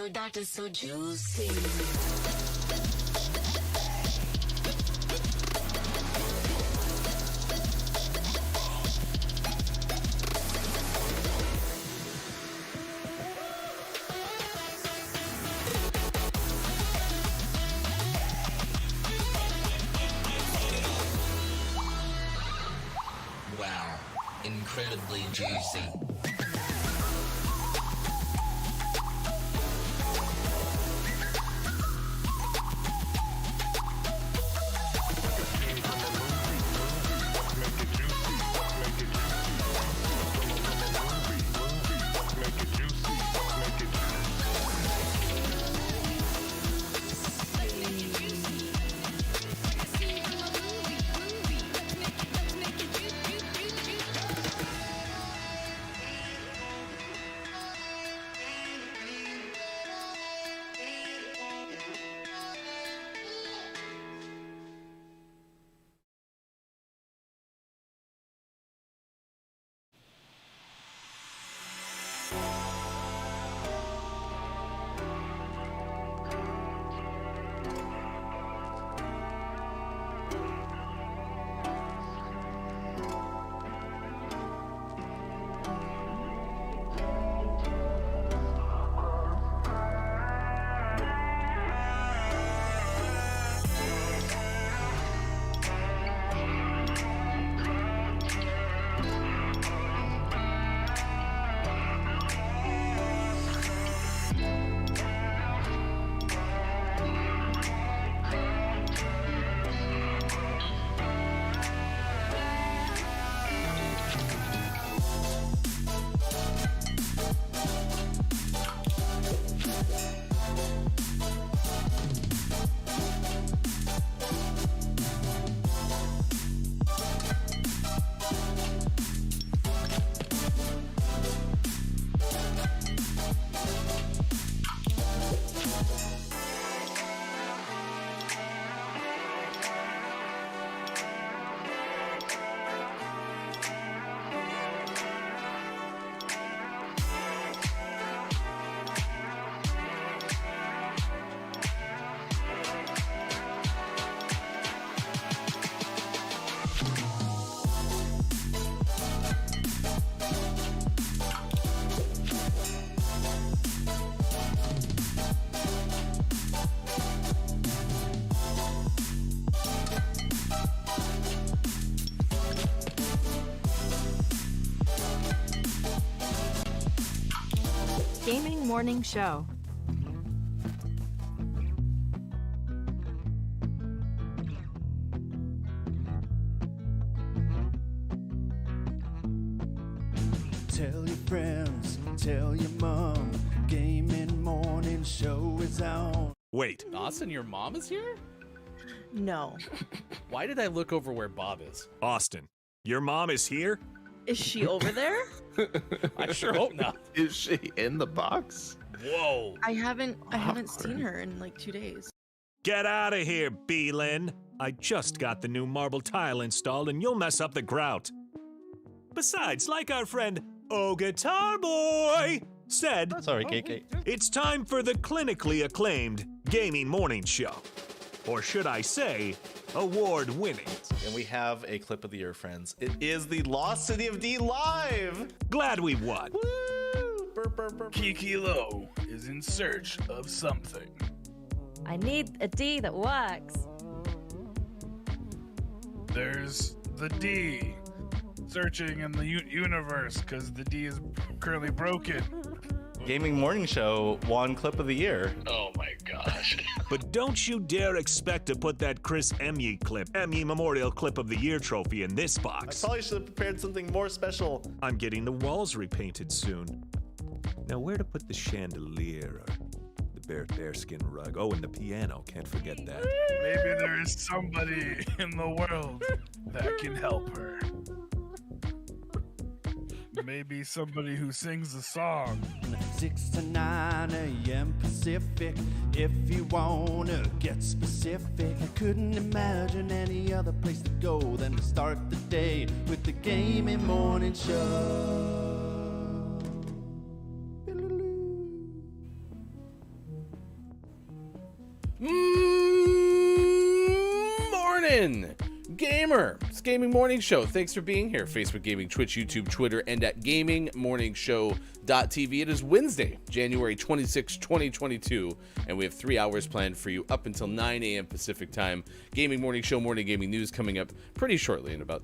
that is so juicy. Wow, incredibly juicy. Gaming Morning Show. Tell your friends, tell your mom, Gaming Morning Show is on. Wait, Austin, your mom is here? No. Why did I look over where Bob is? Austin, your mom is here? Is she over there? I sure hope not. Is she in the box? Whoa. I haven't seen her in like 2 days. Get out of here, Beelin. I just got the new marble tile installed and you'll mess up the grout. Besides, like our friend Oh Guitar Boy said, Sorry, KK. it's time for the clinically acclaimed Gaming Morning Show. Or should I say, award-winning. And we have a clip of the year, friends. It is the Lost City of D live. Glad we won. Woo! Burp, burp, burp. Kiki Low is in search of something. I need a D that works. There's the D. Searching in the universe because the D is currently broken. Gaming Morning Show won clip of the year. Oh my gosh. But don't you dare expect to put that Chris Emmy Memorial Clip of the Year trophy in this I box. probably should have prepared something more special. I'm getting the walls repainted soon. Now where to put the chandelier or the bearskin rug? Oh, and the piano, can't forget that. Maybe there is somebody in the world that can help her. Maybe somebody who sings a song. 6 to 9 a.m. Pacific. If you wanna get specific, I couldn't imagine any other place to go than to start the day with the Gaming Morning Show. Morning Gamer. It's Gaming Morning Show. Thanks for being here. Facebook Gaming, Twitch, YouTube, Twitter, and at GamingMorningShow.tv. It is Wednesday, January 26, 2022, and we have 3 hours planned for you up until 9 a.m. Pacific time. Gaming Morning Show, morning gaming news coming up pretty shortly in about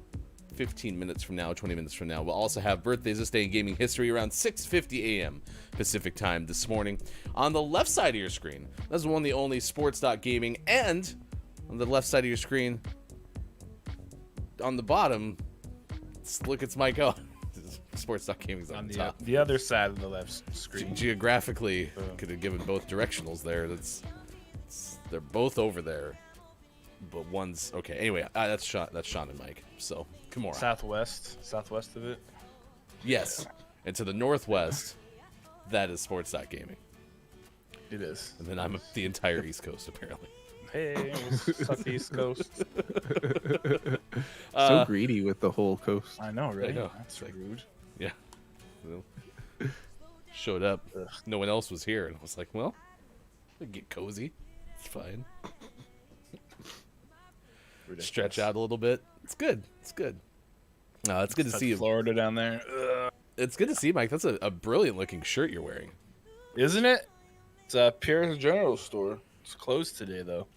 15 minutes from now, 20 minutes from now. We'll also have birthdays this day in gaming history around 6:50 a.m. Pacific time this morning. On the left side of your screen, that's the one, the only sports.gaming, and on the left side of your screen, on the bottom, look, it's Mike O. Sports.gaming's on the top. The other side of the left screen. Geographically, could have given both directionals there. They're both over there, but one's okay. Anyway, that's Sean and Mike. So come on. Southwest of it. Yes, and to the northwest, that is Sports.gaming. It is. And then I'm the entire East Coast apparently. Hey, suck East Coast. So greedy with the whole coast. I know, right? I know. That's rude. Yeah. Well, showed up. No one else was here, and I was like, well, we get cozy. It's fine. Stretch out a little bit. It's good. It's good. It's good to see you. Florida down there. It's good to see you, Mike. That's a brilliant looking shirt you're wearing. Isn't it? It's Pierre's General Store. It's closed today, though.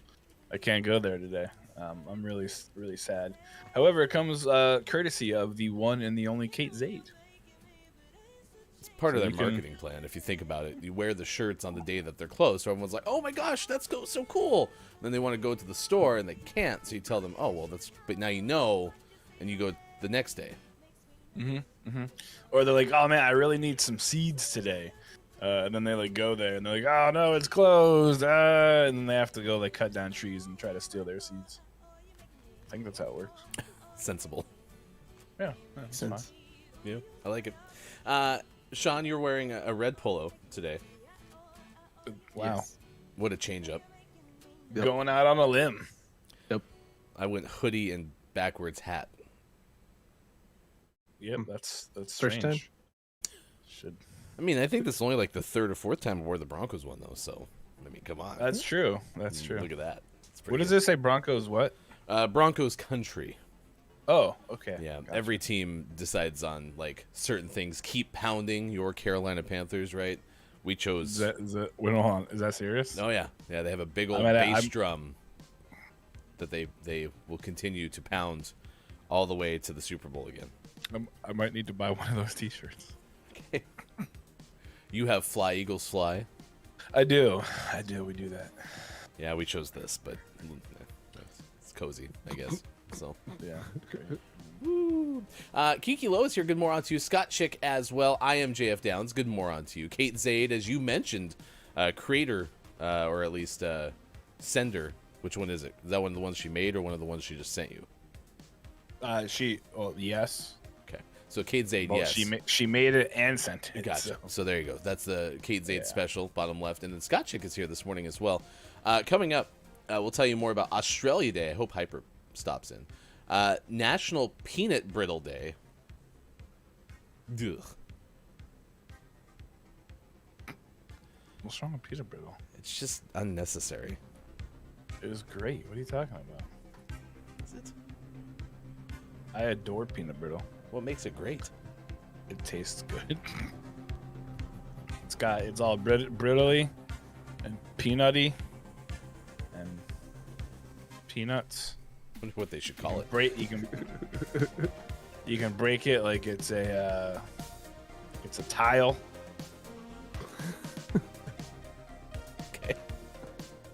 I can't go there today. I'm really sad. However, it comes courtesy of the one and the only Kate Zaid. It's part of their marketing plan. If you think about it, you wear the shirts on the day that they're closed, so everyone's like, "Oh my gosh, that's so cool!" And then they want to go to the store and they can't, so you tell them, "Oh well, but now you know," and you go the next day. Or they're like, "Oh man, I really need some seeds today." And then they like go there and they're like, "Oh no, it's closed!" And then they have to go like cut down trees and try to steal their seeds. I think that's how it works. Sensible. Yeah, that's Sense. Yeah, I like it. Sean, you're wearing a red polo today. Wow. Yes. What a change up. Yep. Going out on a limb. Yep. I went hoodie and backwards hat. Yep, that's First strange. Should. I mean, I think this is only like the third or fourth time I wore the Broncos one, though. So, I mean, come on. That's true. That's true. Look at that. What does this say? Broncos what? Broncos country. Oh, okay. Yeah, Gotcha. every team decides on like certain things. Keep pounding your Carolina Panthers, right? We chose. Wait, hold on. Is that serious? Oh yeah, yeah. They have a big old bass drum that they will continue to pound all the way to the Super Bowl again. I might need to buy one of those T-shirts. Okay. You have Fly Eagles Fly. I do. We do that. Yeah, we chose this, but it's cozy, I guess. So Yeah. Great. Kiki Lowe is here. Good morning to you. Scott Chick as well. I am JF Downs. Good morning to you. Kate Zaid, as you mentioned, creator or at least sender. Which one is it? Is that one of the ones she made or one of the ones she just sent you? Yes. Okay. So Kate Zaid, Well, yes. she made it and sent it. Gotcha. So. So there you go. That's the Kate Zaid special, bottom left. And then Scott Chick is here this morning as well. Coming up, we'll tell you more about Australia Day. I hope Hyper stops in. National Peanut Brittle Day. Ugh. What's wrong with peanut brittle? It's just unnecessary. It was great. What are you talking about? Is it? I adore peanut brittle. What makes it great? It tastes good. It's all brittly and peanutty and peanuts. I wonder what they should call it. You can break it like it's a tile. Okay.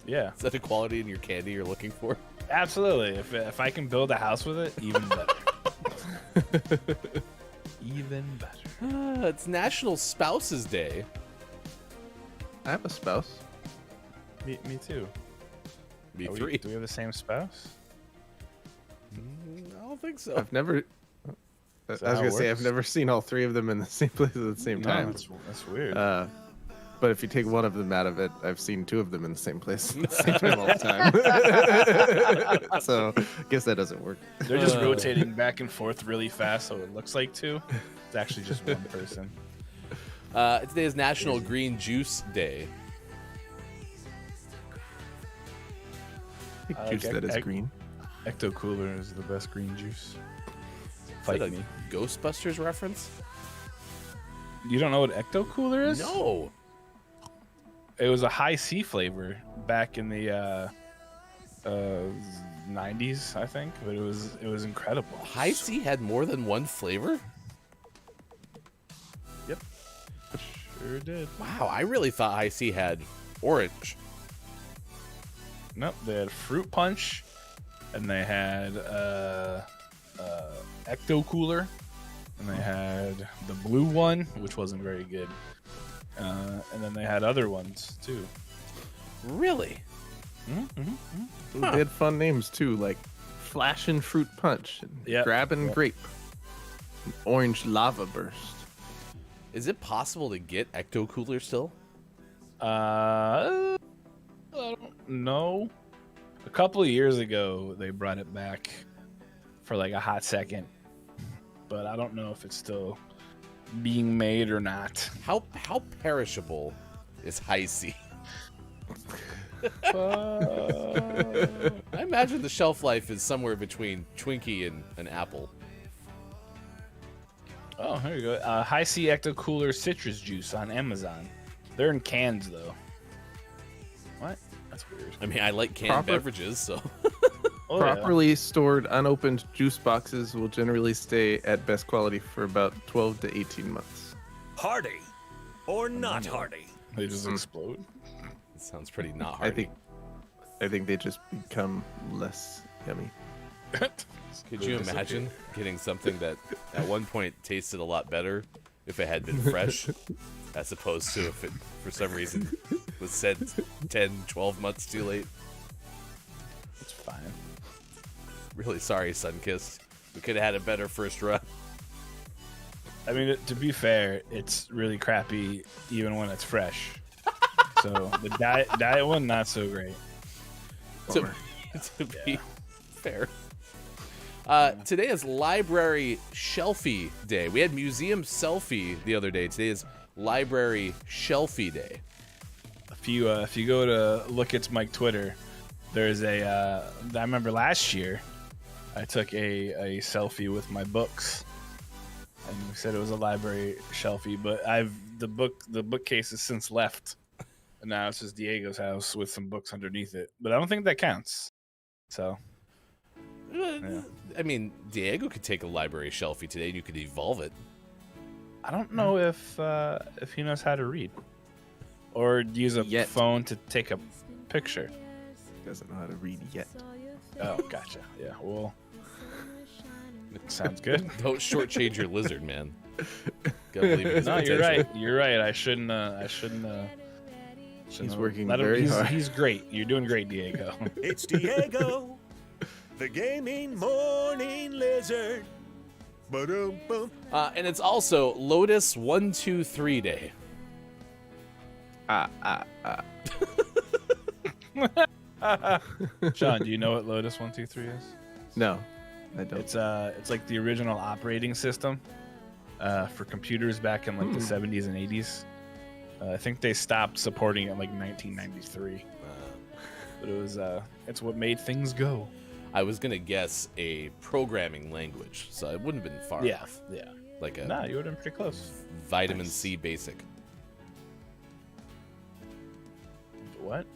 Yeah, Is that the quality in your candy you're looking for? absolutely. If I can build a house with it, even better. Even better. It's National Spouses Day. I have a spouse. Me too. Me Do three. we have the same spouse? I don't think so. I've never. I was gonna say I've never seen all three of them in the same place at the same time. That's weird. But if you take one of them out of it, I've seen two of them in the same place at the same time all the time. So I guess that doesn't work. They're just rotating back and forth really fast, so it looks like two. It's actually just one person. Today is National Green Juice Day. Juice that is green. Ecto Cooler is the best green juice. Is Fight that a me. Ghostbusters reference? You don't know what Ecto Cooler is? No. It was a high C flavor back in the 90s, I think, but it was incredible. High C had more than one flavor? Yep. Sure did. Wow, I really thought High C had orange. Nope, they had fruit punch, and they had Ecto Cooler, and they had the blue one, which wasn't very good, and then they had other ones too. Really? They had fun names too, like Flashin' Fruit Punch, and Grabbin' Grape, and Orange Lava Burst. Is it possible to get Ecto Cooler still? I don't know. A couple of years ago, they brought it back for like a hot second, but I don't know if it's still being made or not. How perishable is High C? I imagine the shelf life is somewhere between Twinkie and an apple. Oh, here you go. High C Ecto Cooler citrus juice on Amazon. They're in cans though. What? That's weird. I mean, I like canned beverages, so. Oh, Properly stored, unopened juice boxes will generally stay at best quality for about 12 to 18 months. Hardy or not hardy? They just explode. It sounds pretty not hardy. I think they just become less yummy. Could you imagine getting something that at one point tasted a lot better if it had been fresh, as opposed to if it, for some reason, was sent 10, 12 months too late? It's fine. Really sorry, Sunkist. We could have had a better first run. I mean, to be fair, it's really crappy even when it's fresh. So the diet one, not so great. To be fair. Today is Library Shelfie Day. We had Museum Selfie the other day. Today is Library Shelfie Day. If you go to look at my Twitter, there's I remember last year I took a selfie with my books, and we said it was a library shelfie, but the bookcase has since left, and now it's just Diego's house with some books underneath it. But I don't think that counts. So. Yeah. I mean, Diego could take a library shelfie today, and you could evolve it. I don't know if he knows how to read, or use a phone to take a picture. He doesn't know how to read yet. Oh, gotcha. Yeah, well, sounds good. Don't shortchange your lizard, man. Gotta believe in his No, you're potential. right. You're right. I shouldn't. He's working very hard. He's great. You're doing great, Diego. It's Diego, the gaming morning lizard. Ba-dum-bum. And it's also Lotus 123 Day. Sean, do you know what Lotus 123 is? No, I don't. It's like the original operating system for computers back in like the 70s and 80s. I think they stopped supporting it in like 1993. But it was it's what made things go. I was gonna guess a programming language, so it wouldn't have been far off. Yeah. Like a Nah, you would have been pretty close. Vitamin C basic. What?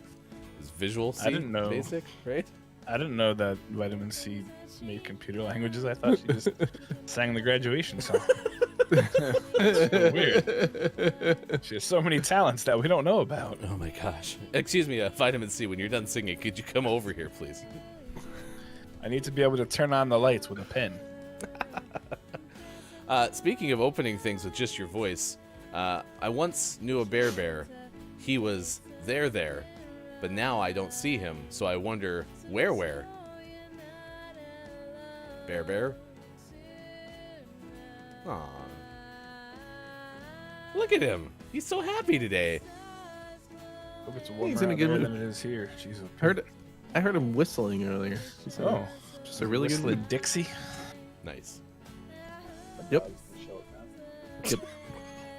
Is Visual C I didn't know. basic, right? I didn't know that Vitamin C made computer languages. I thought she just sang the graduation song. That's so weird. She has so many talents that we don't know about. Oh my gosh. Excuse me, Vitamin C, when you're done singing, could you come over here, please? I need to be able to turn on the lights with a pen. Speaking of opening things with just your voice, I once knew a bear. He was there, but now I don't see him, so I wonder where? Bear? Aww. Look at him. He's so happy today. Hope it's warmer He's in a out good there mood. than it is here. Jesus. I heard him whistling earlier. Oh. Just a really good Whistling mood. Dixie. Nice. Yep.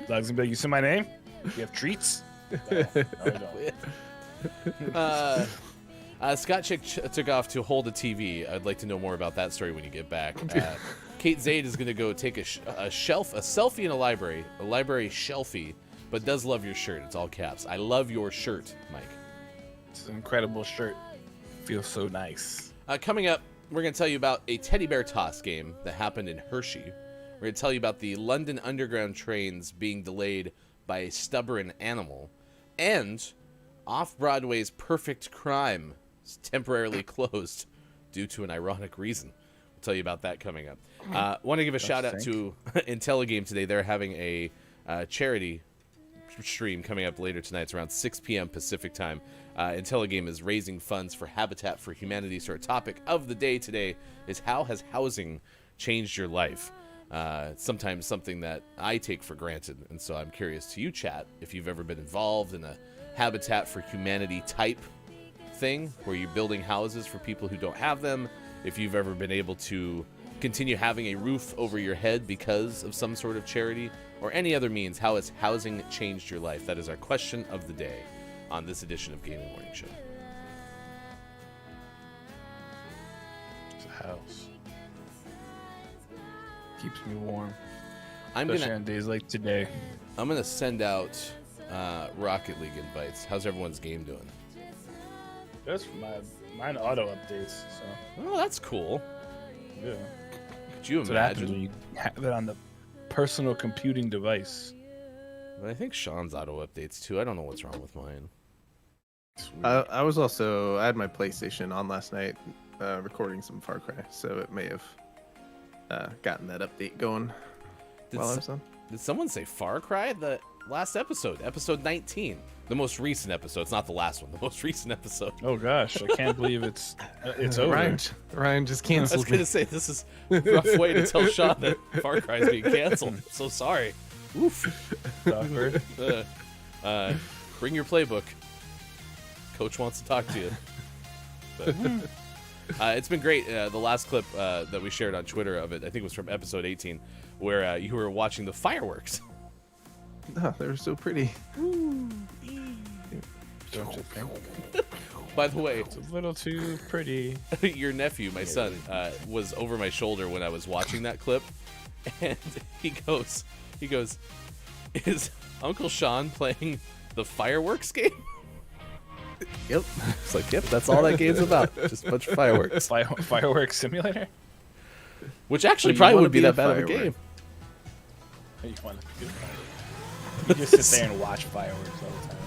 Dog's gonna be like, you see my name? You have treats? No, I don't. Scott Chick took off to hold a TV. I'd like to know more about that story when you get back. Kate Zaid is going to go take a selfie in a library shelfie, but does love your shirt. It's all caps. I love your shirt, Mike. It's an incredible shirt. Feels so nice. Coming up, we're going to tell you about a teddy bear toss game that happened in Hershey. We're going to tell you about the London Underground trains being delayed by a stubborn animal. And Off-Broadway's Perfect Crime is temporarily closed due to an ironic reason. We'll tell you about that coming up. Want to give a shout out to Intelligame today. They're having a charity stream coming up later tonight. It's around 6 p.m. Pacific time. Intelligame is raising funds for Habitat for Humanity. So our topic of the day today is how has housing changed your life? It's sometimes something that I take for granted. And so I'm curious to you, chat, if you've ever been involved in a Habitat for Humanity type thing where you're building houses for people who don't have them, if you've ever been able to continue having a roof over your head because of some sort of charity or any other means. How has housing changed your life? That is our question of the day on this edition of Gaming Morning Show. It's a house. Keeps me warm. Especially on days like today. I'm gonna send out Rocket League invites. How's everyone's game doing? Just mine auto updates. So. Oh, that's cool. Yeah. Could you imagine? When you have it on the personal computing device. I think Sean's auto updates too. I don't know what's wrong with mine. I had my PlayStation on last night, recording some Far Cry, so it may have gotten that update going while I was on. Did someone say Far Cry? The last episode, episode 19. The most recent episode. It's not the last one. The most recent episode. Oh gosh, I can't believe it's over. Ryan just canceled. I was gonna say this is a rough way to tell Sean that Far Cry is being canceled. So sorry. Oof. Awkward. Bring your playbook. Coach wants to talk to you. But, it's been great. The last clip that we shared on Twitter of it, I think it was from episode 18, where you were watching the fireworks. Oh, they were so pretty. Don't you think? By the way, it's a little too pretty. Your nephew, my son, was over my shoulder when I was watching that clip, and he goes, "Is Uncle Sean playing the fireworks game?" Yep. It's like, yep, that's all that game's about. Just a bunch of fireworks. Fireworks simulator? Which actually probably wouldn't be that bad of a game. You want to be you just sit there and watch fireworks all the time.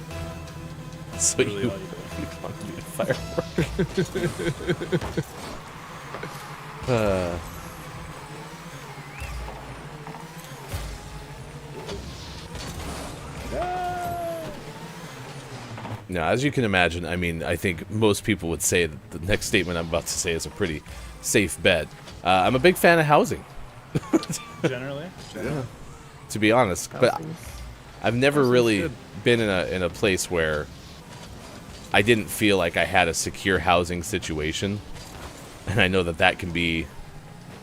So really you want to be a firework. Now, as you can imagine, I mean, I think most people would say that the next statement I'm about to say is a pretty safe bet. I'm a big fan of housing. Generally? Yeah. To be honest, but I've never really been in a place where I didn't feel like I had a secure housing situation. And I know that can be,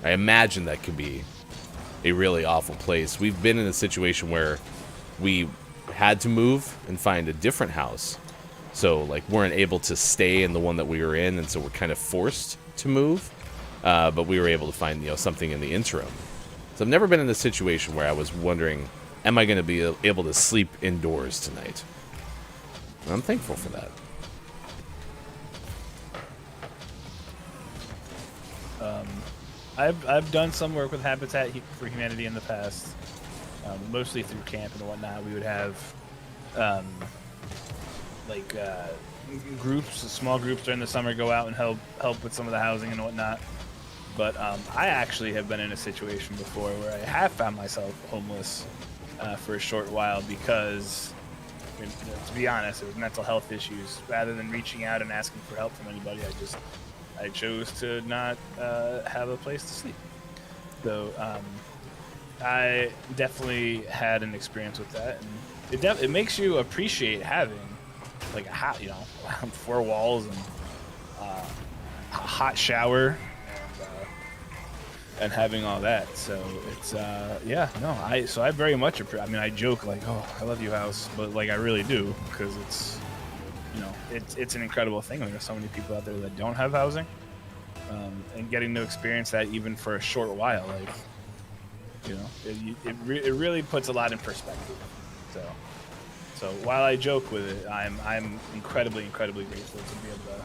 I imagine that can be a really awful place. We've been in a situation where we had to move and find a different house. So, like, weren't able to stay in the one that we were in, and so we're kind of forced to move. But we were able to find, something in the interim. So I've never been in a situation where I was wondering, am I going to be able to sleep indoors tonight? And I'm thankful for that. I've done some work with Habitat for Humanity in the past, mostly through camp and whatnot. We would have groups, small groups during the summer go out and help with some of the housing and whatnot. But I actually have been in a situation before where I have found myself homeless for a short while because, to be honest, it was mental health issues. Rather than reaching out and asking for help from anybody, I chose to not have a place to sleep. So I definitely had an experience with that, and it makes you appreciate having like a hot, 4 walls and a hot shower and having all that. So it's I very much I joke like, oh, I love you, house, but like I really do, because it's an incredible thing. There's so many people out there that don't have housing, and getting to experience that even for a short while, it really puts a lot in perspective. So while I joke with it, I'm incredibly grateful to be able to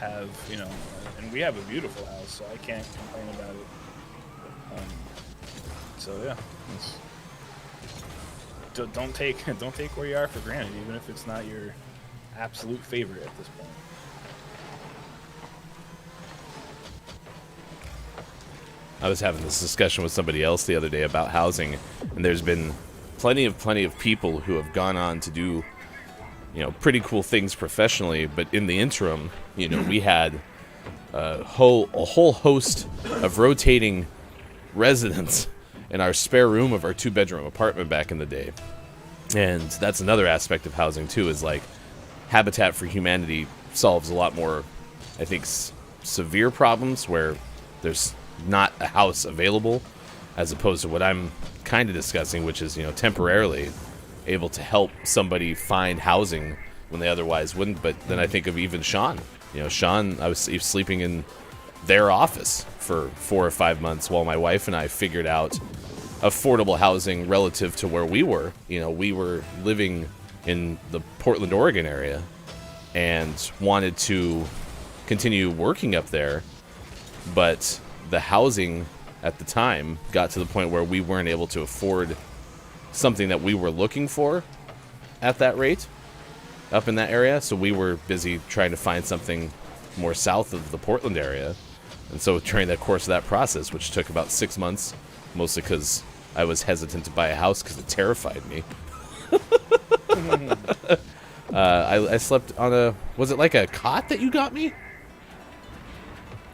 have, and we have a beautiful house, so I can't complain about it. So yeah, don't take where you are for granted, even if it's not your absolute favorite at this point. I was having this discussion with somebody else the other day about housing, and there's been plenty of people who have gone on to do, pretty cool things professionally, but in the interim, we had a whole host of rotating residents in our spare room of our 2-bedroom apartment back in the day. And that's another aspect of housing too, is like Habitat for Humanity solves a lot more, I think, severe problems where there's not a house available, as opposed to what I'm kind of discussing, which is, temporarily able to help somebody find housing when they otherwise wouldn't. But then I think of even Sean. Sean, I was sleeping in their office for 4 or 5 months while my wife and I figured out affordable housing relative to where we were. We were living in the Portland, Oregon area and wanted to continue working up there, but the housing at the time got to the point where we weren't able to afford something that we were looking for at that rate up in that area. So we were busy trying to find something more south of the Portland area. And so during the course of that process, which took about 6 months, mostly because I was hesitant to buy a house because it terrified me. I slept on a, was it like a cot that you got me?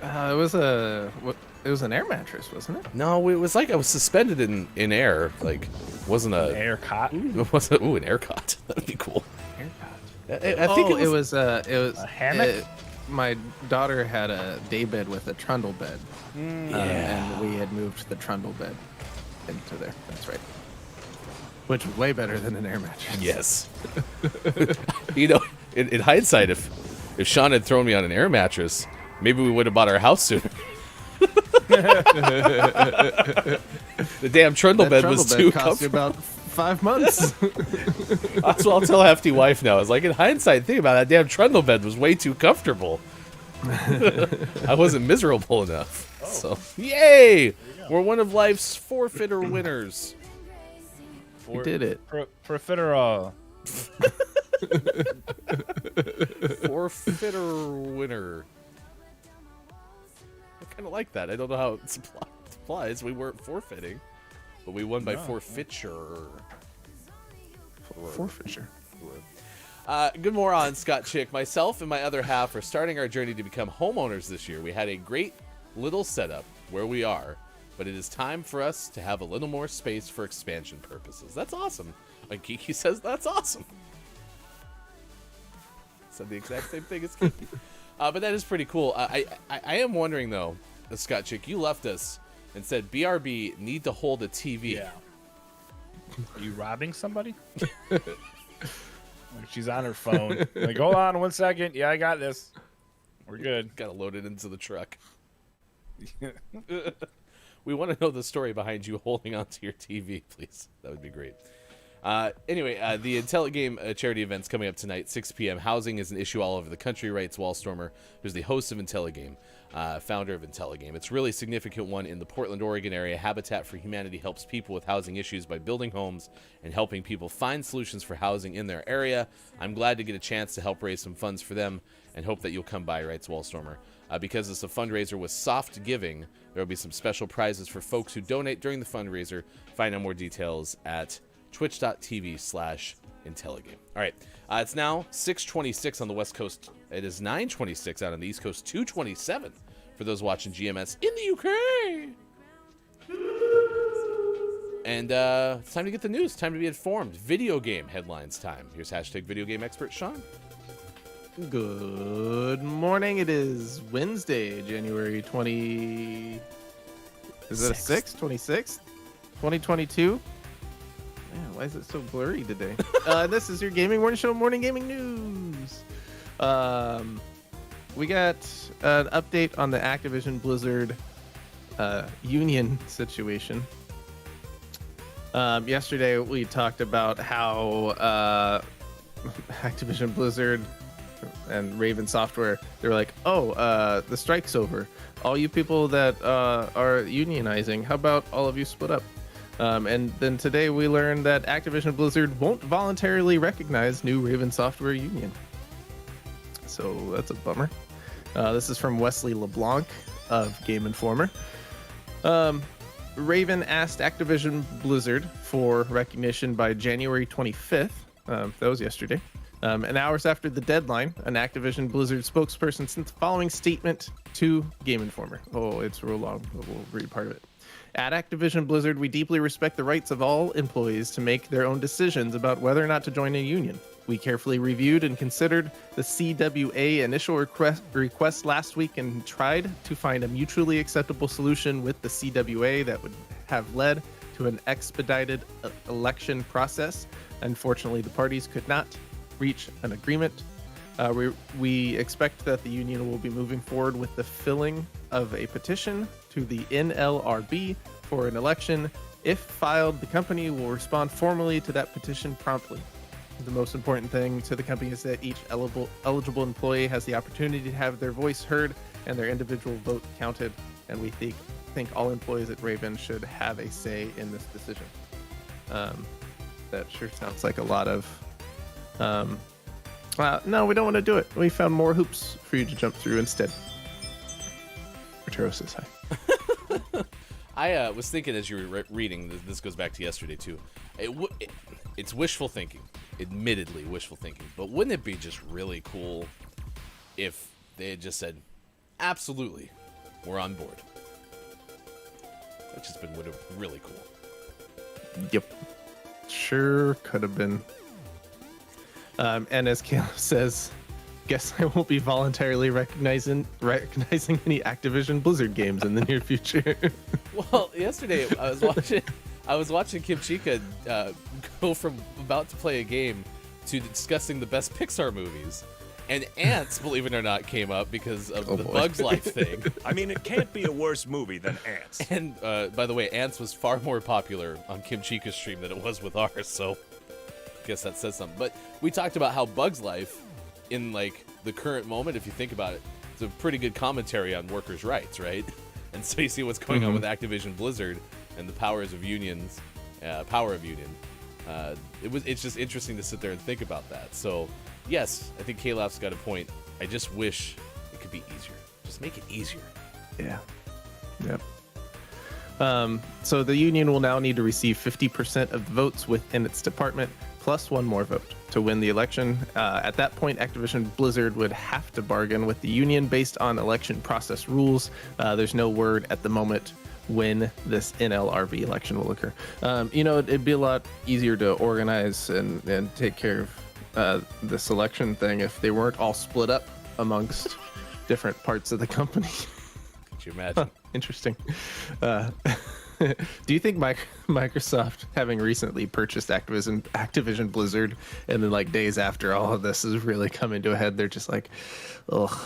It was an air mattress, wasn't it? No, it was like I was suspended in air. Like, wasn't a... An air cot? It wasn't, an air cot. That'd be cool. Air cot. I think it was a hammock? My daughter had a day bed with a trundle bed. And we had moved the trundle bed into there. That's right. Which was way better than an air mattress. Yes. In hindsight, if Sean had thrown me on an air mattress, maybe we would have bought our house sooner. The damn trundle bed was too cost you comfortable. about 5 months. That's what I'll tell Hefty Wife now. It's like, in hindsight, think about it, that damn trundle bed was way too comfortable. I wasn't miserable enough. So, yay! We're one of life's forfeiter winners. We did it. Profiterole. Forfeiter winner. I kind of like that. I don't know how it applies. We weren't forfeiting, but we won by forfeiture. Forfeiture. Good morning, Scott Chick. Myself and my other half are starting our journey to become homeowners this year. We had a great little setup where we are, but it is time for us to have a little more space for expansion purposes. That's awesome. And Kiki says that's awesome. Said the exact same thing as Kiki. But that is pretty cool. I am wondering, though, Scott Chick, you left us and said BRB need to hold a TV. Yeah. Are you robbing somebody? Like, she's on her phone. Like, hold on 1 second. Yeah, I got this. We're good. Gotta load it into the truck. We want to know the story behind you holding onto your TV, please. That would be great. Anyway, the Intelligame charity event's coming up tonight, 6 p.m. Housing is an issue all over the country, writes Wallstormer, who's the host of Intelligame, founder of Intelligame. It's a really significant one in the Portland, Oregon area. Habitat for Humanity helps people with housing issues by building homes and helping people find solutions for housing in their area. I'm glad to get a chance to help raise some funds for them and hope that you'll come by, writes Wallstormer. Because it's a fundraiser with soft giving, there will be some special prizes for folks who donate during the fundraiser. Find out more details at twitch.tv/Intelligame. All right, it's now 6:26 on the West Coast. It is 9:26 out on the East Coast, 2:27 for those watching GMS in the UK. And it's time to get the news. Time to be informed. Video game headlines time. Here's hashtag video game expert Sean. Good morning. It is Wednesday, January 20. Is it a 6? 26th? 2022? Man, why is it so blurry today? This is your Gaming Morning Show morning gaming news. We got an update on the Activision Blizzard union situation. Yesterday we talked about how Activision Blizzard and Raven Software, they were like, oh, the strike's over. All you people that are unionizing, how about all of you split up? And then today we learned that Activision Blizzard won't voluntarily recognize new Raven Software union. So that's a bummer. This is from Wesley LeBlanc of Game Informer. Raven asked Activision Blizzard for recognition by January 25th. That was yesterday. And hours after the deadline, an Activision Blizzard spokesperson sent the following statement to Game Informer. Oh, it's real long, but we'll read part of it. At Activision Blizzard, we deeply respect the rights of all employees to make their own decisions about whether or not to join a union. We carefully reviewed and considered the CWA initial request last week and tried to find a mutually acceptable solution with the CWA that would have led to an expedited election process. Unfortunately, the parties could not reach an agreement. We expect that the union will be moving forward with the filling of a petition to the NLRB for an election. If filed, the company will respond formally to that petition promptly. The most important thing to the company is that each eligible employee has the opportunity to have their voice heard and their individual vote counted. And we think all employees at Raven should have a say in this decision. That sure sounds like a lot of... no, we don't want to do it. We found more hoops for you to jump through instead. Arturo says hi. I was thinking as you were reading, this goes back to yesterday too. It's wishful thinking, admittedly wishful thinking, but wouldn't it be just really cool if they had just said, absolutely, we're on board? That just would have been really cool. Yep. Sure could have been. And as Caleb says, guess I won't be voluntarily recognizing any Activision Blizzard games in the near future. Well, yesterday I was watching Kim Chica go from about to play a game to discussing the best Pixar movies. And Ants, believe it or not, came up because of the Bugs Life thing. I mean, it can't be a worse movie than Ants. And by the way, Ants was far more popular on Kim Chica's stream than it was with ours, so I guess that says something. But we talked about how Bugs Life, in like the current moment, if you think about it, it's a pretty good commentary on workers' rights, right? And so you see what's going on with Activision Blizzard and the powers of unions, power of union. It's just interesting to sit there and think about that. So yes, I think Caleb's got a point. I just wish it could be easier. Just make it easier. Yeah. Yep. So the union will now need to receive 50% of the votes within its department, plus one more vote to win the election. At that point, Activision Blizzard would have to bargain with the union based on election process rules. There's no word at the moment when this NLRB election will occur. It'd be a lot easier to organize and take care of this election thing if they weren't all split up amongst different parts of the company. Could you imagine? Interesting. Do you think Microsoft, having recently purchased Activision Blizzard, and then like days after all of this is really coming to a head, they're just like, ugh.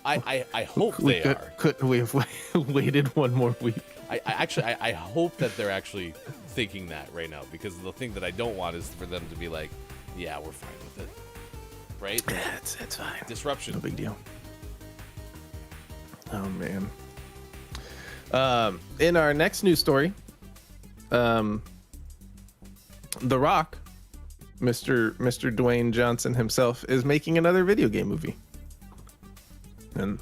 I hope they are. Couldn't we have waited one more week? I hope that they're actually thinking that right now, because the thing that I don't want is for them to be like, yeah, we're fine with it. Right? Yeah, it's fine. Disruption. No big deal. Oh, man. In our next news story, The Rock, Mr. Dwayne Johnson himself, is making another video game movie. And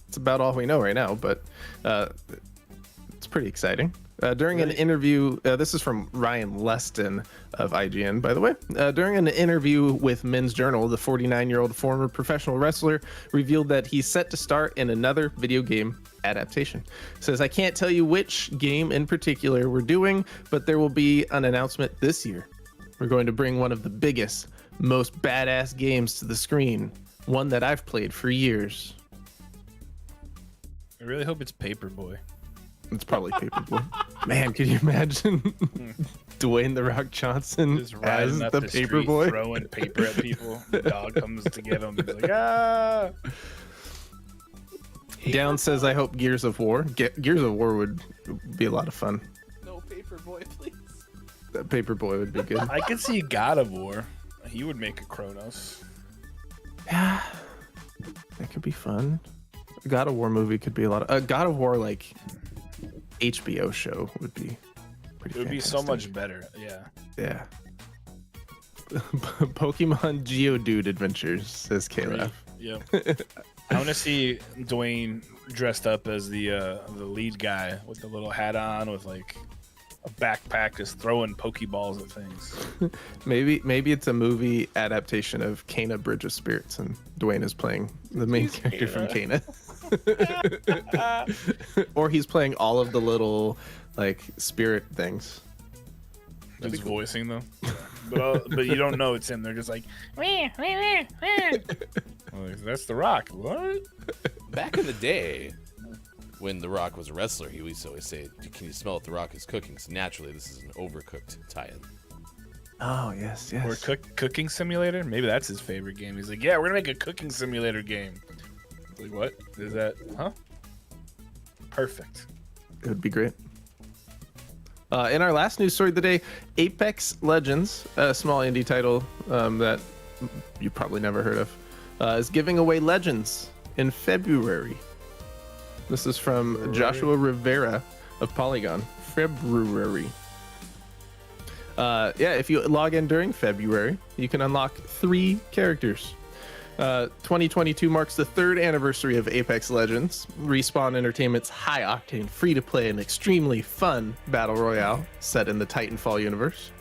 it's about all we know right now, but it's pretty exciting. During an interview, this is from Ryan Leston of IGN, by the way. During an interview with Men's Journal, the 49-year-old former professional wrestler revealed that he's set to star in another video game adaptation. Says, I can't tell you which game in particular we're doing, but there will be an announcement this year. We're going to bring one of the biggest, most badass games to the screen, one that I've played for years. I really hope it's Paperboy. It's probably Paperboy. Man, can you imagine? Dwayne the Rock Johnson Just as riding up the the paper street, boy. throwing paper at people. The dog comes to get him. He's like, ah. Down says, I hope Gears of War. Gears of War would be a lot of fun. No paper boy, please. That paper boy would be good. I could see God of War. He would make a Kronos. Yeah, that could be fun. A God of War movie could be a lot of. A God of War like HBO show would be pretty. It would be so much better. Yeah. Yeah. Pokemon Geodude Adventures, says Caleb. Yep. I want to see Dwayne dressed up as the lead guy with the little hat on, with like a backpack, just throwing Pokeballs at things. Maybe it's a movie adaptation of Kena Bridge of Spirits, and Dwayne is playing the main character from Kena. Or he's playing all of the little like spirit things. Just voicing them. But you don't know it's him. They're just like, like, that's The Rock. What? Back in the day, when The Rock was a wrestler, he used to always say, "Can you smell what The Rock is cooking?" So naturally, this is an Overcooked tie-in. Oh yes. Or cooking simulator. Maybe that's his favorite game. He's like, yeah, we're gonna make a cooking simulator game. Like, what is that? Huh? Perfect. It would be great. In our last news story of the day, Apex Legends, a small indie title that you probably never heard of, is giving away Legends in February. This is from Joshua Rivera of Polygon. February. If you log in during February, you can unlock 3 characters. 2022 marks the 3rd anniversary of Apex Legends, Respawn Entertainment's high-octane, free-to-play, and extremely fun battle royale set in the Titanfall universe.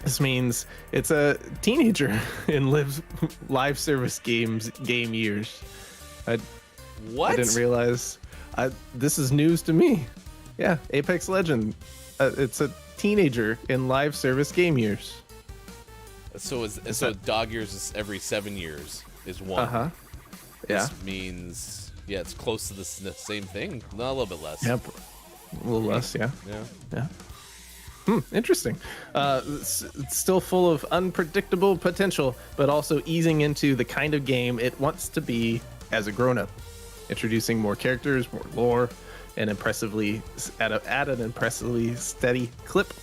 This means it's a teenager in live service game years. I didn't realize. This is news to me. Yeah, Apex Legend. It's a teenager in live service game years. So dog years is every 7 years is 1. Uh-huh. Yeah. This means, it's close to the same thing. No, a little bit less. Yep. A little less, yeah. Yeah. Interesting. It's still full of unpredictable potential, but also easing into the kind of game it wants to be as a grown-up. Introducing more characters, more lore, and at an impressively steady clip.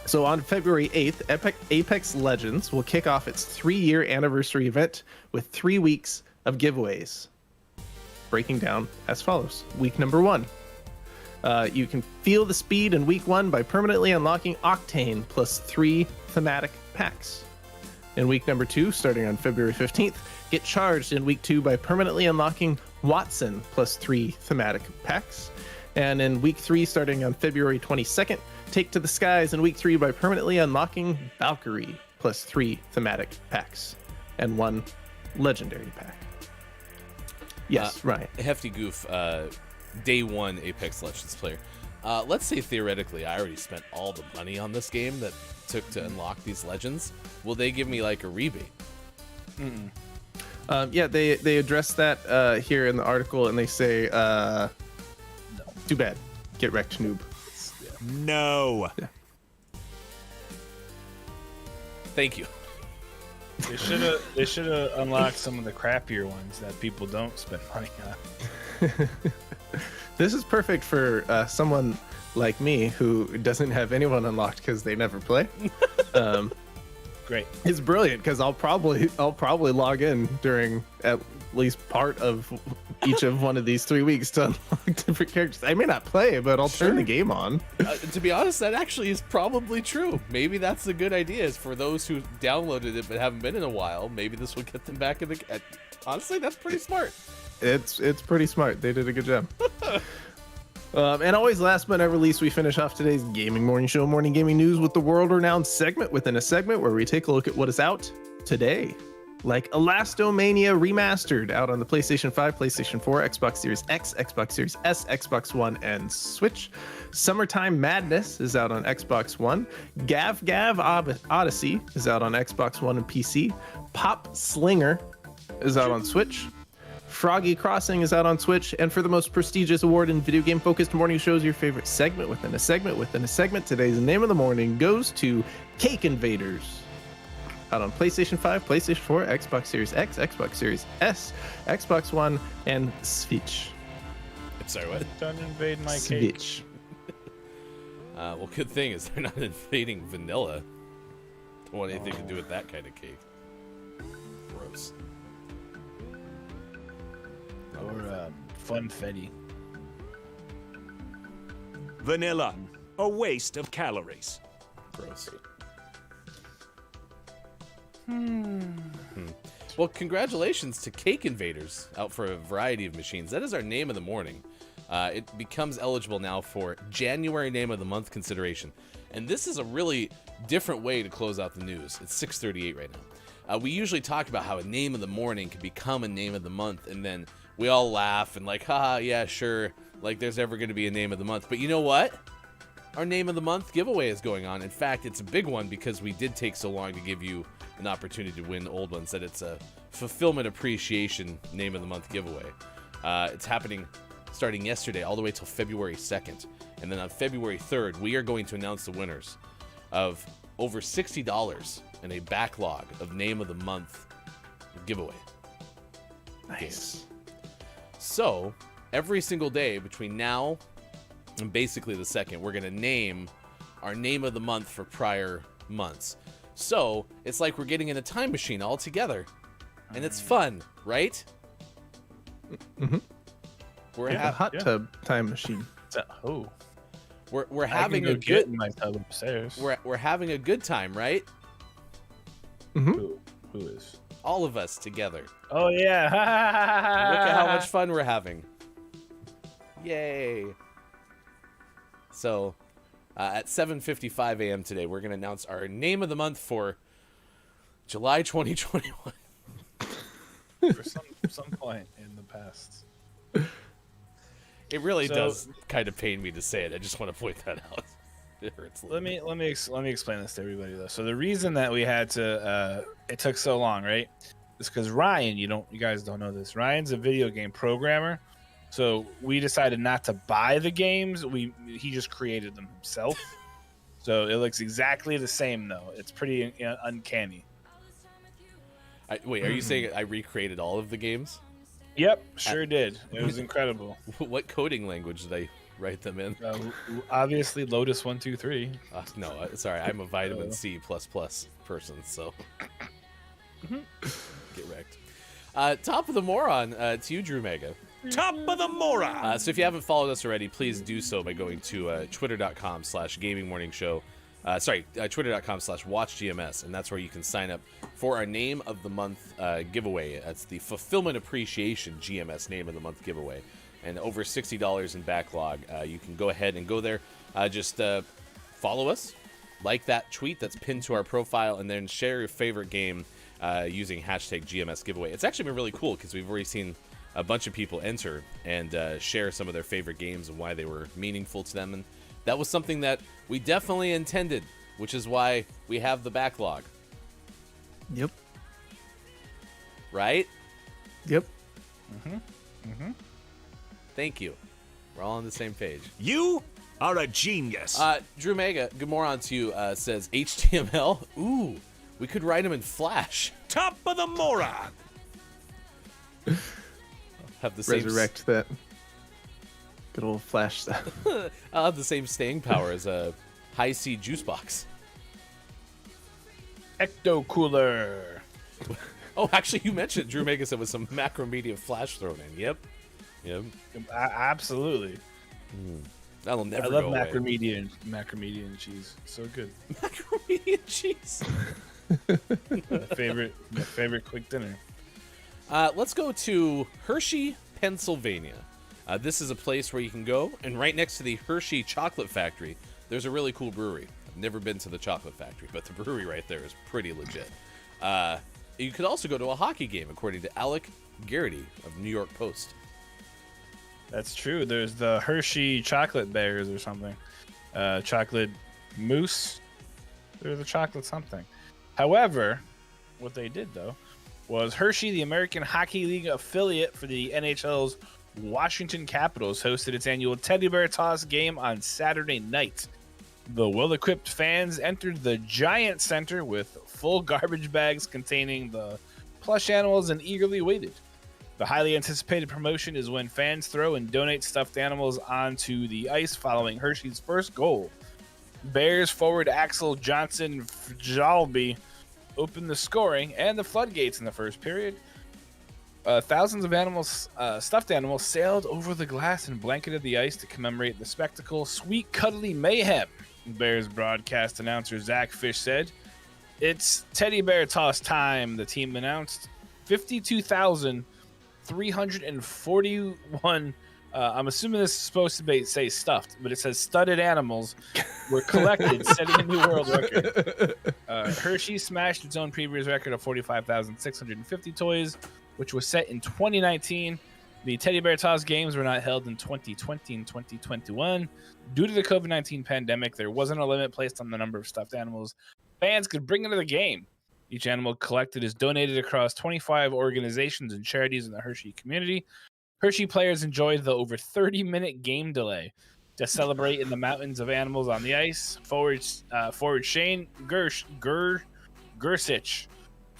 So on February 8th, Apex Legends will kick off its 3-year anniversary event with 3 weeks of giveaways. Breaking down as follows. Week number 1. You can feel the speed in week 1 by permanently unlocking Octane plus 3 thematic packs. In week number 2, starting on February 15th, get charged in week 2 by permanently unlocking Watson plus 3 thematic packs. And in week 3, starting on February 22nd, take to the skies in week 3 by permanently unlocking Valkyrie plus 3 thematic packs and 1 legendary pack. Yes, Ryan. Hefty Goof, day 1 Apex Legends player. Let's say theoretically I already spent all the money on this game that took to unlock these legends. Will they give me like a rebate? They address that here in the article, and they say, too bad. Get wrecked, noob. No. Yeah. Thank you. They should have unlocked some of the crappier ones that people don't spend money on. This is perfect for someone like me who doesn't have anyone unlocked because they never play. Great. It's brilliant because I'll probably log in during at least part of each of one of these 3 weeks to unlock different characters. I may not play, but I'll turn the game on. To be honest, that actually is probably true. Maybe that's a good idea. Is for those who downloaded it but haven't been in a while, maybe this will get them back in the. Honestly, that's pretty smart. It's pretty smart. They did a good job. And always last but not least, we finish off today's Gaming Morning Show Morning Gaming News with the world-renowned segment within a segment where we take a look at what is out today. Like Elastomania Remastered, out on the PlayStation 5, PlayStation 4, Xbox Series X, Xbox Series S, Xbox One, and Switch. Summertime Madness is out on Xbox One. Gav Gav Odyssey is out on Xbox One and PC. Pop Slinger is out on Switch. Froggy Crossing is out on Twitch. And for the most prestigious award in video game focused morning shows, your favorite segment within a segment within a segment, today's name of the morning goes to Cake Invaders. Out on PlayStation 5, PlayStation 4, Xbox Series X, Xbox Series S, Xbox One, and Switch. I'm sorry, what? Don't invade my cake. Switch. Well, good thing is they're not invading vanilla. Don't want anything to do with that kind of cake. Gross. Or funfetti. Vanilla, a waste of calories. Gross. Well, congratulations to Cake Invaders, out for a variety of machines. That is our name of the morning. It becomes eligible now for January Name of the Month consideration. And this is a really different way to close out the news. It's 6:38 right now. We usually talk about how a name of the morning can become a name of the month, and then we all laugh and like, haha, yeah, sure, like there's ever going to be a name of the month. But you know what? Our Name of the Month giveaway is going on. In fact, it's a big one because we did take so long to give you an opportunity to win old ones that it's a Fulfillment Appreciation Name of the Month giveaway. It's happening starting yesterday all the way till February 2nd. And then on February 3rd, we are going to announce the winners of over $60 in a backlog of Name of the Month giveaway. Nice. Games. So, every single day between now and basically the 2nd, we're going to name our Name of the Month for prior months. So, it's like we're getting in a time machine all together. And it's fun, right? Mm-hmm. We're a hot tub time machine. We're having a get good in my tub upstairs. we're having a good time, right? Mm-hmm. Who is? All of us together. Oh yeah! Look at how much fun we're having. Yay! So, at 7:55 a.m. today, we're going to announce our Name of the Month for July 2021. For some point in the past. It really does kind of pain me to say it. I just want to point that out. It hurts. Let me explain this to everybody though. So the reason that we had to it took so long, right? Is because Ryan, you guys don't know this. Ryan's a video game programmer. So we decided not to buy the games. He just created them himself. So it looks exactly the same though. It's pretty uncanny. Wait, are you saying I recreated all of the games? Yep, sure did. It was incredible. What coding language did I write them in? Obviously, Lotus 123. No, sorry, I'm a vitamin C++ person, so get wrecked. Top of the Moron to you, Drew Mega. Top of the Moron. So if you haven't followed us already, please do so by going to twitter.com/GamingMorningShow. Twitter.com/WatchGMS, and that's where you can sign up for our Name of the Month giveaway. That's the Fulfillment Appreciation GMS Name of the Month giveaway, and over $60 in backlog. You can go ahead and go there. Just follow us, like that tweet that's pinned to our profile, and then share your favorite game using hashtag GMS giveaway. It's actually been really cool because we've already seen a bunch of people enter and share some of their favorite games and why they were meaningful to them, and that was something that we definitely intended, which is why we have the backlog. Yep. Right? Yep. Thank you. We're all on the same page. You are a genius. Drew Mega, good morning to you, says HTML. Ooh, we could write them in Flash. Top of the Moron. Have the same Resurrect that good old Flash stuff. I'll have the same staying power as a high C juice box. Ecto Cooler. Oh, actually, you mentioned Drew Mega said with some Macromedia Flash thrown in. Yep. Absolutely. That'll never I love go away. macromedia and cheese. So good. Macromedia and cheese. my favorite quick dinner. Let's go to Hershey, Pennsylvania. This is a place where you can go, and right next to the Hershey Chocolate Factory, there's a really cool brewery. I've never been to the chocolate factory, but the brewery right there is pretty legit. You could also go to a hockey game, according to Alec Garrity of New York Post. That's true. There's the Hershey Chocolate Bears or something. Chocolate Moose. There's a chocolate something. However, what they did, though, was Hershey, the American Hockey League affiliate for the NHL's Washington Capitals, hosted its annual teddy bear toss game on Saturday night. The well-equipped fans entered the Giant Center with full garbage bags containing the plush animals and eagerly waited. The highly anticipated promotion is when fans throw and donate stuffed animals onto the ice following Hershey's first goal. Bears forward Axel Johnson Fjalby opened the scoring and the floodgates in the first period. Thousands of animals, stuffed animals, sailed over the glass and blanketed the ice to commemorate the spectacle. Sweet cuddly mayhem, Bears broadcast announcer Zach Fish said. It's teddy bear toss time, the team announced. 52,341, I'm assuming this is supposed to say stuffed, but it says studded animals were collected, setting a new world record. Hershey smashed its own previous record of 45,650 toys, which was set in 2019. The Teddy Bear Toss games were not held in 2020 and 2021. Due to the COVID-19 pandemic, there wasn't a limit placed on the number of stuffed animals fans could bring into the game. Each animal collected is donated across 25 organizations and charities in the Hershey community. Hershey players enjoyed the over 30-minute game delay to celebrate in the mountains of animals on the ice. Forward Shane Gersich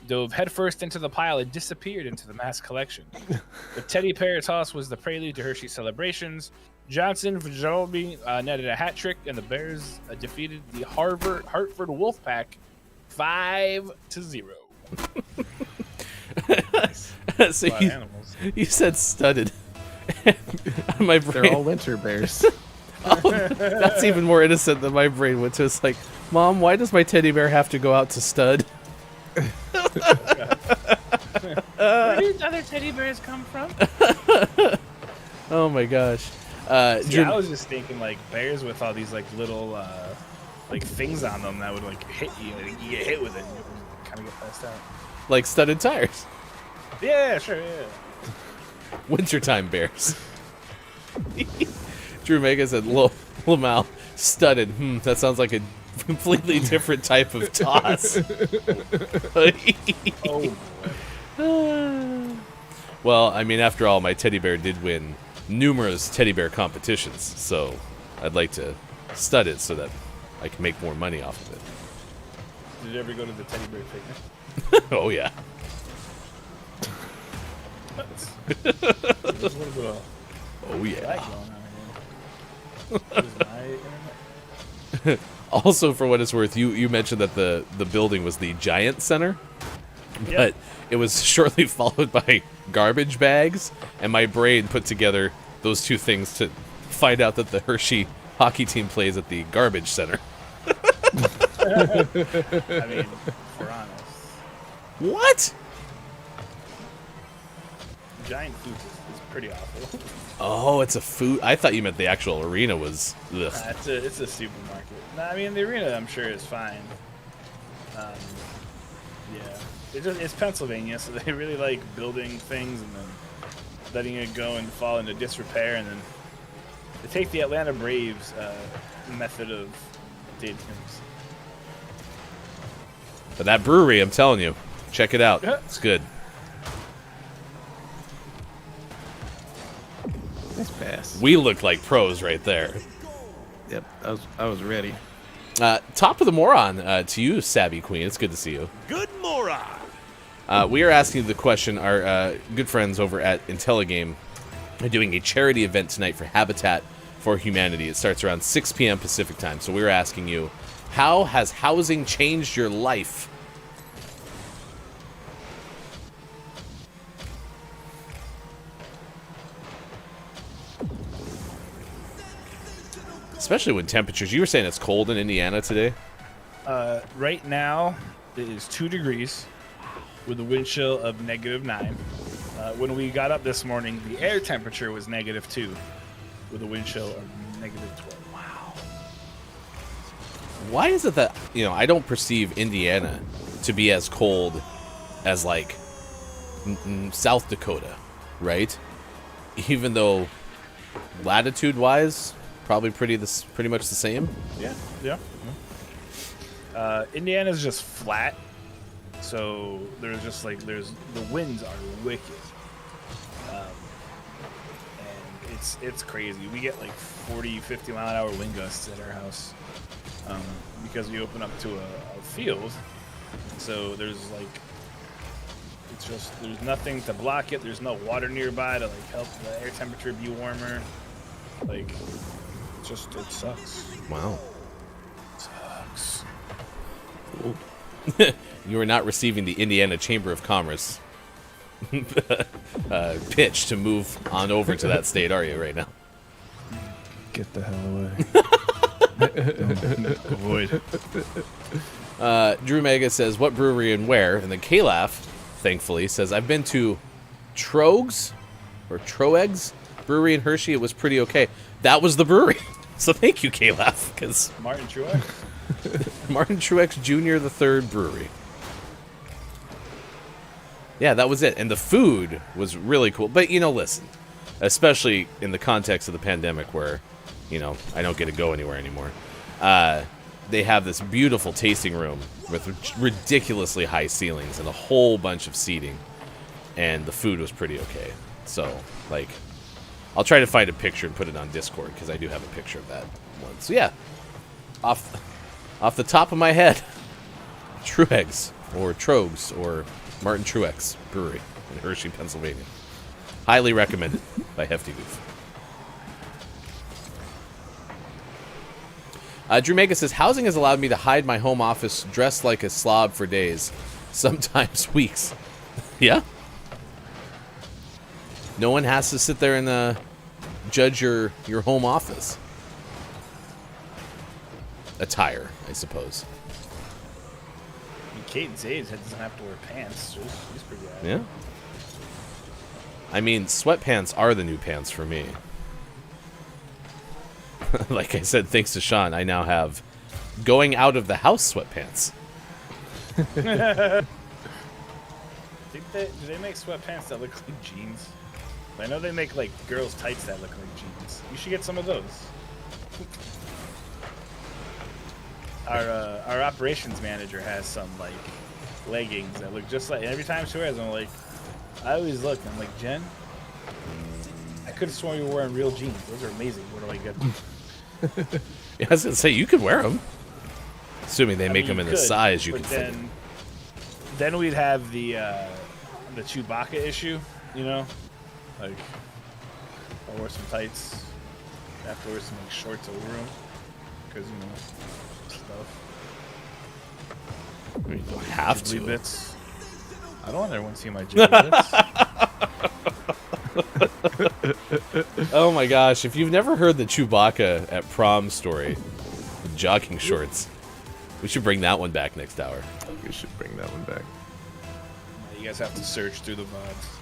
dove headfirst into the pile and disappeared into the mass collection. The teddy bear toss was the prelude to Hershey celebrations. Johnson Fjalby netted a hat trick, and the Bears defeated the Hartford Wolfpack 5-0. So you said studded. My brain, They're all winter bears. that's even more innocent than my brain, which is like, Mom, why does my teddy bear have to go out to stud? Where did other teddy bears come from? Oh my gosh. See, I was just thinking like bears with all these like little like things on them that would like hit you. Like, you get hit with it and you kind of get passed out. Like studded tires. Yeah, sure, yeah. Wintertime bears. Drew Mega said, Lamal, studded. That sounds like a completely different type of toss. Oh. Well, I mean, after all, my teddy bear did win numerous teddy bear competitions, so I'd like to stud it so that I can make more money off of it. Did you ever go to the teddy bear picnic? Oh, yeah. There's a little bit of Oh, yeah. lag going on here. Also, for what it's worth, you mentioned that the building was the Giant Center, but it was shortly followed by garbage bags, and my brain put together those two things to find out that the Hershey hockey team plays at the Garbage Center. I mean, if we're honest. What? Giant food is pretty awful. Oh, it's a food. I thought you meant the actual arena was. Ugh. It's a supermarket. No, I mean the arena I'm sure is fine. Yeah, it's Pennsylvania, so they really like building things and then letting it go and fall into disrepair, and then they take the Atlanta Braves method of stadiums. But that brewery, I'm telling you, check it out. It's good. Nice pass. We look like pros right there. Yep, I was ready. Top of the moron to you, Savvy Queen. It's good to see you. Good moron. We are asking the question. Our good friends over at Intelligame are doing a charity event tonight for Habitat for Humanity. It starts around 6 p.m. Pacific time. So we're asking you, how has housing changed your life? Especially when temperatures. You were saying it's cold in Indiana today? Right now, it is 2 degrees with a wind chill of -9. When we got up this morning, the air temperature was -2 with a wind chill of -12. Wow. Why is it that, I don't perceive Indiana to be as cold as, like, South Dakota, right? Even though latitude-wise, probably pretty much the same. Yeah. Indiana's just flat, So there's just like the winds are wicked, and it's crazy. We get like 40, 50 mile an hour wind gusts at our house because we open up to a field. So there's like there's nothing to block it. There's no water nearby to like help the air temperature be warmer. Like it sucks. Wow. Sucks. Cool. You are not receiving the Indiana Chamber of Commerce pitch to move on over to that state, are you, right now? Get the hell away. Avoid. Drew Mega says, what brewery and where? And then K-Laugh, thankfully, says, I've been to Troegs Brewery in Hershey. It was pretty okay. That was the brewery. So thank you, K-Laugh, because Martin Truex? Martin Truex Jr. the Third Brewery. Yeah, that was it. And the food was really cool. But, listen, especially in the context of the pandemic where, I don't get to go anywhere anymore. They have this beautiful tasting room with ridiculously high ceilings and a whole bunch of seating. And the food was pretty okay. So, I'll try to find a picture and put it on Discord because I do have a picture of that one. So, yeah, off the top of my head, Truegs or Troegs or Martin Truex Brewery in Hershey, Pennsylvania. Highly recommended by Hefty Goof. Drew Mega says, housing has allowed me to hide my home office dressed like a slob for days, sometimes weeks. Yeah? No one has to sit there and judge your home office attire, I suppose. Kate Zayes doesn't have to wear pants. She's pretty good. Yeah. I mean, sweatpants are the new pants for me. Like I said, thanks to Sean, I now have going out of the house sweatpants. Do they make sweatpants that look like jeans? I know they make like girls' tights that look like jeans. You should get some of those. Our operations manager has some like leggings that look just like. Every time she wears them, I'm like, I always look. I'm like, Jen, I could have sworn you were wearing real jeans. Those are amazing. Where do I get them? Yeah, I was gonna say you could wear them, assuming they make them in the size you can fit. Then we'd have the Chewbacca issue, like I'll wear some tights. I have to wear some like shorts over them because stuff. I mean, you don't have to. Bits. I don't want everyone to see my jiggly bits. Oh my gosh, if you've never heard the Chewbacca at prom story, the jogging shorts, we should bring that one back next hour. We should bring that one back. You guys have to search through the VODs.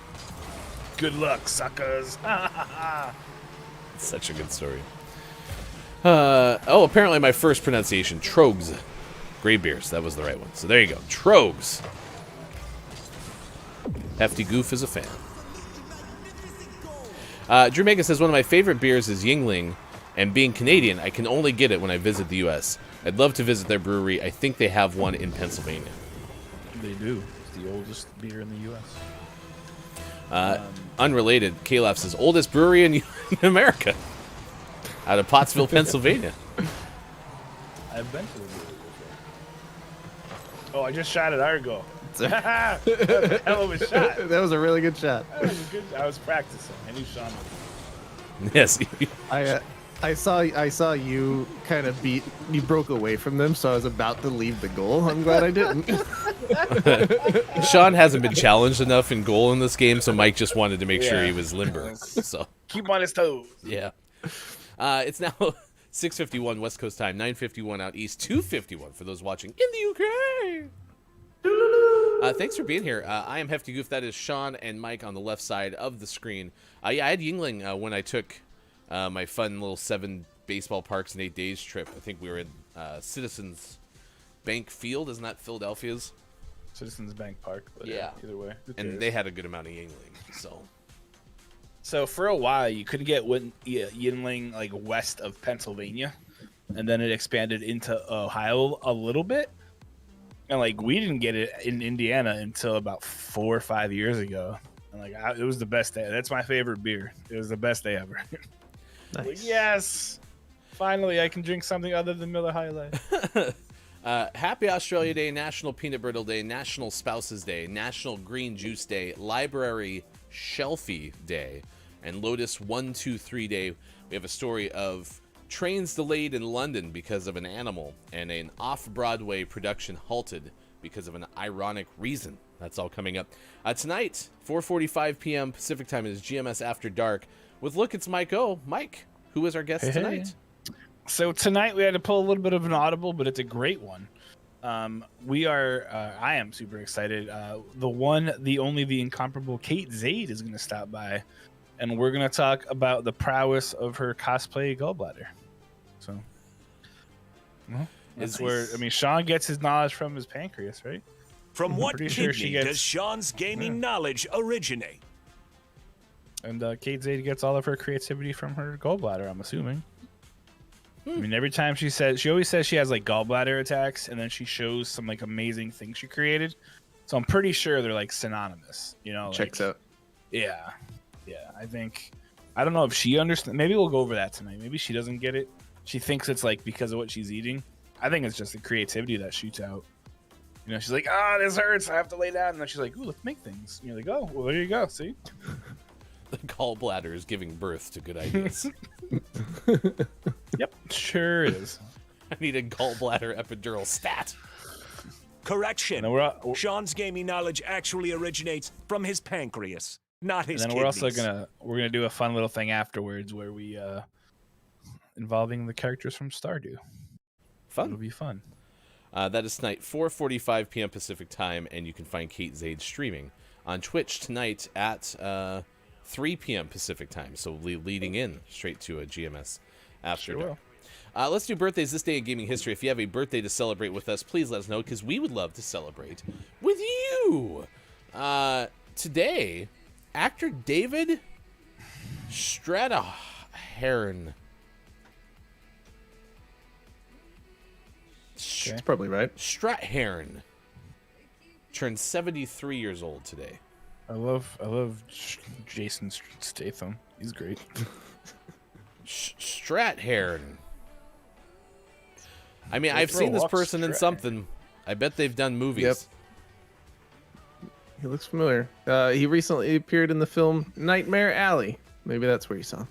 Good luck, suckers. It's such a good story. Apparently my first pronunciation, Troegs. Gray beers, that was the right one. So there you go, Troegs. Hefty Goof is a fan. Drew Mega says, one of my favorite beers is Yingling, and being Canadian, I can only get it when I visit the U.S. I'd love to visit their brewery. I think they have one in Pennsylvania. They do. It's the oldest beer in the U.S. Unrelated, Caleb says, oldest brewery in America. Out of Pottsville, Pennsylvania. I've been to the brewery before. Oh, I just shot at Argo. That was a hell of a shot. That was a really good shot. That was good. I was practicing. I knew Sean was. Yes. I saw you kind of you broke away from them, so I was about to leave the goal. I'm glad I didn't. Sean hasn't been challenged enough in goal in this game, so Mike just wanted to make sure he was limber. So keep him on his toes. Yeah. It's now 6:51 West Coast time, 9:51 out east, 2:51 for those watching in the UK. Thanks for being here. I am Hefty Goof. That is Sean and Mike on the left side of the screen. Yeah, I had Yingling when I took my fun little 7 baseball parks in 8 days trip. I think we were in Citizens Bank Field. Isn't that Philadelphia's? Citizens Bank Park. But yeah. Either way. And they had a good amount of Yingling. So for a while, you couldn't get Yingling like west of Pennsylvania, and then it expanded into Ohio a little bit. And like we didn't get it in Indiana until about 4 or 5 years ago. And like it was the best day. That's my favorite beer. It was the best day ever. Nice. Like, yes, finally I can drink something other than Miller High Life. Happy Australia Day, National Peanut Brittle Day, National Spouses Day, National Green Juice Day, Library Shelfie Day, and Lotus 123 Day. We have a story of trains delayed in London because of an animal, and an off-Broadway production halted because of an ironic reason. That's all coming up. Tonight, 4:45 p.m. Pacific Time is GMS After Dark. With Look, it's Mike O. Mike, who is our guest tonight? So tonight we had to pull a little bit of an audible, but it's a great one. I am super excited. The one, the only, the incomparable Kate Zaid is going to stop by, and we're going to talk about the prowess of her cosplay gallbladder. So, that's where, I mean, Sean gets his knowledge from his pancreas, right? From what Pretty kidney sure she gets- does Sean's gaming knowledge originate? And Kate Zaid gets all of her creativity from her gallbladder, I'm assuming. I mean, every time she always says she has like gallbladder attacks, and then she shows some like amazing things she created. So I'm pretty sure they're like synonymous, you know? Checks out. Yeah. I don't know if she understands. Maybe we'll go over that tonight. Maybe she doesn't get it. She thinks it's like because of what she's eating. I think it's just the creativity that shoots out. You know, she's like, this hurts. I have to lay down. And then she's like, ooh, let's make things. And you're like, oh, well, there you go. See? The gallbladder is giving birth to good ideas. Yep, sure is. I need a gallbladder epidural stat. Correction. And Sean's gaming knowledge actually originates from his pancreas, not his and then kidneys. we're also gonna do a fun little thing afterwards where we involving the characters from Stardew. Fun. It'll be fun. That is tonight, 4:45 p.m. Pacific Time, and you can find Kate Zaid streaming on Twitch tonight at 3 p.m. Pacific Time, so leading in straight to a GMS After Dark. Let's do birthdays this day in gaming history. If you have a birthday to celebrate with us, please let us know, because we would love to celebrate with you. Today, actor David Strathairn. That's probably right. Strathairn turned 73 years old today. I love Jason Statham. He's great. Strathairn. I mean, I've seen this person in something. I bet they've done movies. Yep. He looks familiar. He recently appeared in the film Nightmare Alley. Maybe that's where you saw him.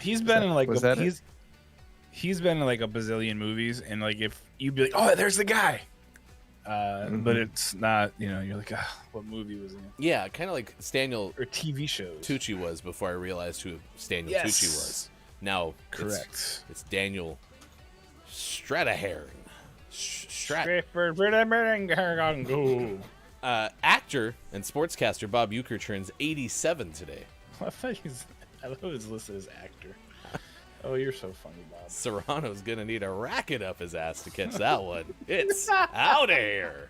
He's been in like he's been in like a bazillion movies, and like if you'd be like, oh, there's the guy. But it's not, you know, you're like, what movie was he in? Yeah, kind of like Staniel or TV shows. Tucci was before I realized who Staniel Tucci was. Now, correct. It's Daniel Strathairn. Actor and sportscaster Bob Uecker turns 87 today. I love his listed as actor. Oh, you're so funny, Bob. Serrano's gonna need a racket up his ass to catch that one. It's out of here.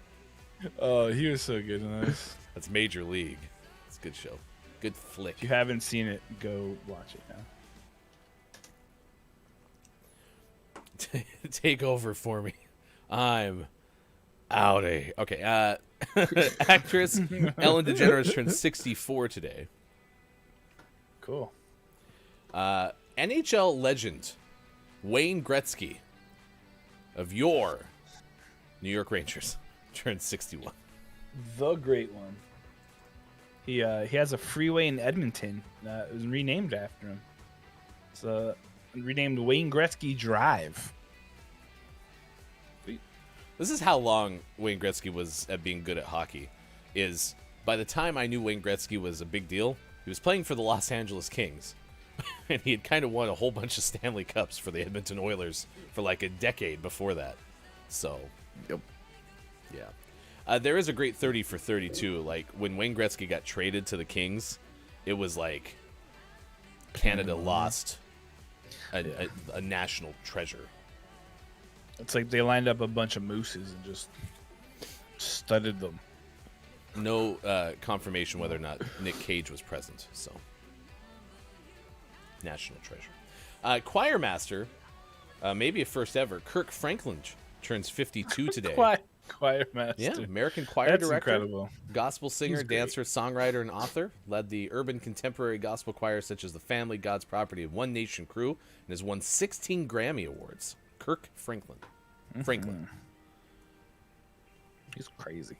Oh, he was so good in this. That's Major League. It's a good show. Good flick. If you haven't seen it, go watch it now. Take over for me. I'm out of here. Okay. Actress Ellen DeGeneres turned 64 today. Cool. NHL legend Wayne Gretzky of your New York Rangers turned 61. The great one. He has a freeway in Edmonton that was renamed after him. It's renamed Wayne Gretzky Drive. This is how long Wayne Gretzky was at being good at hockey. Is by the time I knew Wayne Gretzky was a big deal, he was playing for the Los Angeles Kings. And he had kind of won a whole bunch of Stanley Cups for the Edmonton Oilers for like a decade before that. So, yep. Yeah. There is a great 30 for 32. Like, when Wayne Gretzky got traded to the Kings, it was like Canada lost a national treasure. It's like they lined up a bunch of mooses and just studded them. No confirmation whether or not Nick Cage was present, so... National treasure. Choir master, maybe a first ever, Kirk Franklin turns 52 today. Choir master. Yeah, American choir That's director, incredible. gospel singer, He's great. dancer, songwriter, and author. Led the urban contemporary gospel choirs such as the Family, God's Property, and One Nation Crew, and has won 16 Grammy Awards. Kirk Franklin. He's crazy.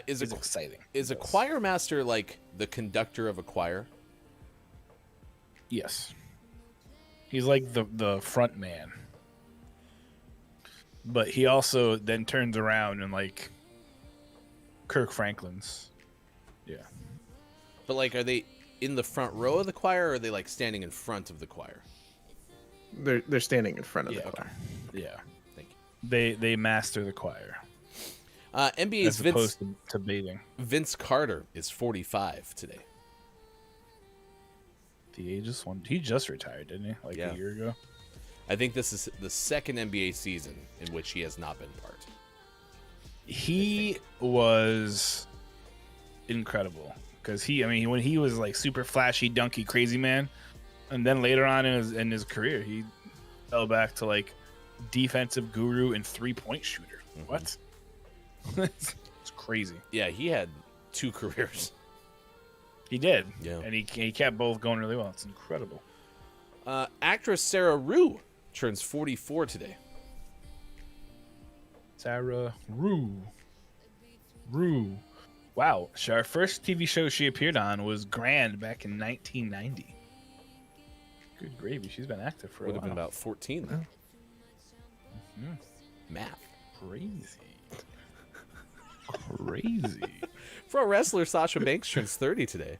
Is He's exciting. Is a choir master like the conductor of a choir? Yes. He's like the front man. But he also then turns around and like Kirk Franklin's. Yeah. But like, are they in the front row of the choir, or are they like standing in front of the choir? They're standing in front of the choir. Yeah. Thank you. They master the choir. NBA's as opposed to baiting. Vince Carter is 45 today. The ageist one. He just retired, didn't he? Like a year ago. I think this is the second NBA season in which he has not been part. He was incredible because when he was like super flashy, dunky, crazy man, and then later on in his career, he fell back to like defensive guru and 3-point shooter. What? It's crazy. Yeah, he had 2 careers. He did. Yeah. And he kept both going really well. It's incredible. Actress Sarah Rue turns 44 today. Sarah Rue. Wow. Our first TV show she appeared on was Grand back in 1990. Good gravy. She's been active for a while. Would have been about 14 then. Math. Crazy. Pro wrestler Sasha Banks turns 30 today.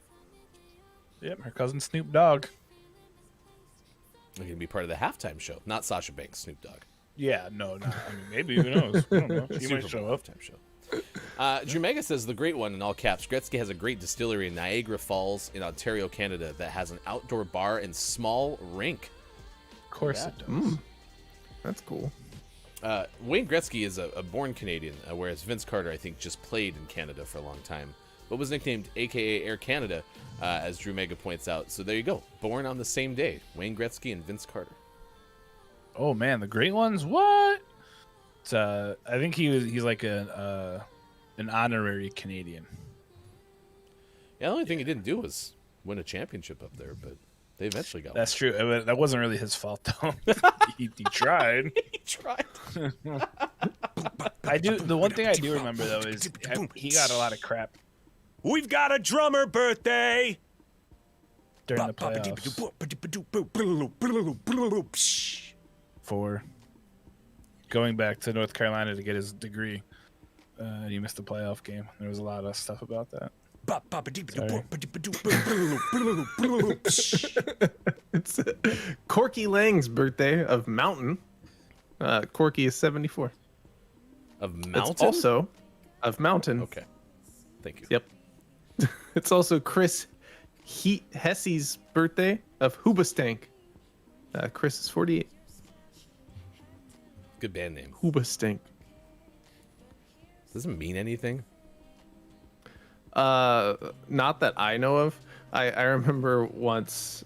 Yep, her cousin Snoop Dogg. They're going to be part of the halftime show. Not Sasha Banks, Snoop Dogg. Yeah, no. Maybe, who knows? I don't know. She Super might show Bowl up. halftime show. Drew Mega says the great one in all caps. Gretzky has a great distillery in Niagara Falls in Ontario, Canada that has an outdoor bar and small rink. Of course it does. That's cool. Wayne Gretzky is a born Canadian, whereas Vince Carter, I think, just played in Canada for a long time, but was nicknamed AKA Air Canada, as Drew Mega points out. So there you go. Born on the same day. Wayne Gretzky and Vince Carter. Oh, man. The great ones? What? I think he's like an honorary Canadian. Yeah, the only thing he didn't do was win a championship up there, but they eventually got That's true. That wasn't really his fault, though. he tried. He tried. The one thing I do remember, though, is he got a lot of crap We've got a drummer birthday. during the playoffs for going back to North Carolina to get his degree. He missed the playoff game. There was a lot of stuff about that. It's Corky Lang's birthday of Mountain. Corky is 74. Of Mountain? It's also of Mountain. Okay. Thank you. Yep. It's also Chris Hesse's birthday of Hoobastank. Chris is 48. Good band name. Hoobastank. Doesn't mean anything. Not that I know of. I remember once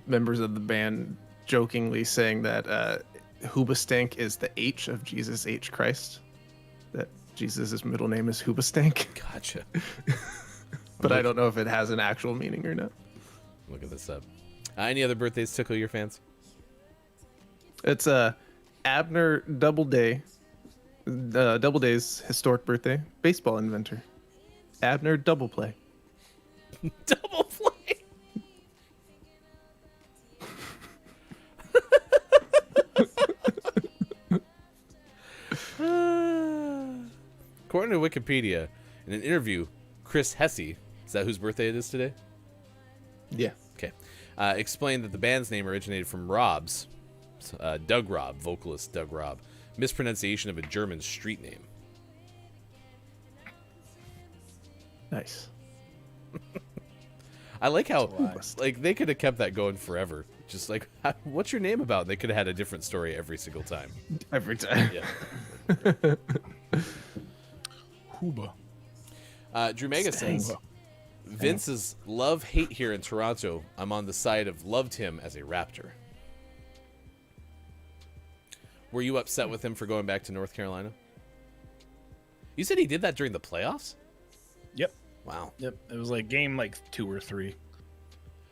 members of the band jokingly saying that Hoobastank is the H of Jesus H Christ. That Jesus' middle name is Hoobastank. Gotcha. But I don't know if it has an actual meaning or not. Look at this up. Any other birthdays tickle your fans? It's Abner Doubleday's historic birthday. Baseball inventor. Abner Doubleplay. Double play. According to Wikipedia, in an interview, Chris Hesse, is that whose birthday it is today? Yeah. Okay. Explained that the band's name originated from Rob's, Doug Robb, vocalist Doug Robb, mispronunciation of a German street name. Nice. I like how like they could have kept that going forever. Just like, what's your name about? They could have had a different story every single time. Every time. Yeah. Hooba. Drew Mega says, Vince's love-hate here in Toronto. I'm on the side of loved him as a Raptor. Were you upset with him for going back to North Carolina? You said he did that during the playoffs? Yep. Wow. Yep. It was like game like 2 or 3.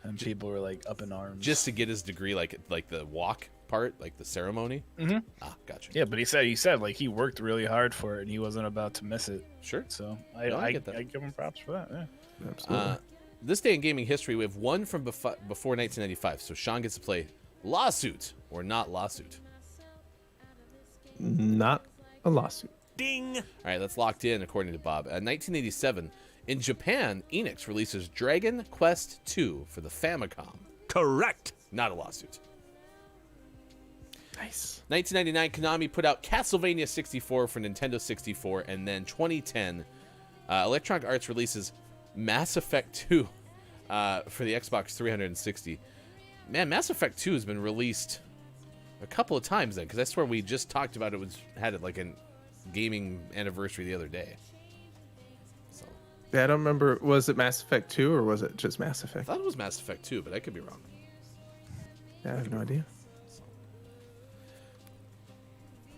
And people were like up in arms. Just to get his degree, like the walk part, like the ceremony? Mm-hmm. Ah, gotcha. Yeah, but he said like he worked really hard for it and he wasn't about to miss it. Sure. So I get that. I give him props for that. Yeah. Absolutely. This day in gaming history, we have one from before 1995. So Sean gets to play lawsuit or not lawsuit. Not a lawsuit. Ding! All right, that's locked in according to Bob. 1987, in Japan, Enix releases Dragon Quest II for the Famicom. Correct. Not a lawsuit. Nice. 1999, Konami put out Castlevania 64 for Nintendo 64, and then 2010, Electronic Arts releases Mass Effect 2 for the Xbox 360. Man, Mass Effect 2 has been released a couple of times then, because I swear we just talked about it. Had it like a gaming anniversary the other day. So Yeah, I don't remember. Was it Mass Effect 2 or was it just Mass I Effect? thought it was Mass Effect 2, but I could be wrong. Yeah, I have no idea.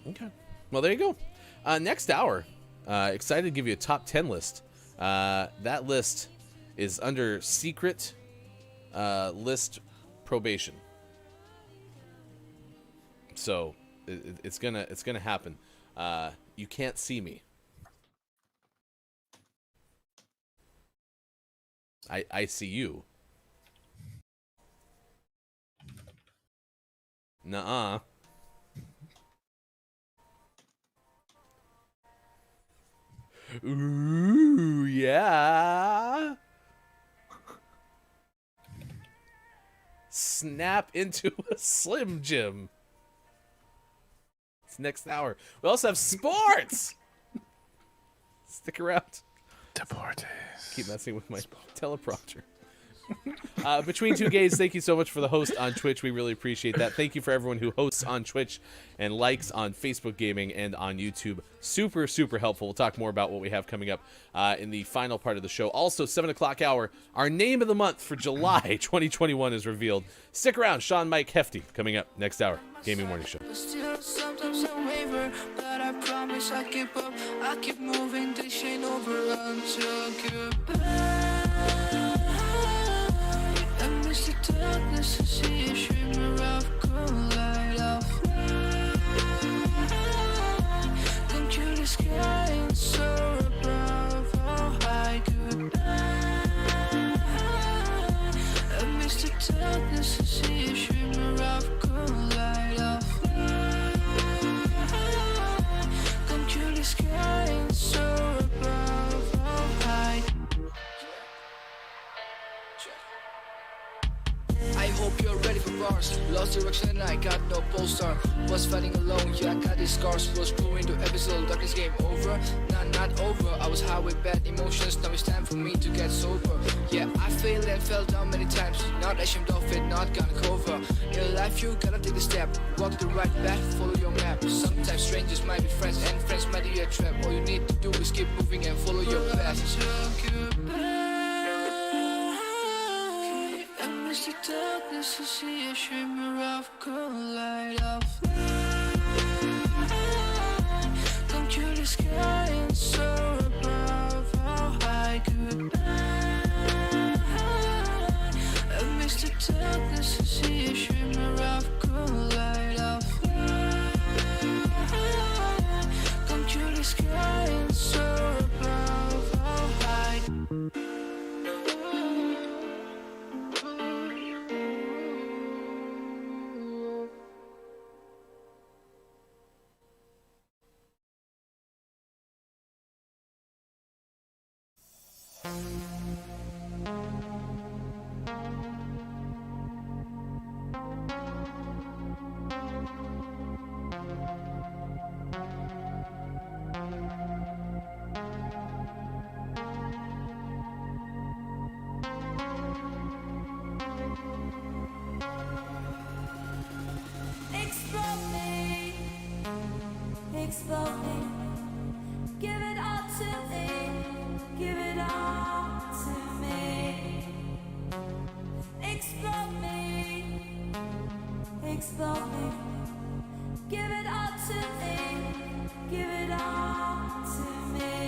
Okay. Well, there you go. Next hour, excited to give you a top 10 list. That list is under secret list probation. So it's gonna happen. You can't see me. I see you. Nuh-uh. Ooh, yeah. Snap into a Slim Jim. It's next hour. We also have sports. Stick around. Deportes. Keep messing with my teleprompter. Between Two Gays, thank you so much for the host on Twitch. We really appreciate that. Thank you for everyone who hosts on Twitch and likes on Facebook Gaming and on YouTube. Super, super helpful. We'll talk more about what we have coming up in the final part of the show. Also, 7 o'clock hour, our name of the month for July 2021 is revealed. Stick around. Sean, Mike, Hefty coming up next hour. Gaming Morning Show. Still, sometimes I waver, but I promise I keep up. I keep moving, this ain't over until goodbye. I miss the darkness, I see a shimmer of cold light of fly. Don't you the sky and soar above, oh high goodbye. I miss the darkness, I see a shimmer of cold light of fly. Don't you the sky and soar above, oh high. I hope you're ready for bars. Lost direction and I got no polestar. Was fighting alone, yeah, I got these scars. Was going to episode, darkness game over. Nah, not over. I was high with bad emotions. Now it's time for me to get sober. Yeah, I failed and fell down many times. Not ashamed of it, not gonna cover. In life you gotta take the step. Walk the right path, follow your map. Sometimes strangers might be friends and friends might be a trap. All you need to do is keep moving and follow your path. Amidst the darkness, I see a shimmer of cold light of light. Don't you the sky and soar above, oh high goodbye. Amidst the darkness, I see a shimmer of cold light of light. Don't you the sky and soar above, oh high. Explode me, explode me, give it all to me, give it all to me. Explode me, explode me, give it all to me, give it all to me.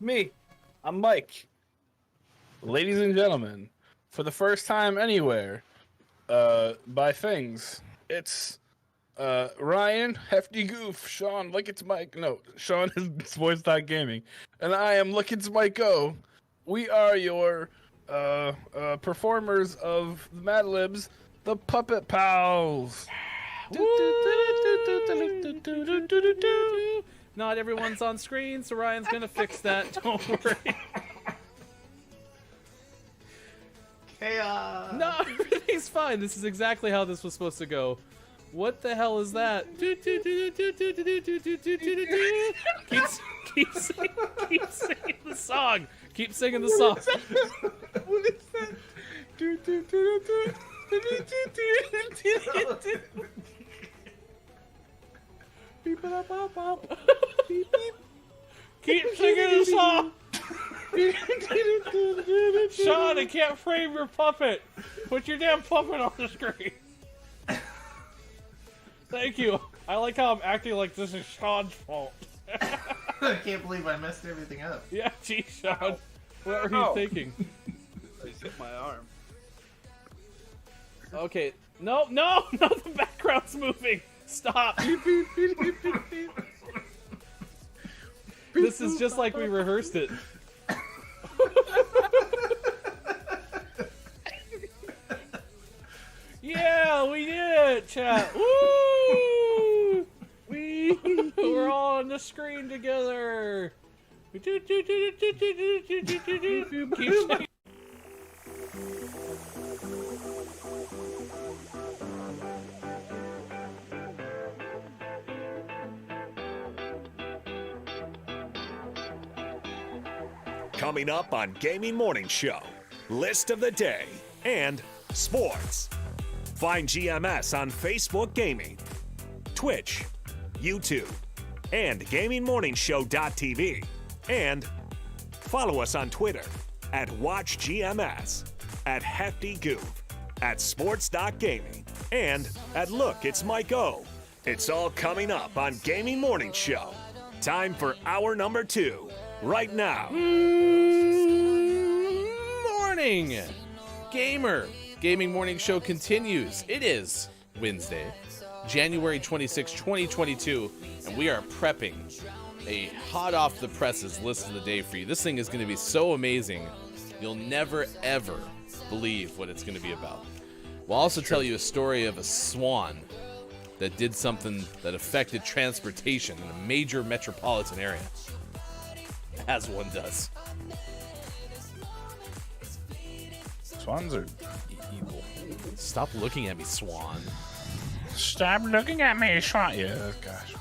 Me. I'm Mike. Ladies and gentlemen, for the first time anywhere, by things, it's Ryan, Hefty Goof, Sean, Look It's Mike. No, Sean is Sports.Gaming. And I am Look It's Mike O. We are your performers of the Mad Libs, the Puppet Pals. Not everyone's on screen, so Ryan's gonna fix that. Don't worry. Chaos. No, everything's fine. This is exactly how this was supposed to go. What the hell is that? Keep singing the song. Keep singing the song. What is that? Keep singing the song. Sean, I can't frame your puppet. Put your damn puppet on the screen. Thank you. I like how I'm acting like this is Sean's fault. I can't believe I messed everything up. Yeah, geez, Sean. What were you thinking? I just hit my arm. Okay. No, the background's moving. Stop. This is just like we rehearsed it. Yeah, we did it, chat. Woo! We're all on the screen together. Keep saying. Coming up on Gaming Morning Show, list of the day and sports. Find GMS on Facebook Gaming, Twitch, YouTube, and GamingMorningShow.tv. And follow us on Twitter at WatchGMS, at HeftyGoof, at Sports.Gaming, and at Look It's Mike O. It's all coming up on Gaming Morning Show. Time for hour number 2. Right now. Morning, gamer. Gaming Morning Show continues. It is Wednesday, January 26, 2022, and we are prepping a hot off the presses list of the day for you. This thing is going to be so amazing, you'll never ever believe what it's going to be about. We'll also tell you a story of a swan that did something that affected transportation in a major metropolitan area. As one does. Swans are evil. Stop looking at me, Swan. Stop looking at me, Swan. Yeah, gosh.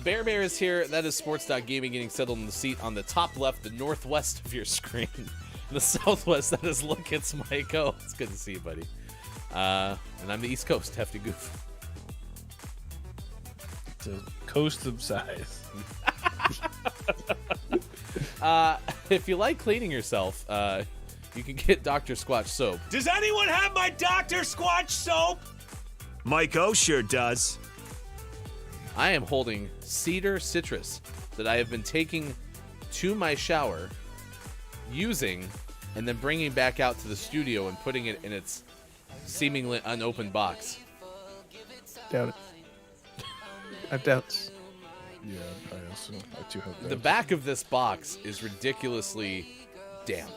Bear is here. That is Sports.Gaming getting settled in the seat on the top left, the northwest of your screen. The southwest, that is Look It's Mike O. It's good to see you, buddy. And I'm the East Coast, Hefty Goof. It's a coast of size. If you like cleaning yourself, you can get Dr. Squatch soap. Does anyone have my Dr. Squatch soap? Mike O sure does. I am holding cedar citrus that I have been taking to my shower, using, and then bringing back out to the studio and putting it in its seemingly unopened box. Doubt it. I have doubts. Yeah, I too have doubts. The back of this box is ridiculously damp,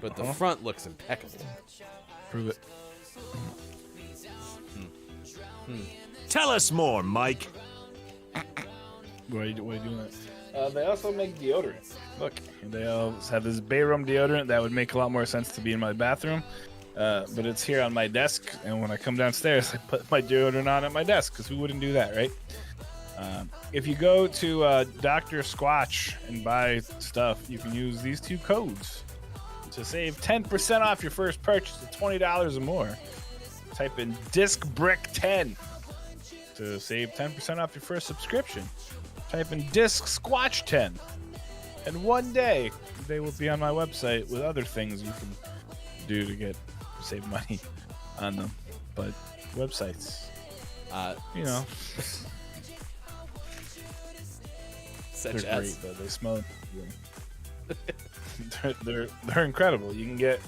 but the front looks impeccable. Prove it. Tell us more, Mike. Why are you doing that? They also make deodorant. Look, they have this Bayrum deodorant that would make a lot more sense to be in my bathroom, but it's here on my desk, and when I come downstairs, I put my deodorant on at my desk, because who wouldn't do that, right? If you go to Dr. Squatch and buy stuff, you can use these 2 codes to save 10% off your first purchase of $20 or more. Type in DiscBrick10 to save 10% off your first subscription. Type in DiscSquatch10. And one day, they will be on my website with other things you can do to save money on them. But websites, you know. Such They're as? great though. They smell. they're incredible. You can get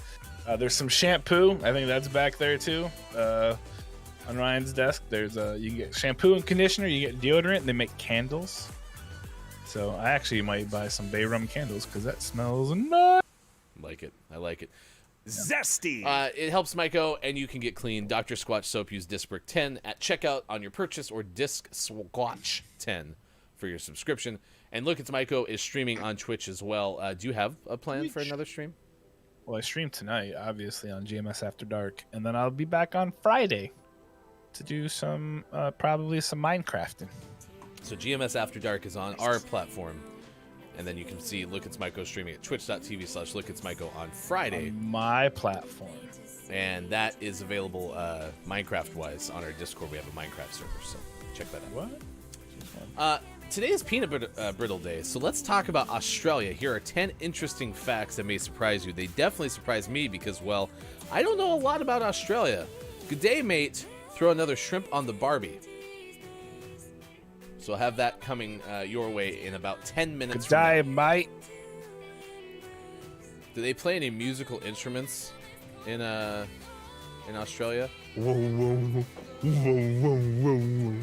there's some shampoo. I think that's back there too. On Ryan's desk, there's you can get shampoo and conditioner. You get deodorant. And they make candles. So I actually might buy some bay rum candles because that smells nice. Like it. I like it. Zesty. It helps Maiko, and you can get clean. Dr. Squatch soap. Use Discbrick 10 at checkout on your purchase, or Disc Squatch 10 for your subscription. And Look, It's Maiko is streaming on Twitch as well. Do you have a plan for another stream? Well, I stream tonight, obviously, on GMS After Dark, and then I'll be back on Friday to do some probably some Minecrafting. So GMS After Dark is on our platform, and then you can see Look, It's Maiko streaming at twitch.tv/LookIt'sMaiko on Friday. On my platform. And that is available Minecraft-wise on our Discord. We have a Minecraft server, so check that out. What? Today is Peanut Brittle Day, so let's talk about Australia. Here are 10 interesting facts that may surprise you. They definitely surprised me because, well, I don't know a lot about Australia. Good day, mate. Throw another shrimp on the Barbie. So I'll have that coming your way in about 10 minutes. Good day, mate. Do they play any musical instruments in Australia? Whoa, whoa, whoa, whoa, whoa.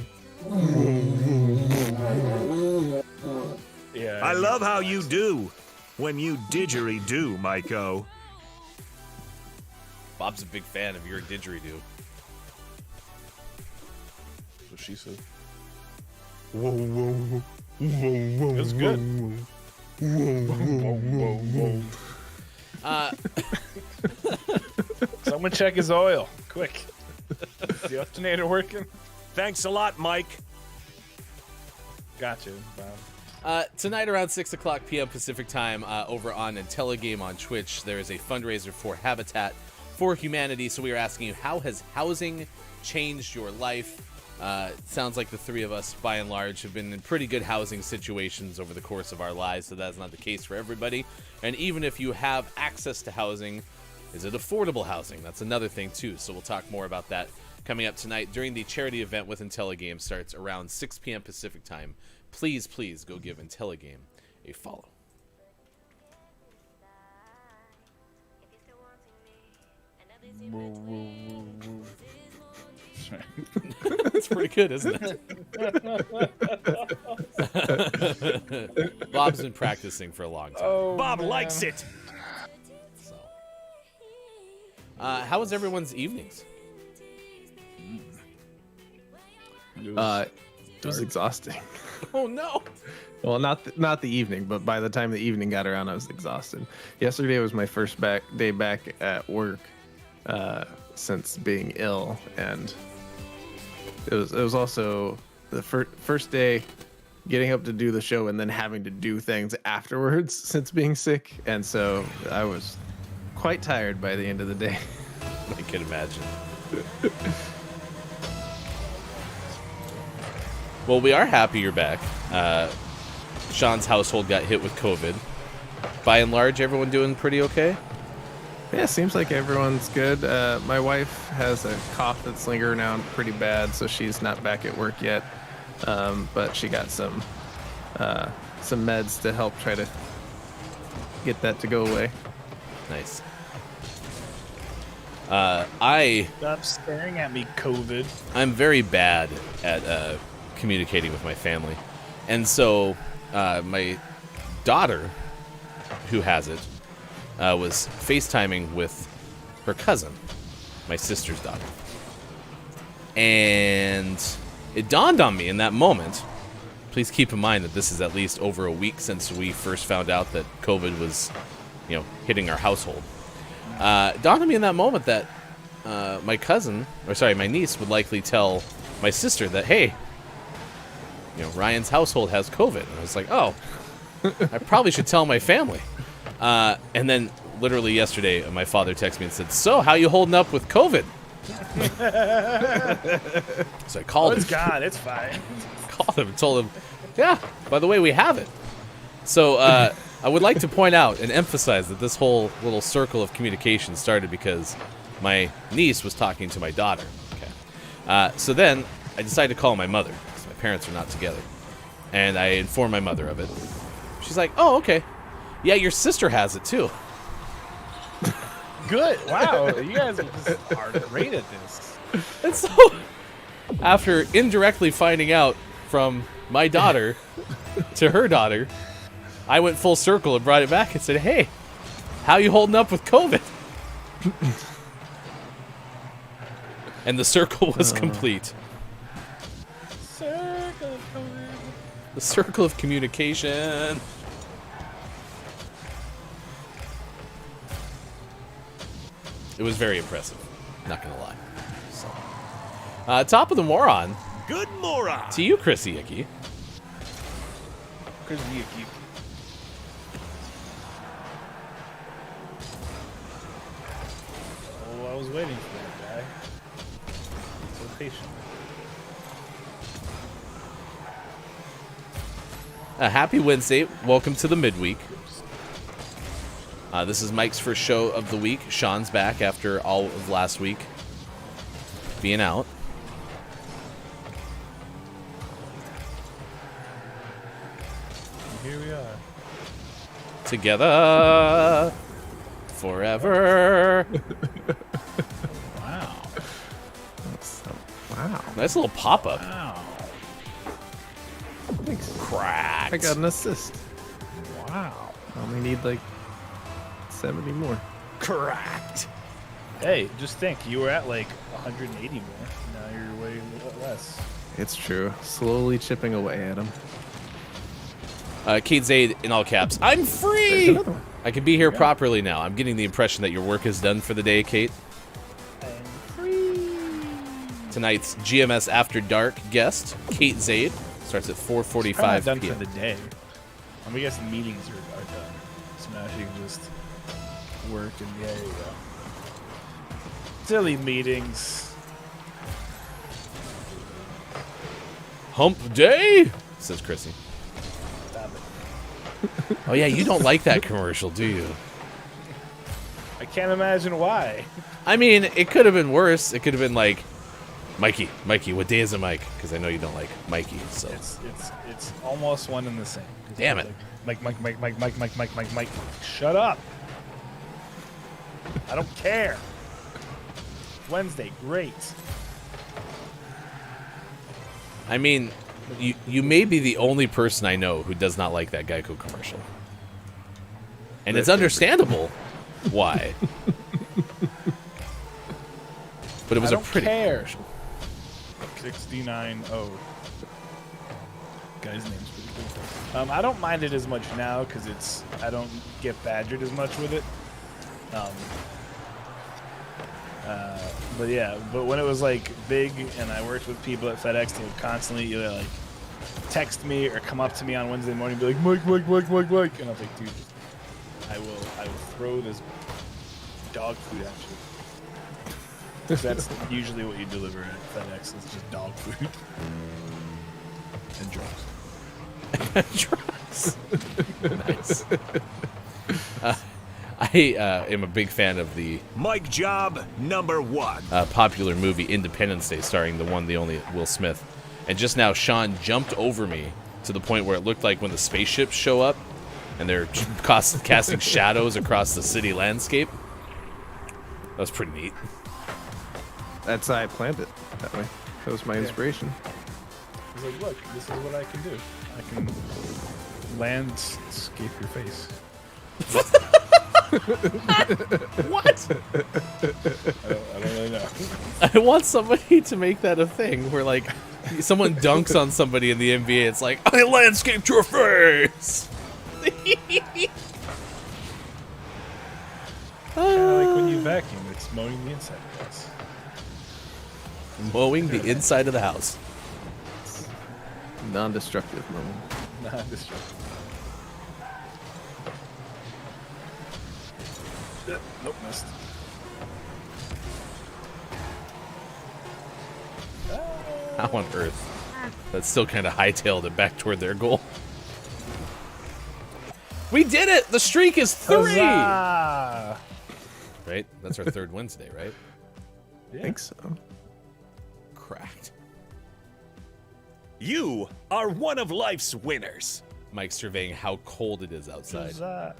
Yeah. I love how you do when you didgeridoo, Maiko. Bob's a big fan of your didgeridoo. That's what she said. Whoa, whoa, whoa, whoa, That's good. Whoa. Someone check his oil, quick. Is the alternator working? Thanks a lot, Mike. Gotcha, Bob. Tonight around 6 o'clock p.m. Pacific time over on Intelligame on Twitch, there is a fundraiser for Habitat for Humanity. So we are asking you, how has housing changed your life? Sounds like the three of us, by and large, have been in pretty good housing situations over the course of our lives, so that's not the case for everybody. And even if you have access to housing, is it affordable housing? That's another thing, too. So we'll talk more about that coming up tonight during the charity event with Intelligame. Starts around 6 p.m. Pacific time. Please, please go give Intelligame a follow. That's pretty good, isn't it? Bob's been practicing for a long time. Oh, Bob man. likes it. So, how was everyone's evenings? It was exhausting. Oh no! Well, not the evening, but by the time the evening got around, I was exhausted. Yesterday was my first day back at work since being ill, and it was also the first day getting up to do the show and then having to do things afterwards since being sick, and so I was quite tired by the end of the day. I can imagine. Well, we are happy you're back. Sean's household got hit with COVID. By and large, everyone doing pretty okay? Yeah, seems like everyone's good. My wife has a cough that's lingering around pretty bad, so she's not back at work yet. But she got some meds to help try to get that to go away. Nice. Stop staring at me, COVID. I'm very bad at communicating with my family. And so my daughter, who has it, was FaceTiming with her cousin, my sister's daughter. And it dawned on me in that moment, please keep in mind that this is at least over a week since we first found out that COVID was, hitting our household. It dawned on me in that moment that my niece would likely tell my sister that, hey, Ryan's household has COVID. And I was like, oh, I probably should tell my family. And then literally yesterday, my father texted me and said, so, how you holding up with COVID? So I called him. It's gone. It's fine. Called him and told him, yeah, by the way, we have it. So I would like to point out and emphasize that this whole little circle of communication started because my niece was talking to my daughter. Okay. So then I decided to call my mother because my parents are not together. And I informed my mother of it. She's like, oh, okay. Yeah, your sister has it too. Good. Wow. You guys are great at this. And so, after indirectly finding out from my daughter to her daughter, I went full circle and brought it back and said, hey, how you holding up with COVID? And the circle was complete. The circle of communication. It was very impressive. Not gonna lie. So. Top of the moron. Good moron. To you, Chrissy Icky. Chrissy Icky. Oh, I was waiting for that guy. So patient. Happy Wednesday. Welcome to the midweek. This is Mike's first show of the week. Sean's back after all of last week being out. Here we are. Together forever. Wow. Wow. Nice little pop-up. Wow. Thanks. Cracked. I got an assist. Wow. I only need like 70 more. Cracked. Hey, just think, you were at like 180 more. Now you're way less. It's true. Slowly chipping away at him. Kate Zaid in all caps. I'm free! I can be here properly now. I'm getting the impression that your work is done for the day, Kate. I'm free. Tonight's GMS After Dark guest, Kate Zaid, starts at 4:45 done p.m. for the day. I guess meetings are done. So now she can just work and there you go. Silly meetings. Hump day, says Chrissy. Stop it. Oh yeah, you don't like that commercial, do you? I can't imagine why. I mean, it could have been worse. It could have been like, Mikey, what day is it, Mike? Because I know you don't like Mikey. So It's almost one and the same. Damn it. Mike. Shut up. I don't care. Wednesday, great. I mean, you may be the only person I know who does not like that Geico commercial. And it's understandable why. But it was I a don't pretty care. commercial. 69 guy's name's pretty cool. I don't mind it as much now because I don't get badgered as much with it. But yeah, but when it was like big and I worked with people at FedEx, they would constantly either like text me or come up to me on Wednesday morning and be like, Mike, and I was like, dude, I will throw this dog food at you. 'Cause that's usually what you deliver at FedEx. It's just dog food and drugs. Nice. I am a big fan of the Mike Job #1. Popular movie Independence Day, starring the one, the only Will Smith. And just now, Sean jumped over me to the point where it looked like when the spaceships show up and they're casting shadows across the city landscape. That was pretty neat. That's how I planned it that way. That was my inspiration. He's like, look, this is what I can do. I can landscape your face. What? I don't really know. I want somebody to make that a thing where, like, someone dunks on somebody in the NBA. It's like, I landscaped your face. Like when you vacuum, it's mowing the inside of the house. Mowing the inside of the house. Non-destructive moment. Non-destructive. Nope, missed. How on earth? That's still kind of hightailed it back toward their goal. We did it! The streak is 3! Huzzah! Right? That's our third Wednesday, right? I think so. Cracked. You are one of life's winners. Mike's surveying how cold it is outside. Who's that?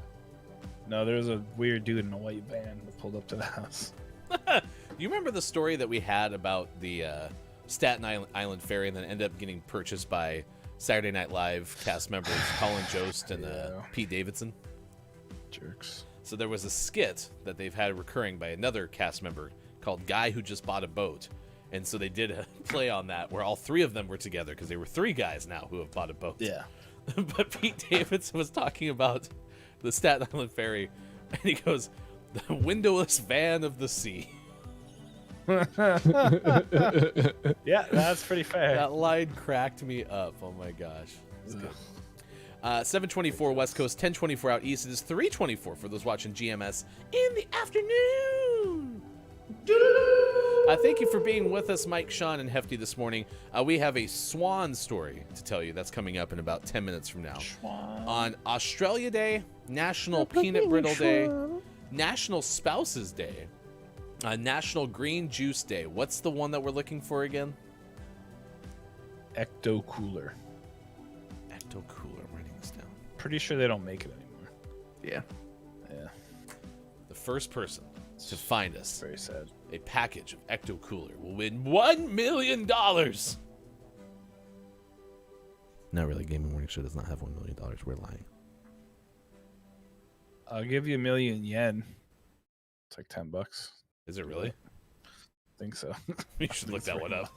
No, there was a weird dude in a white van that pulled up to the house. You remember the story that we had about the Staten Island ferry and then ended up getting purchased by Saturday Night Live cast members Colin Jost and Pete Davidson? Jerks. So there was a skit that they've had recurring by another cast member called Guy Who Just Bought a Boat. And so they did a play on that where all three of them were together because they were three guys now who have bought a boat. Yeah. But Pete Davidson was talking about the Staten Island ferry, and he goes, the windowless van of the sea. Yeah, that's pretty fair. That line cracked me up. Oh my gosh. It's good. 7:24 West Coast, 10:24 out east. It is 3:24 for those watching GMS in the afternoon. Thank you for being with us, Mike, Sean, and Hefty this morning. We have a swan story to tell you that's coming up in about 10 minutes from now. On Australia Day, National Peanut Brittle Day, National Spouses Day, National Green Juice Day. What's the one that we're looking for again? Ecto Cooler. Ecto Cooler. I'm writing this down. Pretty sure they don't make it anymore. Yeah. Yeah. The first person to find us very sad a package of Ecto Cooler will win $1 million. Not really. Gaming Morning Show does not have $1 million. We're lying. I'll give you 1,000,000 yen. It's like $10. Is it really? I think so. You should look that one up.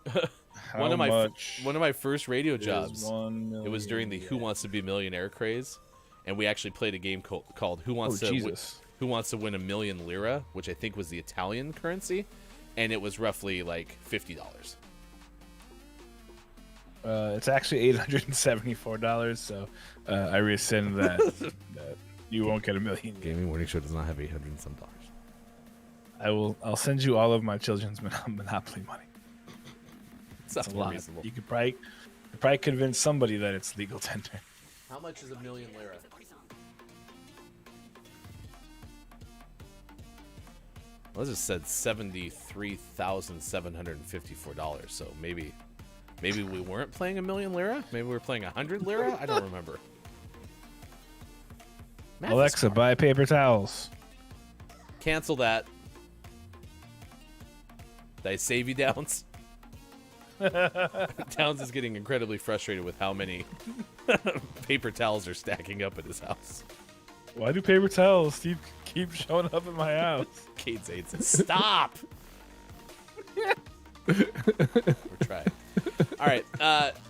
How one of much my first radio is jobs. 1 million It was during the Who Wants to Be a Millionaire craze, and we actually played a game called Who Wants to Who Wants to Win a Million Lira, which I think was the Italian currency, and it was roughly like $50. It's actually $874, so I rescind that. That you won't get 1 million. Gaming Morning Show does not have $800 and some. I'll send you all of my children's Monopoly money. Sounds a lot. reasonable. You could probably convince somebody that it's legal tender. How much is 1 million lira? Well, this just said $73,754. So maybe we weren't playing 1 million lira. Maybe we were playing 100 lira. I don't remember. Alexa, buy paper towels. Cancel that. Did I save you, Downs? Downs is getting incredibly frustrated with how many paper towels are stacking up at his house. Why do paper towels keep showing up at my house? Kate hates it. Stop! We're trying. All right.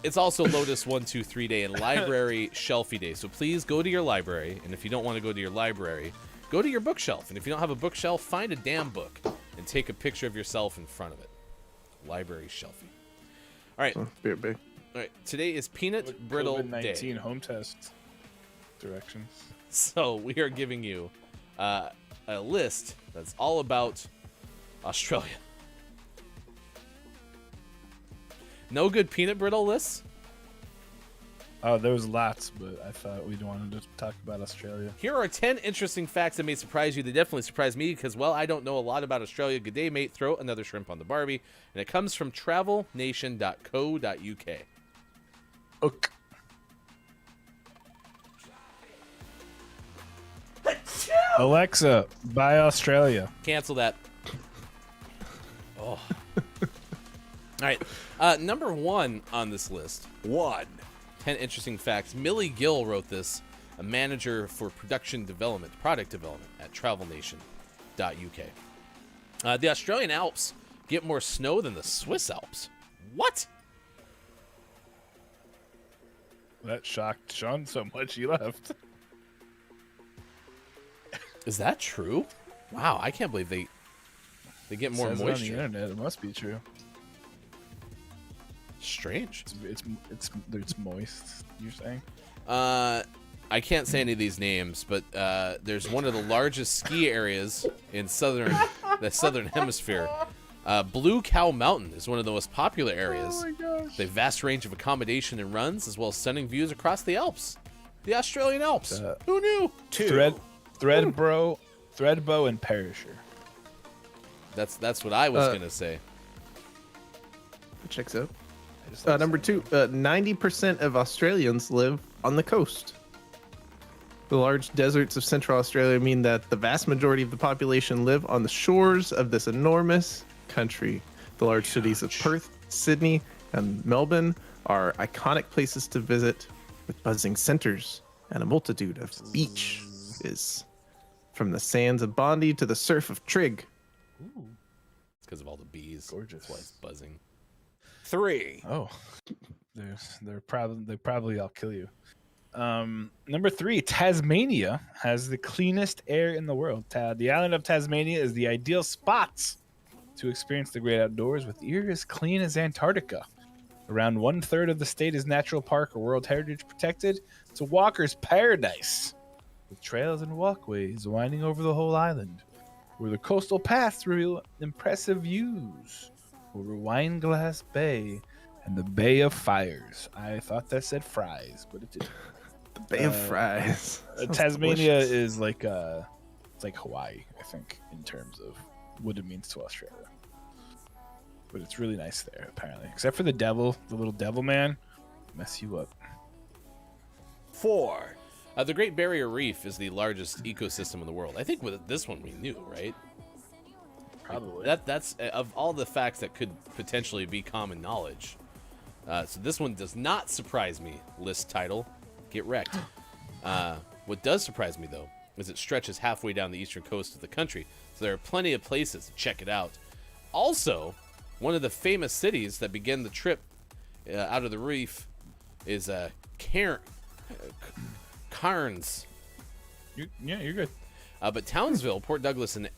It's also Lotus 123 Day and Library Shelfie Day. So please go to your library, and if you don't want to go to your library, go to your bookshelf. And if you don't have a bookshelf, find a damn book and take a picture of yourself in front of it. Library Shelfie. All right. Big. All right. Today is Peanut Brittle Day. COVID-19 home test directions. So we are giving you a list that's all about Australia. No good peanut brittle lists? Oh, there was lots, but I thought we'd wanted to talk about Australia. Here are 10 interesting facts that may surprise you. They definitely surprise me because, well, I don't know a lot about Australia. Good day, mate. Throw another shrimp on the Barbie. And it comes from travelnation.co.uk. Okay. Alexa, buy Australia. Cancel that. Oh. All right. Number one on this list. 10 interesting facts. Millie Gill wrote this, a manager for product development at travelnation.uk. The Australian Alps get more snow than the Swiss Alps. What? That shocked Sean so much he left. Is that true? Wow, I can't believe they get more moisture. moisture. On the internet, it must be true. Strange. It's moist. You're saying? I can't say any of these names, but there's one of the largest ski areas in the southern hemisphere. Blue Cow Mountain is one of the most popular areas. Oh my gosh! They have vast range of accommodation and runs, as well as stunning views across the Alps, the Australian Alps. Who knew? Threadbow, and Perisher. That's what I was gonna say. Checks out. Number 2, 90% of Australians live on the coast. The large deserts of Central Australia mean that the vast majority of the population live on the shores of this enormous country. The large cities of Perth, Sydney, and Melbourne are iconic places to visit, with buzzing centers and a multitude of beaches. From the sands of Bondi to the surf of Trig. It's because of all the bees. Gorgeous. That's why it's buzzing. 3. Oh, they're probably all kill you. Number 3, Tasmania has the cleanest air in the world. The island of Tasmania is the ideal spot to experience the great outdoors, with air as clean as Antarctica. Around 1/3 of the state is natural park or World Heritage protected. It's a walker's paradise, with trails and walkways winding over the whole island, where the coastal paths reveal impressive views over Wineglass Bay and the Bay of Fires. I thought that said fries, but it didn't. The Bay of Fries. Tasmania is like it's like Hawaii, I think, in terms of what it means to Australia. But it's really nice there, apparently. Except for the little devil man, mess you up. 4. The Great Barrier Reef is the largest ecosystem in the world. I think with this one we knew, right? Probably. That's of all the facts that could potentially be common knowledge. So this one does not surprise me. List title, get wrecked. What does surprise me, though, is it stretches halfway down the eastern coast of the country. So there are plenty of places to check it out. Also, one of the famous cities that began the trip out of the reef is Cairns. You're good. But Townsville, Port Douglas, and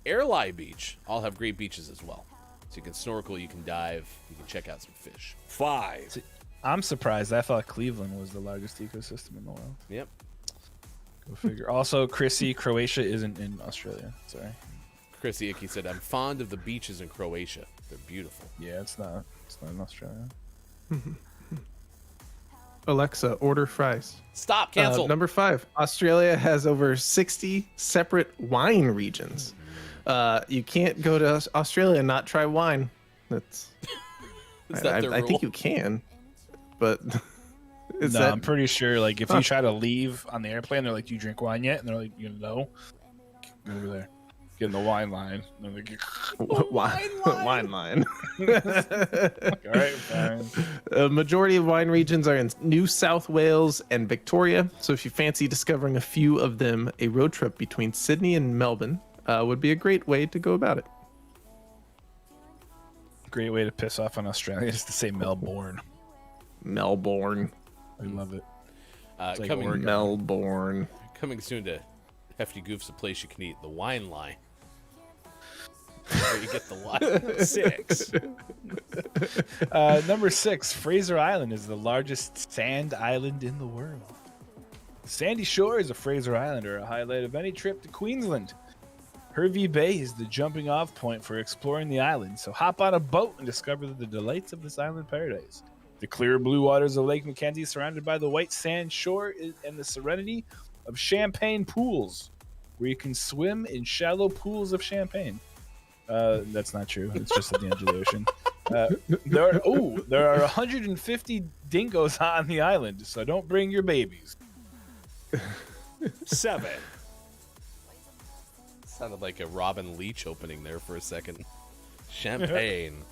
Airlie Beach all have great beaches as well. So you can snorkel, you can dive, you can check out some fish. 5. See, I'm surprised. I thought Cleveland was the largest ecosystem in the world. Yep. Go figure. Also, Chrissy, Croatia isn't in Australia. Sorry. Chrissy Icky said, I'm fond of the beaches in Croatia. They're beautiful. Yeah, it's not in Australia. Alexa, order fries. Stop, cancel. Number 5, Australia has over 60 separate wine regions. You can't go to Australia and not try wine. That's. I think you can, but. I'm pretty sure. Like, if you try to leave on the airplane, they're like, "Do you drink wine yet?" And they're like, "You know, go over there, get in the wine line." And they're like, wine line. All right, fine. A majority of wine regions are in New South Wales and Victoria. So if you fancy discovering a few of them, a road trip between Sydney and Melbourne would be a great way to go about it. Great way to piss off on Australia is to say Melbourne. Melbourne. I love it. Like Melbourne. Coming soon to Hefty Goofs, a place you can eat, the wine line. Where you get the wine. 6. Number 6, Fraser Island is the largest sand island in the world. The sandy shores of Fraser Island are a highlight of any trip to Queensland. Hervey Bay is the jumping off point for exploring the island, so hop on a boat and discover the delights of this island paradise. The clear blue waters of Lake Mackenzie, surrounded by the white sand shore and the serenity of champagne pools, where you can swim in shallow pools of champagne. That's not true. It's just at the edge of the ocean. There are 150 dingoes on the island, so don't bring your babies. 7. Sounded like a Robin Leach opening there for a second. Champagne.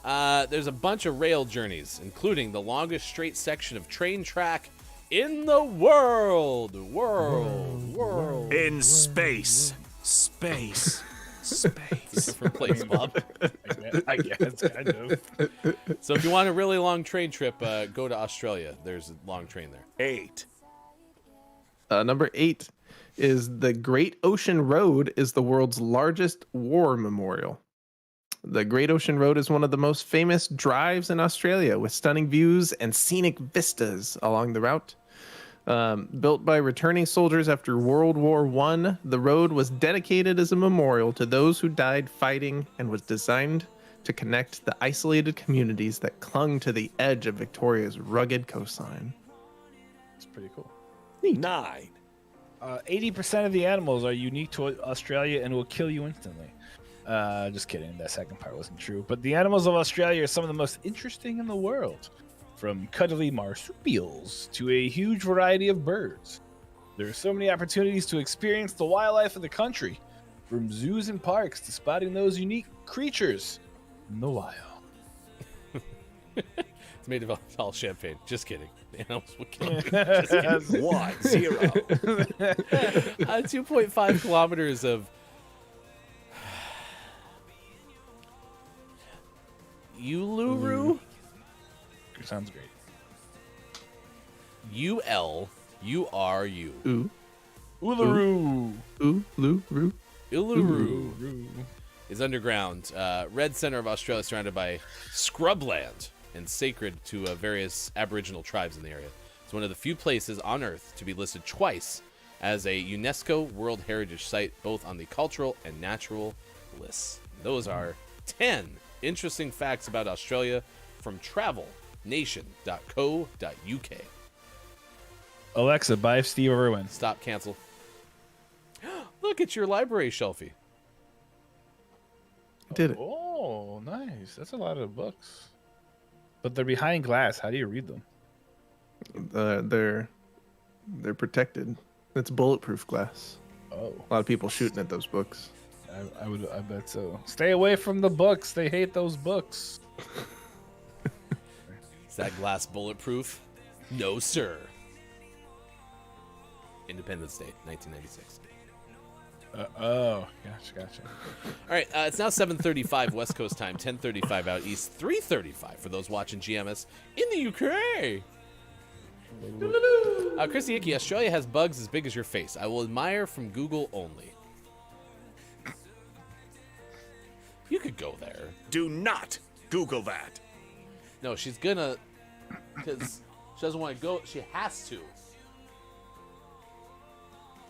There's a bunch of rail journeys, including the longest straight section of train track in the world. In space. Space. Different place, Bob. I guess, kind of. So if you want a really long train trip, go to Australia. There's a long train there. 8. Number 8 is the Great Ocean Road is the world's largest war memorial. The Great Ocean Road is one of the most famous drives in Australia, with stunning views and scenic vistas along the route. Built by returning soldiers after World War I, the road was dedicated as a memorial to those who died fighting and was designed to connect the isolated communities that clung to the edge of Victoria's rugged coastline. It's pretty cool. 9. 80% of the animals are unique to Australia and will kill you instantly. Just kidding. That second part wasn't true. But the animals of Australia are some of the most interesting in the world, from cuddly marsupials to a huge variety of birds. There are so many opportunities to experience the wildlife of the country, from zoos and parks to spotting those unique creatures in the wild. It's made of all champagne. Just kidding. The animals will kill you. 1-0. 2.5 kilometers of Uluru. Sounds great. Uluru. Ooh. Uluru. Uluru. Uluru is underground. Red center of Australia, surrounded by scrubland and sacred to various Aboriginal tribes in the area. It's one of the few places on Earth to be listed twice as a UNESCO World Heritage Site, both on the cultural and natural lists. Those are 10 interesting facts about Australia from travelnation.co.uk. Alexa, buy Steve Irwin. Stop, cancel. Look at your library, Shelfie. Did it. Oh, nice. That's a lot of books. But they're behind glass. How do you read them? They're protected. It's bulletproof glass. Oh. A lot of people shooting at those books. I bet so. Stay away from the books. They hate those books. Is that glass bulletproof? No, sir. Independence Day, 1996. Gotcha. All right, it's now 7:35 West Coast time, 10:35 out east, 3:35 for those watching GMS in the UK. Chrissy Icky, Australia has bugs as big as your face. I will admire from Google only. You could go there. Do not Google that. No, she's gonna, because she doesn't want to go. She has to.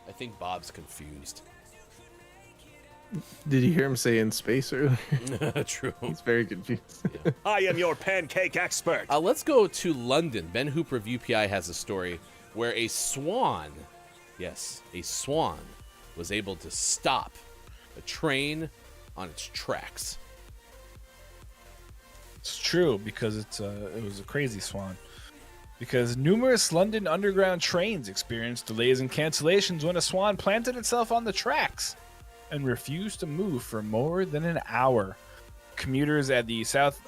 I think Bob's confused. Did you hear him say in space earlier? True. He's very confused. Yeah. I am your pancake expert. Let's go to London. Ben Hooper of UPI has a story where a swan, yes, a swan, was able to stop a train on its tracks. It's true, because it was a crazy swan. Because numerous London Underground trains experienced delays and cancellations when a swan planted itself on the tracks and refused to move for more than an hour. Commuters at the South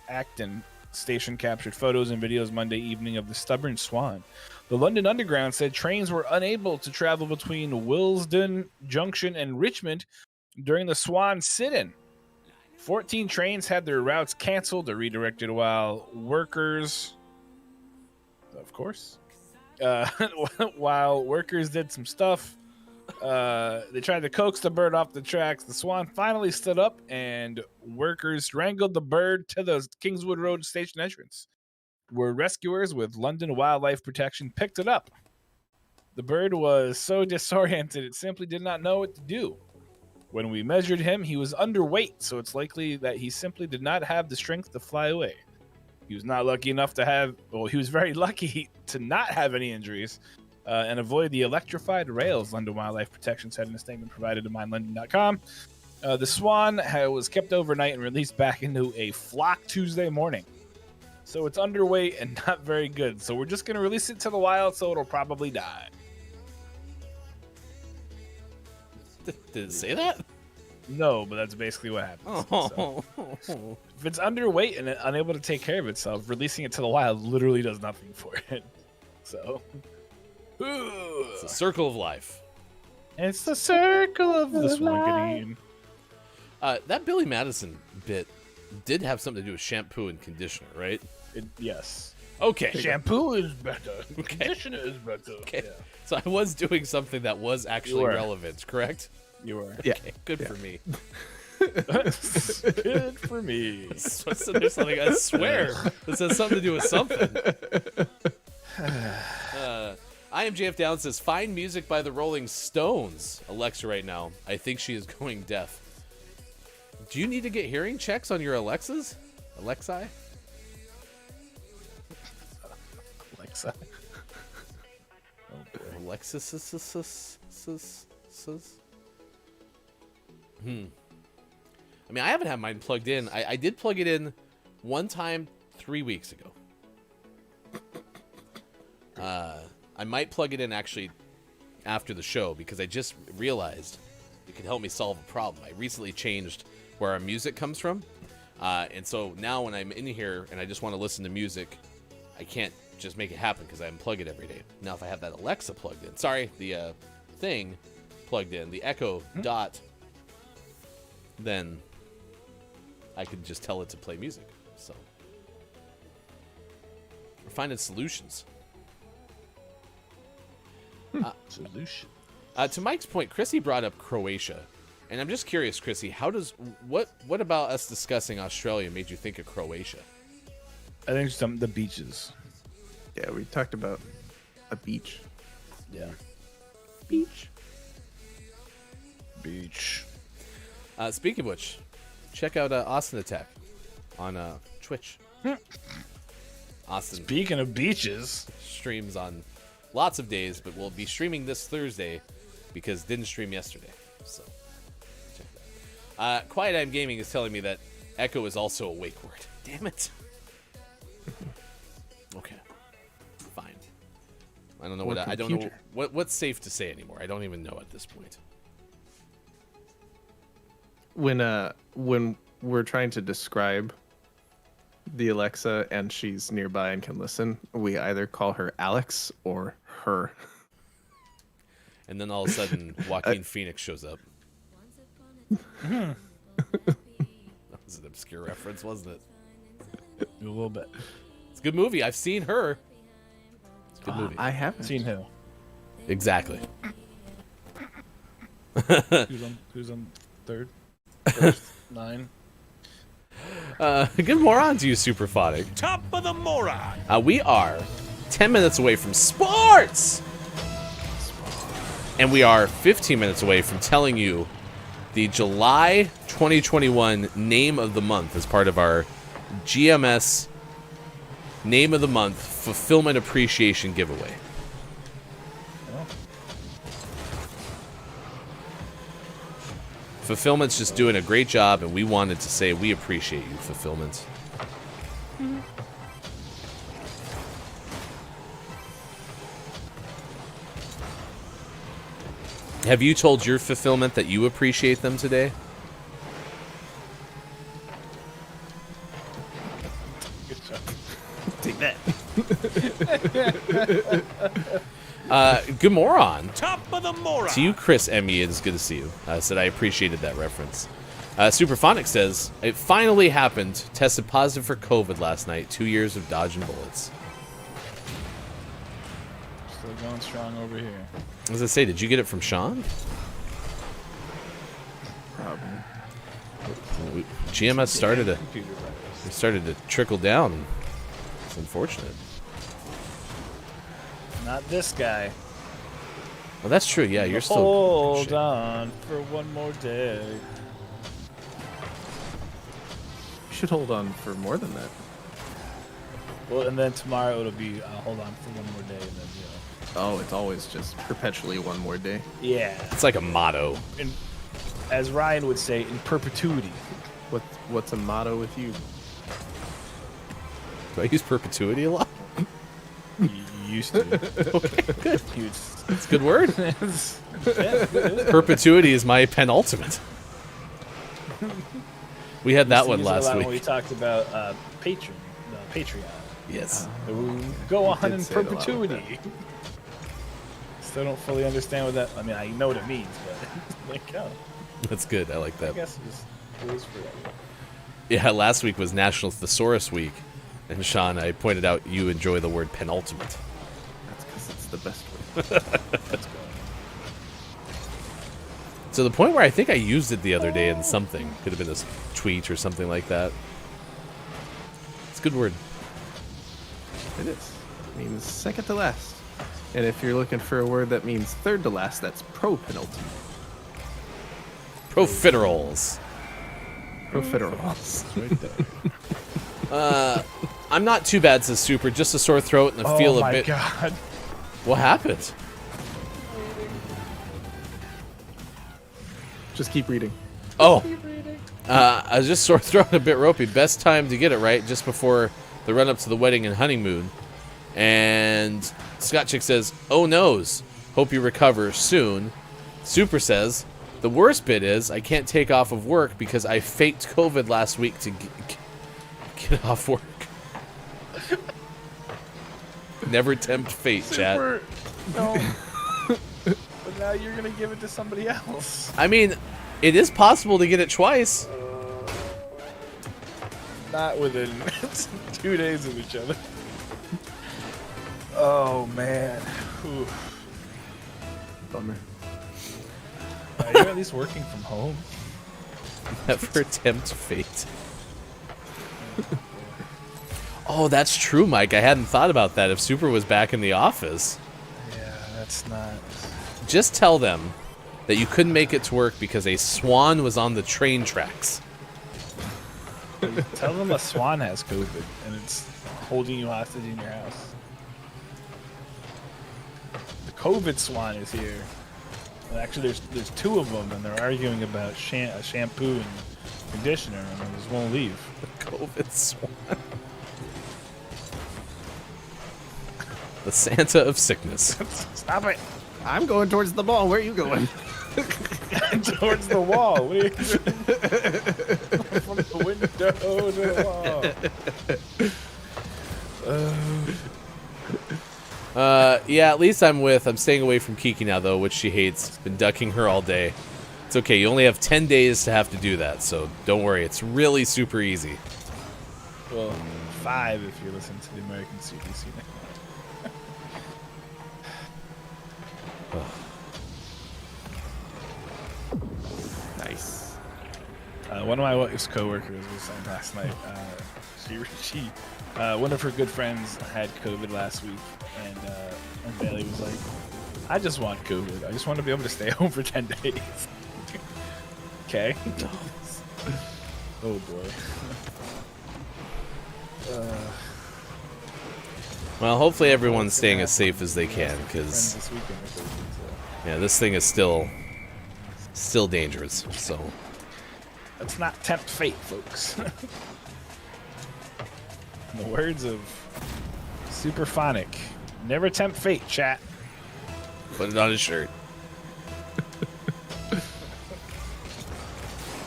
Acton station captured photos and videos Monday evening of the stubborn swan. The London Underground said trains were unable to travel between Willesden Junction and Richmond during the swan sit-in. 14 trains had their routes canceled or redirected while workers... Of course. While workers did some stuff, they tried to coax the bird off the tracks. The swan finally stood up, and workers strangled the bird to the Kingswood Road station entrance, where rescuers with London Wildlife Protection picked it up. The bird was so disoriented it simply did not know what to do. When we measured him, he was underweight, so it's likely that he simply did not have the strength to fly away. He was not lucky enough to have, well, he was very lucky to not have any injuries and avoid the electrified rails, London Wildlife Protection said in a statement provided to MindLondon.com. The swan was kept overnight and released back into a flock Tuesday morning. So it's underweight and not very good. So we're just going to release it to the wild, so it'll probably die. Did it say that? No, but that's basically what happens. So, if it's underweight and unable to take care of itself, releasing it to the wild literally does nothing for it. So, it's a circle of life. It's the circle of the swaggerine. That Billy Madison bit did have something to do with shampoo and conditioner, right? Yes. Okay. Shampoo is better. Conditioner is better. Okay. Yeah. So I was doing something that was actually relevant, correct? You were. Okay, good for me. Good for me. There's something, I swear, this has something to do with something. I am JF Down says, find music by the Rolling Stones. Alexa right now. I think she is going deaf. Do you need to get hearing checks on your Alexas? Alexi? Alexa. Alexis. I mean, I haven't had mine plugged in. I did plug it in one time 3 weeks ago. I might plug it in actually after the show because I just realized it could help me solve a problem. I recently changed where our music comes from. And so now when I'm in here and I just want to listen to music, I can't just make it happen because I unplug it every day. Now if I have that Alexa plugged in, sorry, the thing plugged in, the Echo Dot, then I can just tell it to play music. So we're finding solutions. Solution. To Mike's point, Chrissy brought up Croatia. And I'm just curious, Chrissy, what about us discussing Australia made you think of Croatia? I think the beaches. Yeah, we talked about a beach. Yeah. Beach. Speaking of which, check out Austin Attack on Twitch. Austin. Speaking of beaches, streams on lots of days, but we'll be streaming this Thursday because didn't stream yesterday. So check that. Quiet Time Gaming is telling me that Echo is also a wake word. Damn it. Okay. Fine. I don't know I don't know what's safe to say anymore. I don't even know at this point. When we're trying to describe the Alexa and she's nearby and can listen, we either call her Alex or her. And then all of a sudden, Joaquin Phoenix shows up. That was an obscure reference, wasn't it? A little bit. It's a good movie. I've seen her. It's a good movie. I haven't seen who. Exactly. Who's on third? First, 9. Good moron to you, Superphonic. Top of the moron. We are 10 minutes away from sports. And we are 15 minutes away from telling you the July 2021 name of the month as part of our GMS name of the month fulfillment appreciation giveaway. Fulfillment's just doing a great job, and we wanted to say we appreciate you, Fulfillment. Have you told your Fulfillment that you appreciate them today? Take that. Good moron. Top of the moron. To you, Chris Emmy, it's good to see you. Said I appreciated that reference. Superphonic says, it finally happened. Tested positive for COVID last night. 2 years of dodging bullets. Still going strong over here. As I say, did you get it from Sean? Probably. GMS started to trickle down. It's unfortunate. Not this guy. Well, that's true. Yeah, you're still. Hold on for one more day. You should hold on for more than that. Well, and then tomorrow it'll be hold on for one more day, and then Oh, it's always just perpetually one more day. Yeah. It's like a motto. And as Ryan would say, in perpetuity. What's a motto with you? Do I use perpetuity a lot? You used to. Okay, good. It's a good word. Yeah. Perpetuity is my penultimate. We had that one last week. When we talked about Patreon. Yes. Go on in perpetuity. Still don't fully understand what that. I mean, I know what it means, but like, oh. That's good. I like that. I guess it was forever. Yeah, last week was National Thesaurus Week, and Sean, I pointed out you enjoy the word penultimate. That's because it's the best word. Let's go. To the point where I think I used it the other day in something. Could have been a tweet or something like that. It's a good word. It is. It means second to last. And if you're looking for a word that means third to last, that's pro-penultimate. Profiteroles. Profiteroles. Right there. I'm not too bad, says Super. Just a sore throat and feel a bit. Oh my god. What happened? Just keep reading. Oh, I was just sort of throwing a bit ropey. Best time to get it right, just before the run-up to the wedding and honeymoon. And Scott Chick says, oh noes, hope you recover soon. Super says, the worst bit is I can't take off of work because I faked COVID last week to get off work. Never tempt fate, chat. No. But now you're going to give it to somebody else. I mean, it is possible to get it twice. Not within 2 days of each other. Oh, man. Whew. Bummer. You're at least working from home. Never tempt fate. Oh, that's true, Mike. I hadn't thought about that. If Super was back in the office. Yeah, that's not... Just tell them that you couldn't make it to work because a swan was on the train tracks. Tell them a swan has COVID and it's holding you hostage in your house. The COVID swan is here. Well, actually, there's 2 of them, and they're arguing about shampoo and conditioner, and they just won't leave. The COVID swan. The Santa of sickness. Stop it! I'm going towards the ball. Where are you going? Towards the wall. What are you doing? From the window to the wall. Yeah, at least I'm staying away from Kiki now, though, which she hates. Been ducking her all day. It's okay. You only have 10 days to have to do that, so don't worry. It's really super easy. Well, 5 if you listen to the American CDC. Nice. One of my wife's coworkers was saying last night. One of her good friends had COVID last week, and Bailey was like, "I just want COVID. I just want to be able to stay home for 10 days." Okay. Oh boy. Well, hopefully everyone's staying as safe as they can, because yeah, this thing is still dangerous. So let's not tempt fate, folks. In the words of Superphonic, never tempt fate, chat. Put it on his shirt.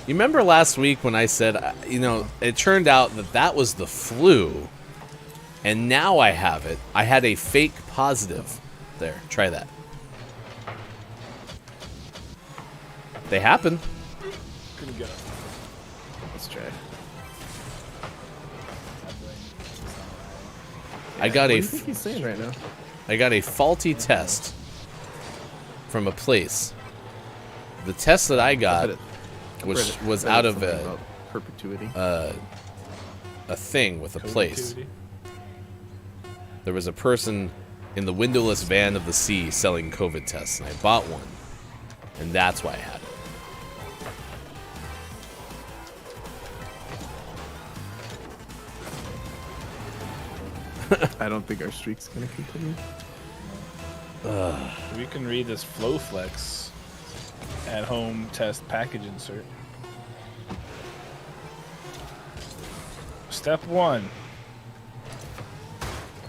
You remember last week when I said, it turned out that was the flu, and now I have it. I had a fake positive. There, try that. They happen. Couldn't get it. Let's try. I got What do a. you think he's saying right now? I got a faulty test from a place. The test that I got, which was out of a perpetuity, a thing with a place. There was a person in the windowless van of the sea selling COVID tests, and I bought one, and that's why I had it. I don't think our streak's gonna continue. We can read this FlowFlex at-home test package insert. Step 1.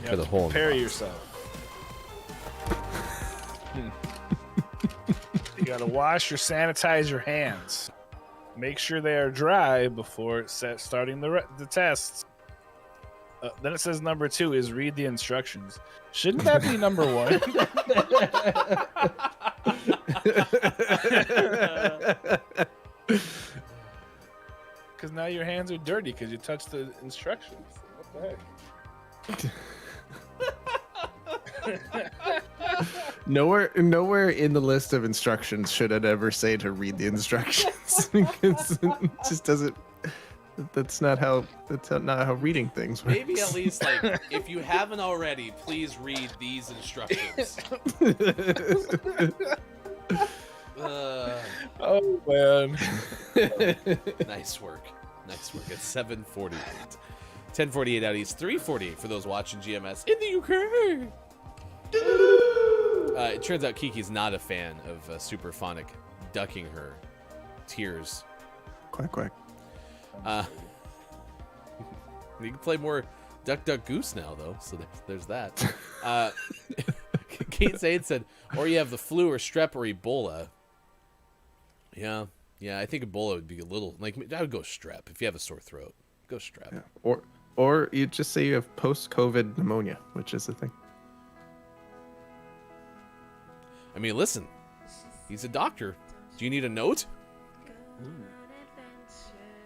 You have to prepare yourself. You gotta wash or sanitize your hands. Make sure they are dry before starting the test. Then it says number 2 is read the instructions. Shouldn't that be number 1? Because now your hands are dirty because you touched the instructions. What the heck? Nowhere in the list of instructions should it ever say to read the instructions. Because it just doesn't. That's not how reading things works. Maybe at least, like, if you haven't already, please read these instructions. Oh man. Nice work. It's 7:48. 10:48 out east. 3:48 for those watching GMS in the UK. It turns out Kiki's not a fan of Superphonic ducking her tears Quack, quack. You can play more Duck Duck Goose now, though, so there's that. Kate Zaid said, or you have the flu or strep or Ebola. Yeah, I think Ebola would be a little, like, I would go strep. If you have a sore throat, go strep. Yeah. Or you just say you have post-COVID pneumonia, which is the thing. I mean, listen, he's a doctor. Do you need a note?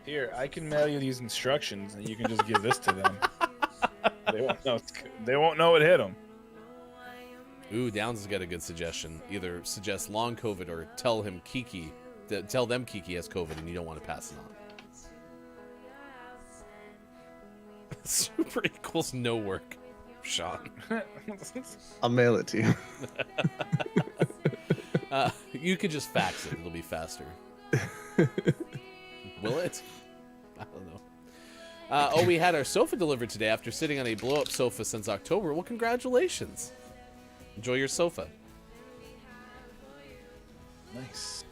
Here, I can mail you these instructions, and you can just give this to them. They won't know it hit them. Ooh, Downs has got a good suggestion. Either suggest long COVID or tell them Kiki has COVID and you don't want to pass it on. Super equals no work, Sean. I'll mail it to you. You could just fax it. It'll be faster. Will it? I don't know. We had our sofa delivered today after sitting on a blow-up sofa since October. Well, congratulations. Enjoy your sofa. Nice.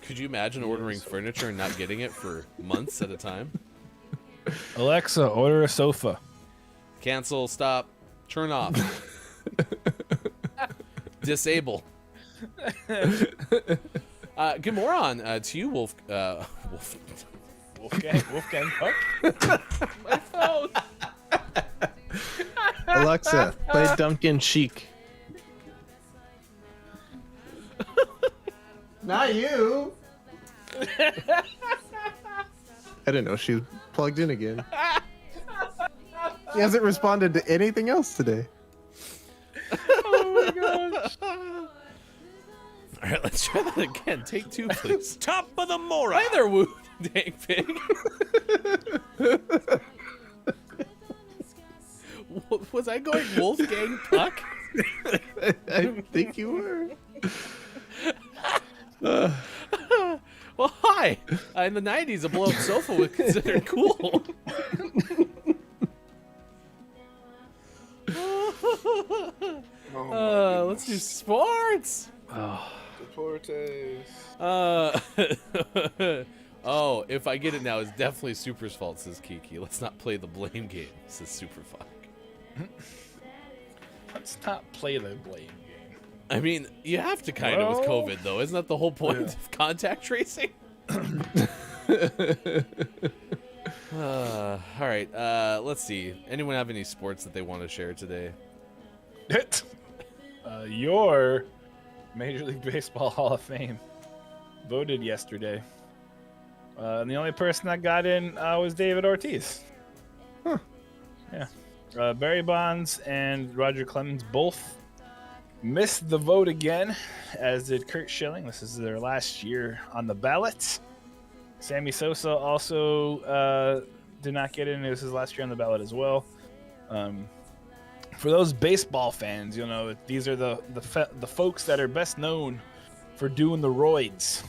Could you imagine ordering furniture and not getting it for months at a time? Alexa, order a sofa. Cancel, stop, turn off. Disable. Good morning to you, Wolfgang Puck. My phone. Alexa, play Duncan Chic. Not you. I didn't know she was plugged in again. He hasn't responded to anything else today. Oh my gosh. All right, let's try that again. Take two, please. Top of the Mora. Hi there, Woo Dang Pig. Was I going Wolfgang Puck? I think you were. Well, hi. In the 90s, a blow-up sofa was considered cool. Let's do sports. Deportes. Oh, if I get it now, it's definitely Super's fault, says Kiki. Let's not play the blame game, says Superfuck. Let's not play the blame game. I mean, you have to kind of with COVID, though. Isn't that the whole point of contact tracing? All right, let's see. Anyone have any sports that they want to share today? Your Major League Baseball Hall of Fame voted yesterday. And the only person that got in was David Ortiz. Huh. Yeah. Barry Bonds and Roger Clemens both missed the vote again, as did Kurt Schilling. This is their last year on the ballot. Sammy Sosa also did not get in. It was his last year on the ballot as well. For those baseball fans, you know, these are the folks that are best known for doing the roids,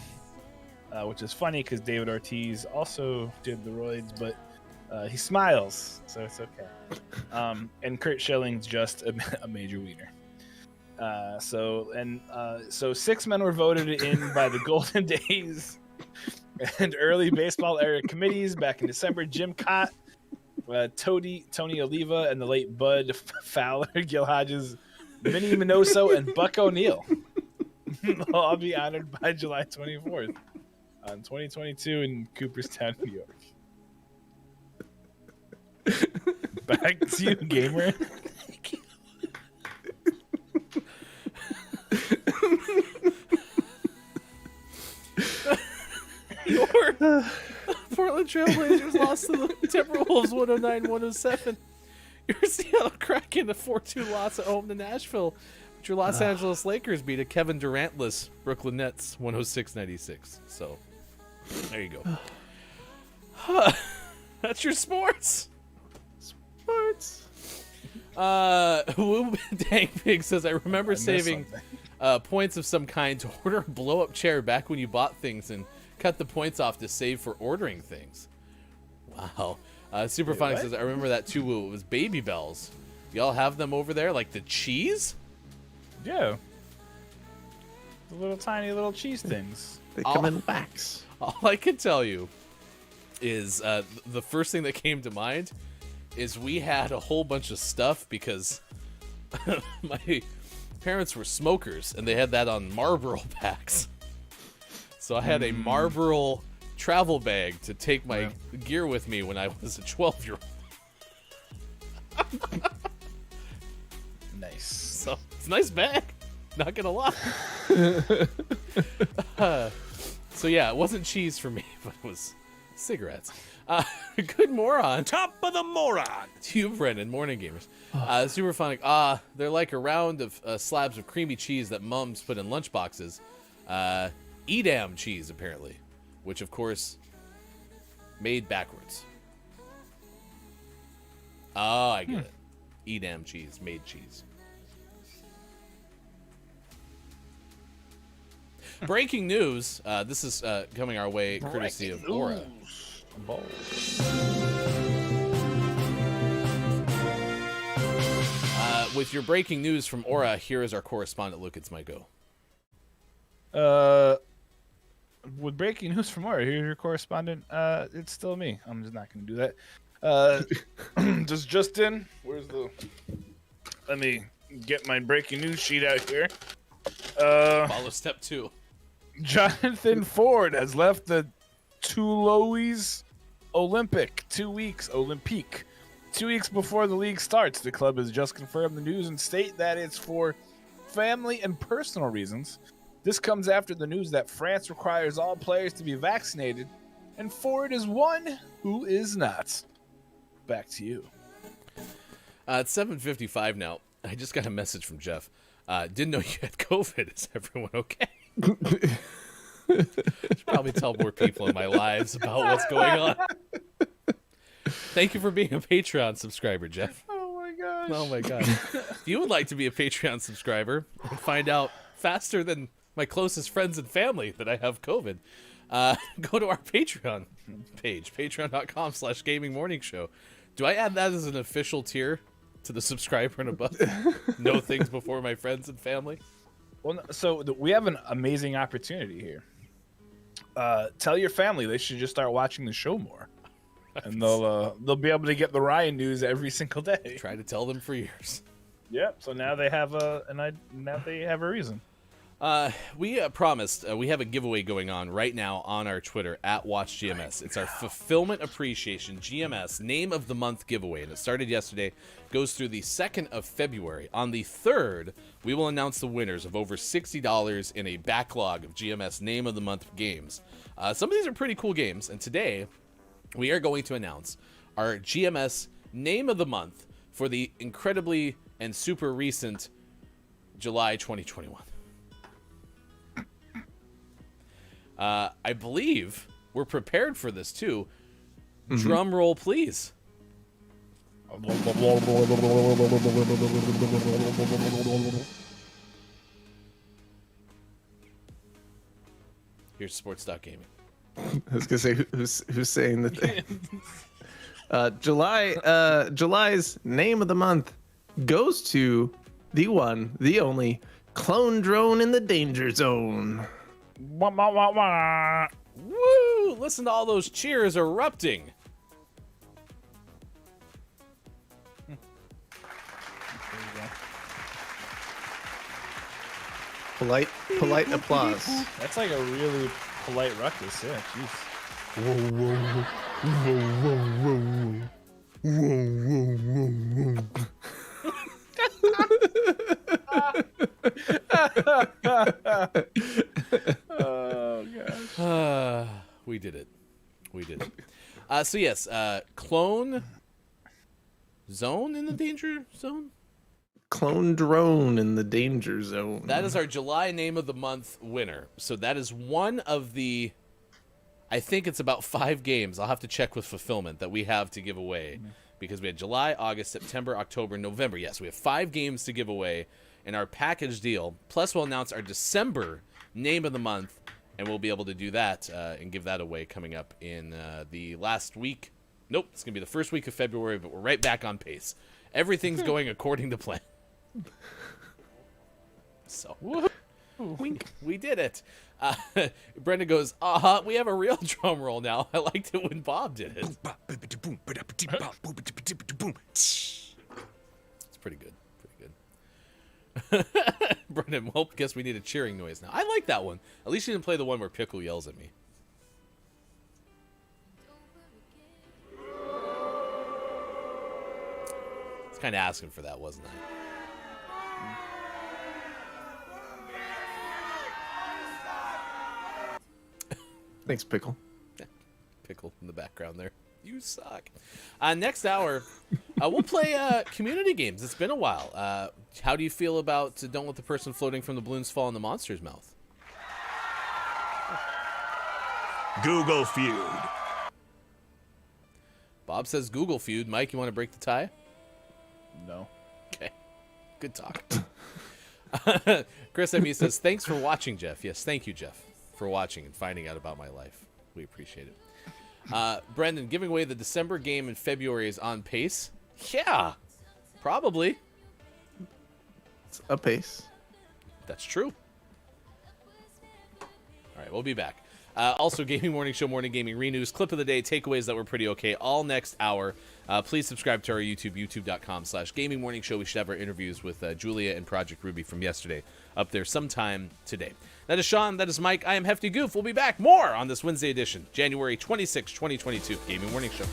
which is funny because David Ortiz also did the roids, but he smiles, so it's okay. And Kurt Schilling's just a major wiener. So 6 men were voted in by the Golden Days and early baseball era committees back in December. Jim Cott, Tony Oliva, and the late Bud Fowler, Gil Hodges, Minnie Minoso, and Buck O'Neill. They'll all be honored by July 24th on 2022 in Cooperstown, New York. Back to you, gamer. Your Portland Trailblazers lost to the Timberwolves 109-107. Your Seattle Kraken a 4-2 loss at home to Nashville. But your Los Angeles Lakers beat a Kevin Durant-less Brooklyn Nets 106-96. So, there you go. That's your sports. Sports. Woo Dang Pig says, I remember saving points of some kind to order a blow-up chair back when you bought things and cut the points off to save for ordering things. Wow. Superphonic says, I remember that too, Woo. It was Baby Bells. Y'all have them over there? Like the cheese? Yeah. The little tiny little cheese things. They come in wax. All I can tell you is the first thing that came to mind is we had a whole bunch of stuff because my parents were smokers and they had that on Marlboro packs. So I had a Marlboro travel bag to take my gear with me when I was a 12-year-old. Nice. So it's a nice bag. Not gonna lie. So yeah, it wasn't cheese for me, but it was cigarettes. Good moron. Top of the moron. To you, Brendan. Morning, gamers. Super funny. They're like a round of slabs of creamy cheese that mums put in lunchboxes. Edam cheese, apparently. Which, of course, made backwards. Oh, I get it. Edam cheese, made cheese. Breaking news. This is coming our way courtesy of Aura. With your breaking news from Aura, here is our correspondent, Luke. It's my go. With breaking news from Aura, here's your correspondent. It's still me. I'm just not going to do that. Does Justin? Where's the? Let me get my breaking news sheet out here. Follow step 2. Jonathan Ford has left the Toulouse Olympique 2 weeks. Olympique. 2 weeks before the league starts. The club has just confirmed the news and state that it's for family and personal reasons. This comes after the news that France requires all players to be vaccinated, and Ford is one who is not. Back to you. It's 7:55 now. I just got a message from Jeff. Didn't know you had COVID. Is everyone okay? Should probably tell more people in my lives about what's going on. Thank you for being a Patreon subscriber, Jeff. Oh my gosh. Oh my god. If you would like to be a Patreon subscriber and find out faster than my closest friends and family that I have COVID, go to our Patreon page, patreon.com/gamingmorningshow. Do I add that as an official tier to the subscriber and above? No things before my friends and family? Well, so we have an amazing opportunity here. Tell your family they should just start watching the show more, and they'll be able to get the Ryan news every single day. Try to tell them for years. Yep. So now they have a reason. We promised we have a giveaway going on right now on our Twitter at WatchGMS. It's our Fulfillment Appreciation GMS Name of the Month giveaway, and it started yesterday, goes through the 2nd of February. On the 3rd, we will announce the winners of over $60 in a backlog of GMS Name of the Month games. Some of these are pretty cool games, and today we are going to announce our GMS Name of the Month for the incredibly and super recent July 2021. I believe we're prepared for this too. Drum roll, please. Here's Sports.Gaming. I was gonna say who's saying that. July's name of the month goes to the one, the only clone drone in the danger zone. Wah, wah, wah, wah. Woo! Listen to all those cheers erupting. Polite applause. That's like a really polite ruckus. Yeah, jeez. Whoa, whoa, whoa, whoa, whoa, whoa, whoa, Oh gosh. We did it. So yes, clone zone in the danger zone. Clone drone in the danger zone. That is our July name of the month winner. So that is one of the, I think it's about 5 games. I'll have to check with fulfillment that we have to give away because we had July, August, September, October, November. Yes, we have 5 games to give away in our package deal. Plus, we'll announce our December name of the month, and we'll be able to do that and give that away coming up in the last week. Nope, it's going to be the first week of February, but we're right back on pace. Everything's going according to plan. So, Wink. We did it. Brendan goes, we have a real drum roll now. I liked it when Bob did it. It's pretty good. Brendan, well, guess we need a cheering noise now. I like that one. At least you didn't play the one where Pickle yells at me. It's kind of asking for that, wasn't I? Thanks, Pickle. Pickle in the background there. You suck. Next hour, we'll play community games. It's been a while. How do you feel about Don't Let the Person Floating from the Balloons Fall in the Monster's Mouth? Google feud. Bob says Google feud. Mike, you want to break the tie? No. Okay. Good talk. Chris M.E. says, thanks for watching, Jeff. Yes, thank you, Jeff, for watching and finding out about my life. We appreciate it. Brendan, giving away the December game in February is on pace. Yeah, probably. It's a pace. That's true. All right, we'll be back. Also, Gaming Morning Show, Morning Gaming Renews, clip of the day, takeaways that were pretty okay, all next hour. Please subscribe to our YouTube, youtube.com/Gaming Morning Show. We should have our interviews with Julia and Project Ruby from yesterday up there sometime today. That is Sean. That is Mike. I am Hefty Goof. We'll be back more on this Wednesday edition, January 26, 2022, Gaming Morning Show.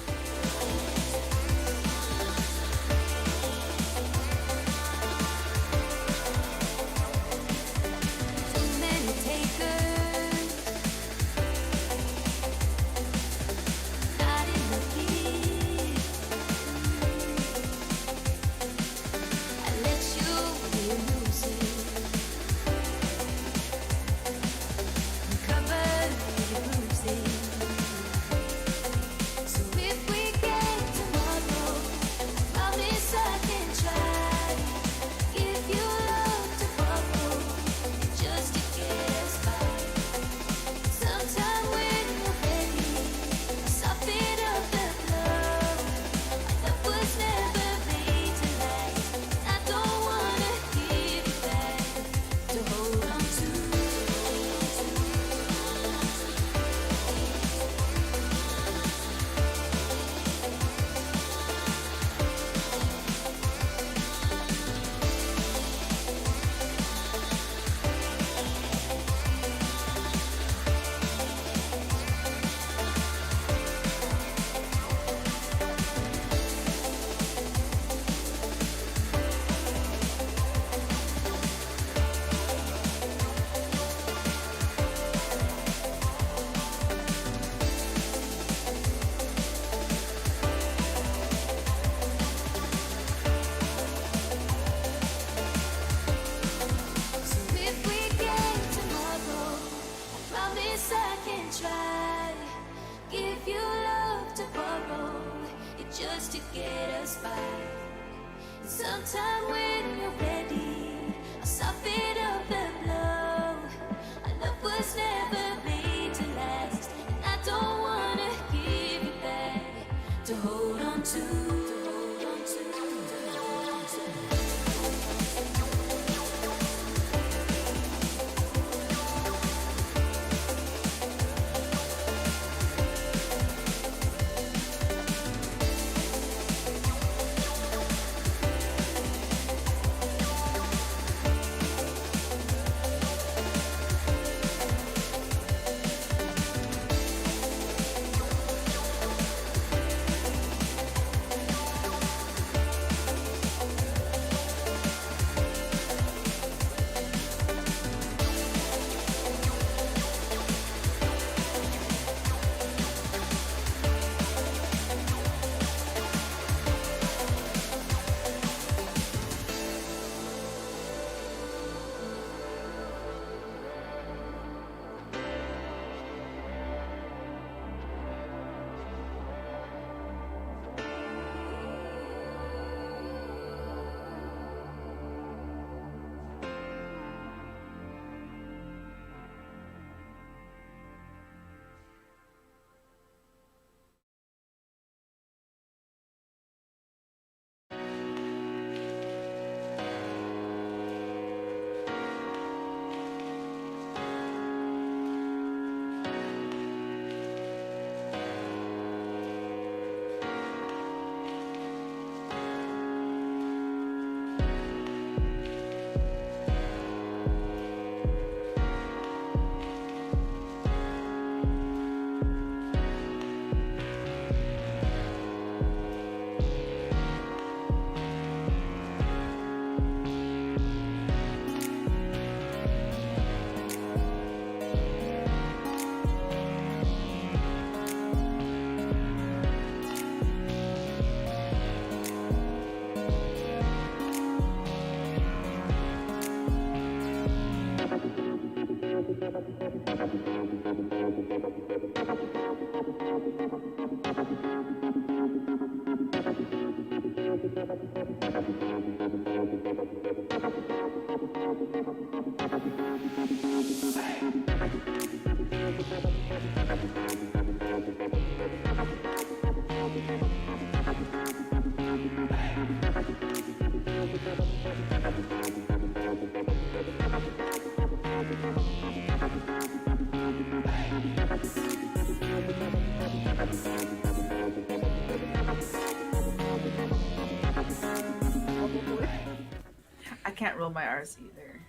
I can't roll my R's either.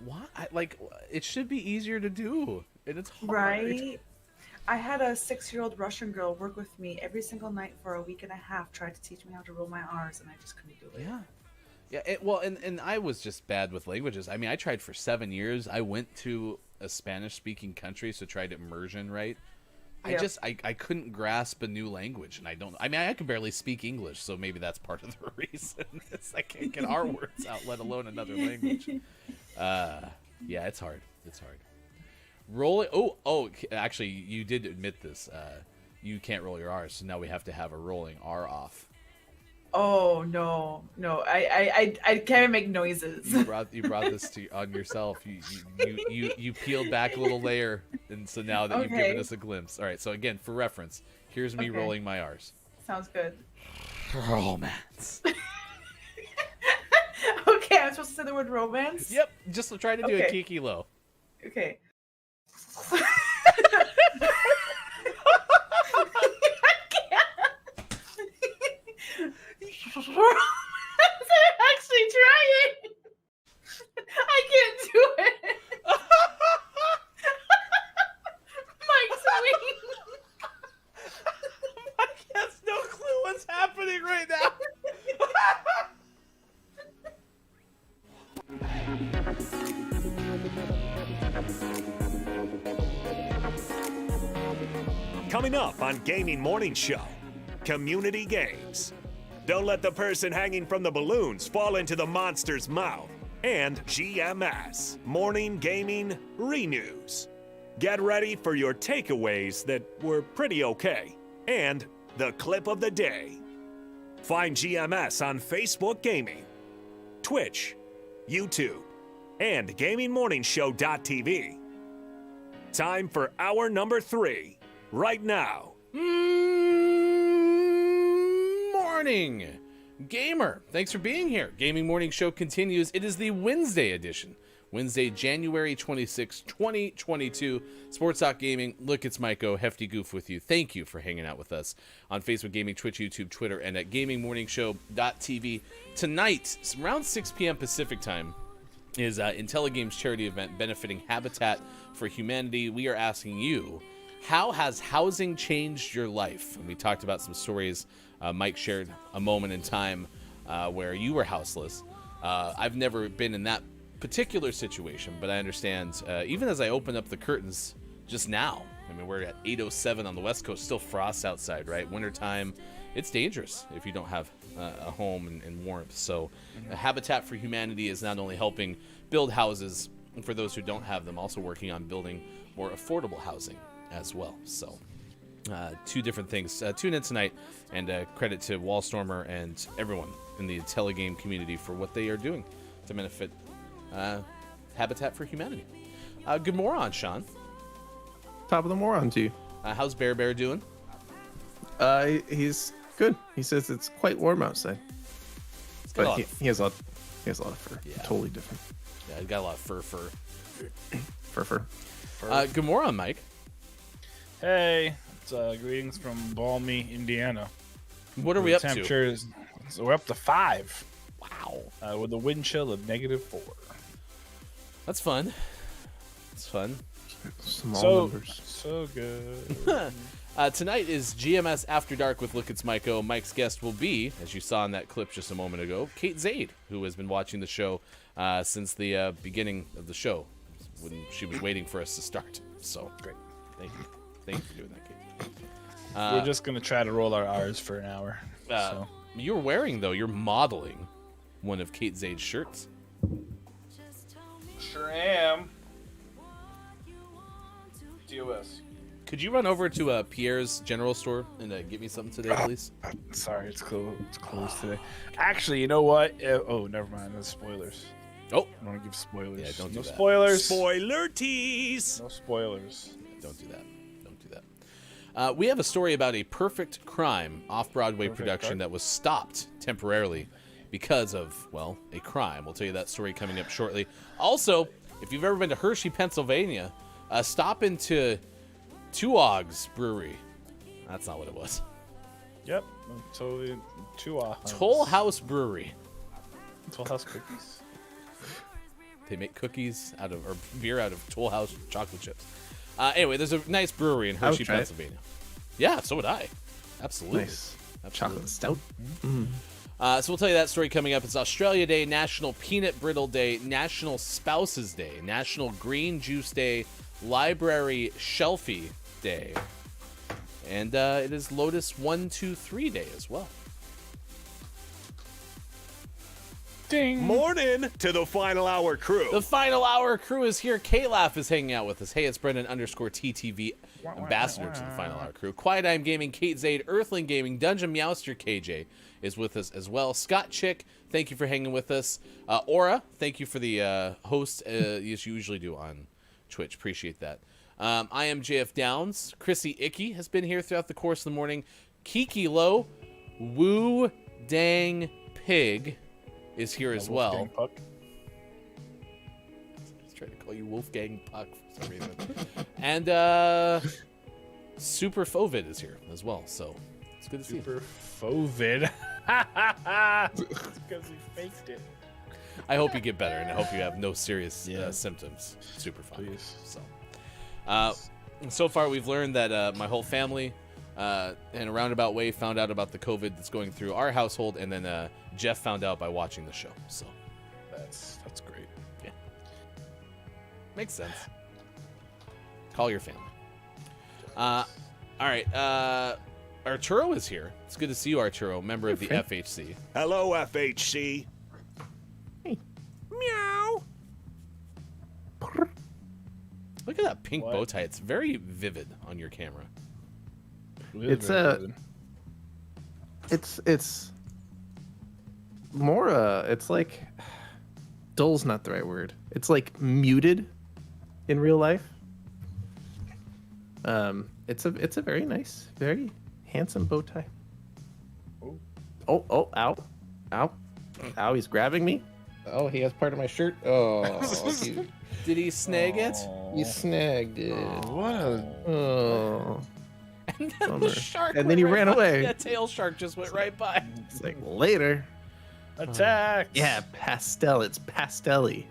What? It should be easier to do, and it's hard. Right? I had a 6-year-old Russian girl work with me every single night for a week and a half, tried to teach me how to roll my R's, and I just couldn't do it. Yeah. And I was just bad with languages. I mean, I tried for 7 years. I went to a Spanish-speaking country, so tried immersion, right? Yep. I couldn't grasp a new language, and I can barely speak English, so maybe that's part of the reason. I can't get our words out, let alone another language. Yeah, it's hard. It's hard. Roll it. Oh, actually, you did admit this. You can't roll your R's, so now we have to have a rolling R off. Oh no, I can't even make noises. You brought this on yourself. You peeled back a little layer, and so now that you've given us a glimpse. All right. So again, for reference, here's me rolling my R's. Sounds good. Romance. Okay, I'm supposed to say the word romance. Yep. Just try to do a Kiki low. Okay. I'm actually trying. I can't do it. Mike's weak. Mike has no clue what's happening right now. Coming up on Gaming Morning Show, community games. Don't let the person hanging from the balloons fall into the monster's mouth. And GMS, Morning Gaming Renews. Get ready for your takeaways that were pretty okay. And the clip of the day. Find GMS on Facebook Gaming, Twitch, YouTube, and GamingMorningshow.tv. Time for hour number 3, right now. Morning, gamer. Thanks for being here. Gaming Morning Show continues. It is the Wednesday edition. Wednesday, January 26, 2022. Sports Talk Gaming. Look, it's Mike-O, Hefty Goof with you. Thank you for hanging out with us on Facebook Gaming, Twitch, YouTube, Twitter, and at GamingMorningshow.tv. Tonight, around 6 p.m. Pacific time, is Intelligame's charity event benefiting Habitat for Humanity. We are asking you, how has housing changed your life? And we talked about some stories. Mike shared a moment in time where you were houseless. I've never been in that particular situation, but I understand, even as I open up the curtains just now, I mean, we're at 8:07 on the West Coast, still frost outside, right? Wintertime, it's dangerous if you don't have a home and warmth. So Habitat for Humanity is not only helping build houses for those who don't have them, also working on building more affordable housing as well. So two different things. Tune in tonight, and credit to Wallstormer and everyone in the Intelligame community for what they are doing to benefit Habitat for Humanity. Good morning, Sean. Top of the moron to you. How's Bear doing? He's good. He says it's quite warm outside. But he has a lot of fur. Yeah. Totally different. Yeah, he's got a lot of fur. Fur. Good morning, Mike. Hey, it's greetings from balmy Indiana. What are we up to? Temperatures, so we're up to 5. Wow. With a wind chill of -4. That's fun. It's fun. Small numbers. So good. Tonight is GMS After Dark with Look, It's Mike-O. Mike's guest will be, as you saw in that clip just a moment ago, Kate Zaid, who has been watching the show since the beginning of the show, when she was waiting for us to start. So, great. Thank you. Thank you for doing that, Kate. We're just going to try to roll our R's for an hour. So. You're modeling one of Kate Zaid's shirts. Sure am. DOS. Could you run over to Pierre's General Store and get me something today, please? Sorry, it's closed today. Actually, you know what? Oh, never mind. That's spoilers. Oh, I don't want to give spoilers. Yeah, don't do no that. spoilers. Spoiler tease. No spoilers. Don't do that. Don't do that. We have a story about a Perfect Crime off-Broadway production that was stopped temporarily because of, well, a crime. We'll tell you that story coming up shortly. Also, if you've ever been to Hershey, Pennsylvania, stop into Tuog's Brewery. That's not what it was. Yep, totally. Toll House Brewery. Toll House cookies. They make cookies out of, or beer out of Toll House chocolate chips. Anyway, there's a nice brewery in Hershey, Pennsylvania. Yeah, so would I. Absolutely. Nice. Absolutely. Chocolate stout. So we'll tell you that story coming up. It's Australia Day, National Peanut Brittle Day, National Spouses Day, National Green Juice Day, Library Shelfie Day, and it is Lotus 123 Day as well. Ding. Morning to the Final Hour crew. The Final Hour crew is here. K-Laugh is hanging out with us. Hey, it's Brendan _TTV, ambassador to the Final Hour crew. Quiet Eye Gaming, Kate Zaid, Earthling Gaming, Dungeon Meowster KJ is with us as well. Scott Chick, thank you for hanging with us. Aura, thank you for the host, as you usually do on Twitch. Appreciate that. I am JF Downs. Chrissy Icky has been here throughout the course of the morning. Kiki Low, Woo Dang Pig is here as well. Puck. I was trying to call you Wolfgang Puck for some reason. And Super Fovid is here as well, so it's good to see you. Super Fovid. It's because he faked it. I hope you get better, and I hope you have no serious symptoms. Super fun. Please. So far we've learned that my whole family, in a roundabout way, found out about the COVID that's going through our household, and then Jeff found out by watching the show. So that's great. Yeah, makes sense. Call your family. All right. Arturo is here. It's good to see you, Arturo, member of the FHC. Hello, FHC. Hey. Meow. Look at that pink bow tie. It's very vivid on your camera. It's more it's like, dull's not the right word. It's like muted in real life. It's a very nice, very handsome bow tie. Oh, ow, he's grabbing me. Oh, he has part of my shirt. Oh, did he snag it? He snagged it. What a... Oh. And then the shark and then he ran away. Yeah, tail shark just went right by. It's like, later. Attack! Yeah, pastel. It's pastelly.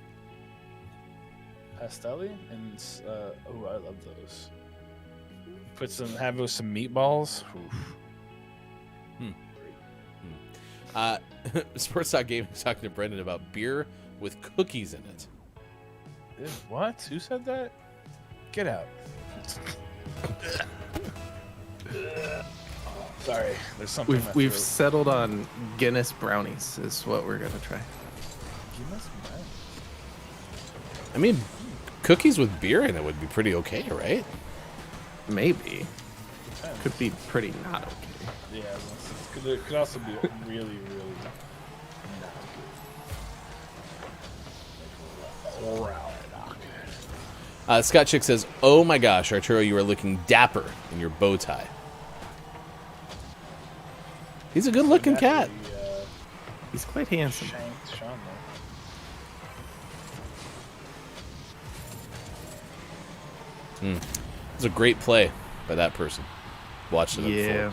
Pastelli? And, oh, I love those. Have those some meatballs. Sports Talk Gaming is talking to Brendan about beer with cookies in it. What? Who said that? Get out. Sorry, there's something. We've settled on Guinness brownies is what we're gonna try. Guinness brownies. I mean, cookies with beer in it would be pretty okay, right? Maybe. Could be pretty not okay. Yeah, it could also be really, really not good. Scott Chick says, "Oh my gosh, Arturo, you are looking dapper in your bow tie." He's a good-looking cat. He's quite handsome. It was a great play by that person. Watched it. Yeah.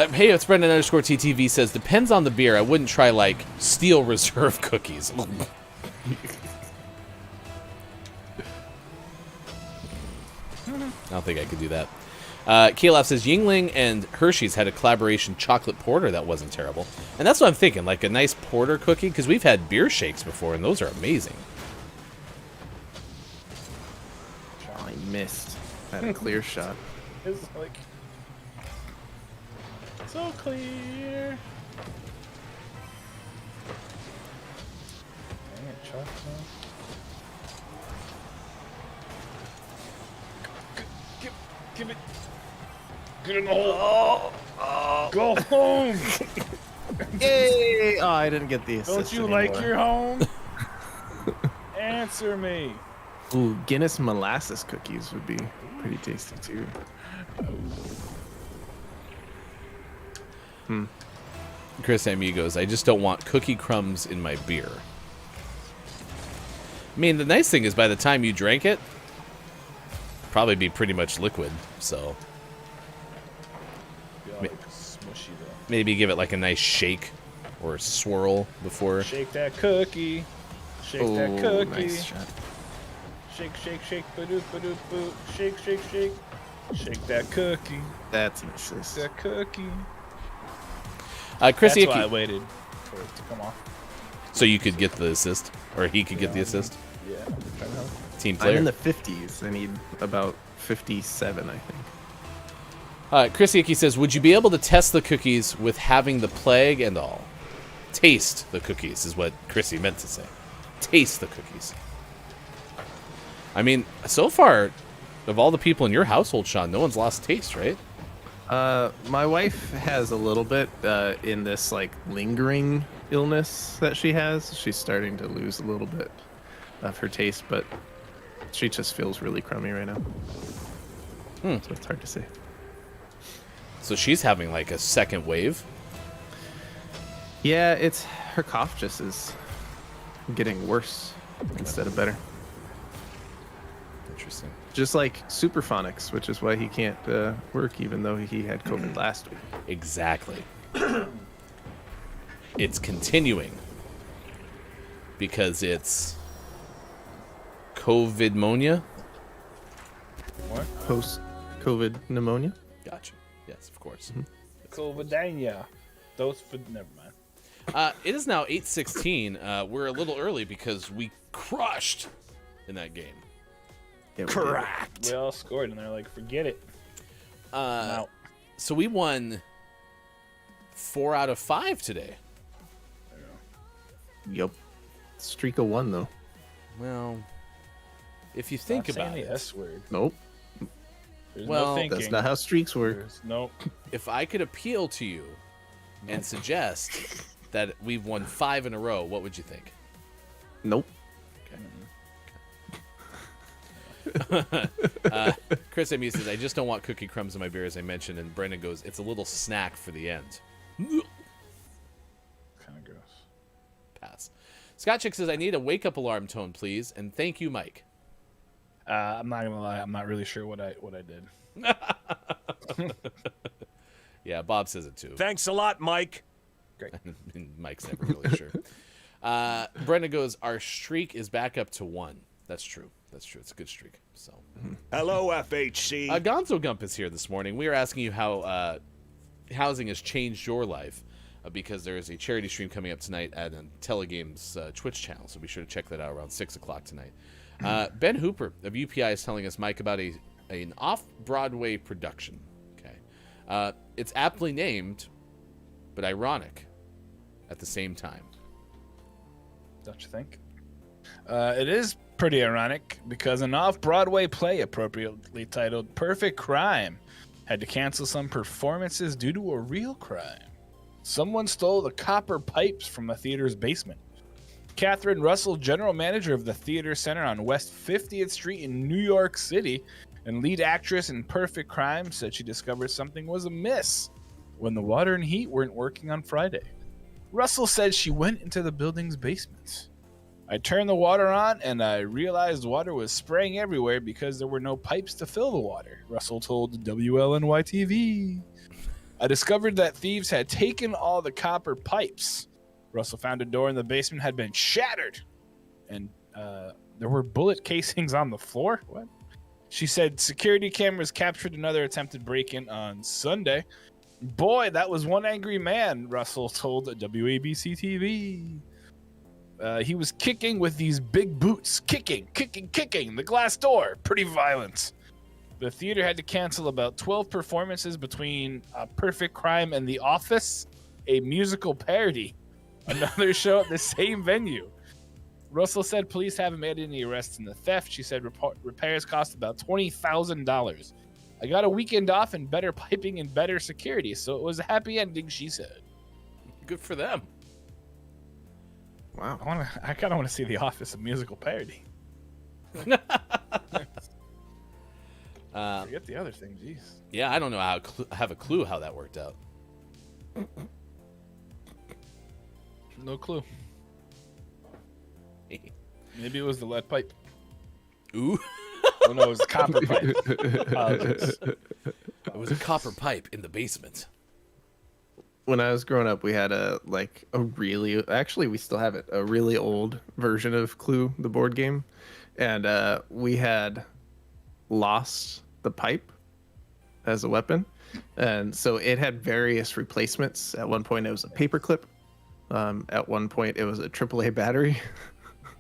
Hey, it's Brendan _TTV says, depends on the beer. I wouldn't try, like, Steel Reserve cookies. I don't think I could do that. K-Laugh says, Yingling and Hershey's had a collaboration chocolate porter that wasn't terrible. And that's what I'm thinking, like a nice porter cookie, because we've had beer shakes before, and those are amazing. I missed. I had a clear shot. It's like... so clear. Dang it, Chuck. Give it. Get in the hole. Go home. Yay! Oh, I didn't get the assist. Don't you anymore. like your home? Answer me. Ooh, Guinness molasses cookies would be pretty tasty too. Chris Amigos, I just don't want cookie crumbs in my beer. I mean, the nice thing is by the time you drank it, probably be pretty much liquid, so Smushy though. maybe give it like a nice shake or swirl before. Shake that cookie. Shake that Ooh, cookie. nice shot. Shake, shake, shake, ba-doop, ba-doop, boo. Shake, shake, shake. Shake that cookie. That's an assist. That cookie. Chrissy, That's why I waited for it to come off. so you could get the assist, or he could get the assist. Yeah. Team I'm player. in the 50s. I need about 57, I think. Chrissy Icky says, would you be able to test the cookies with having the plague and all? Taste the cookies is what Chrissy meant to say. Taste the cookies. I mean, so far, of all the people in your household, Sean, no one's lost taste, right? My wife has a little bit in this like lingering illness that she has. She's starting to lose a little bit of her taste, but she just feels really crummy right now. So it's hard to say. So she's having like a second wave. Yeah, it's her cough just is getting worse instead of better. Interesting. Just like Superphonics, which is why he can't work even though he had COVID last week. Exactly. It's continuing because it's COVID-monia. What? Post-COVID pneumonia. Gotcha. Yes, of course. Covidania. Those for never mind. It is now 8:16. We're a little early because we crushed in that game. Yeah, Correct. We all scored, and they're like, forget it. I'm out. So we won 4 out of 5 today. Yup. Streak of 1 though. Well, if you think Stop about saying it. the S word. Nope. There's Well, no thinking. That's not how streaks work. Nope. If I could appeal to you and suggest that we've won 5 in a row, what would you think? Nope. Chris M. says, I just don't want cookie crumbs in my beer, as I mentioned. And Brendan goes, it's a little snack for the end. Kind of gross. Pass. Scott Chick says, I need a wake-up alarm tone, please. And thank you, Mike. I'm not gonna lie. I'm not really sure what I did. Yeah, Bob says it too. Thanks a lot, Mike. Great. Mike's never really sure. Brendan goes, our streak is back up to 1. That's true. That's true. It's a good streak. So, Hello, FHC. Gonzo Gump is here this morning. We are asking you how housing has changed your life because there is a charity stream coming up tonight at Intelligame's Twitch channel. So be sure to check that out around 6 o'clock tonight. Ben Hooper of UPI is telling us, Mike, about an off-Broadway production. Okay, it's aptly named, but ironic at the same time. Don't you think? It is pretty ironic because an off-Broadway play appropriately titled Perfect Crime had to cancel some performances due to a real crime. Someone stole the copper pipes from a theater's basement. Catherine Russell, general manager of the Theater Center on West 50th Street in New York City and lead actress in Perfect Crime, said she discovered something was amiss when the water and heat weren't working on Friday. Russell said she went into the building's basement. I turned the water on and I realized water was spraying everywhere because there were no pipes to fill the water, Russell told WLNY-TV. I discovered that thieves had taken all the copper pipes. Russell found a door in the basement had been shattered and there were bullet casings on the floor. What? She said security cameras captured another attempted break-in on Sunday. Boy, that was one angry man, Russell told WABC-TV. He was kicking with these big boots. Kicking the glass door. Pretty violent. The theater had to cancel about 12 performances between Perfect Crime and The Office, a musical parody. Another show at the same venue. Russell said police haven't made any arrests in the theft. She said repairs cost about $20,000. I got a weekend off and better piping and better security, so it was a happy ending, she said. Good for them. Wow. I kind of want to see The Office, a musical parody. Forget the other thing, jeez. Yeah, I don't know how. I have a clue how that worked out. No clue. Maybe it was the lead pipe. Ooh. Oh no, it was a copper pipe. Apologies. It was a copper pipe in the basement. When I was growing up, we had actually we still have it, a really old version of Clue, the board game, and we had lost the pipe as a weapon, and so it had various replacements. At one point, it was a paperclip. At one point, it was a AAA battery.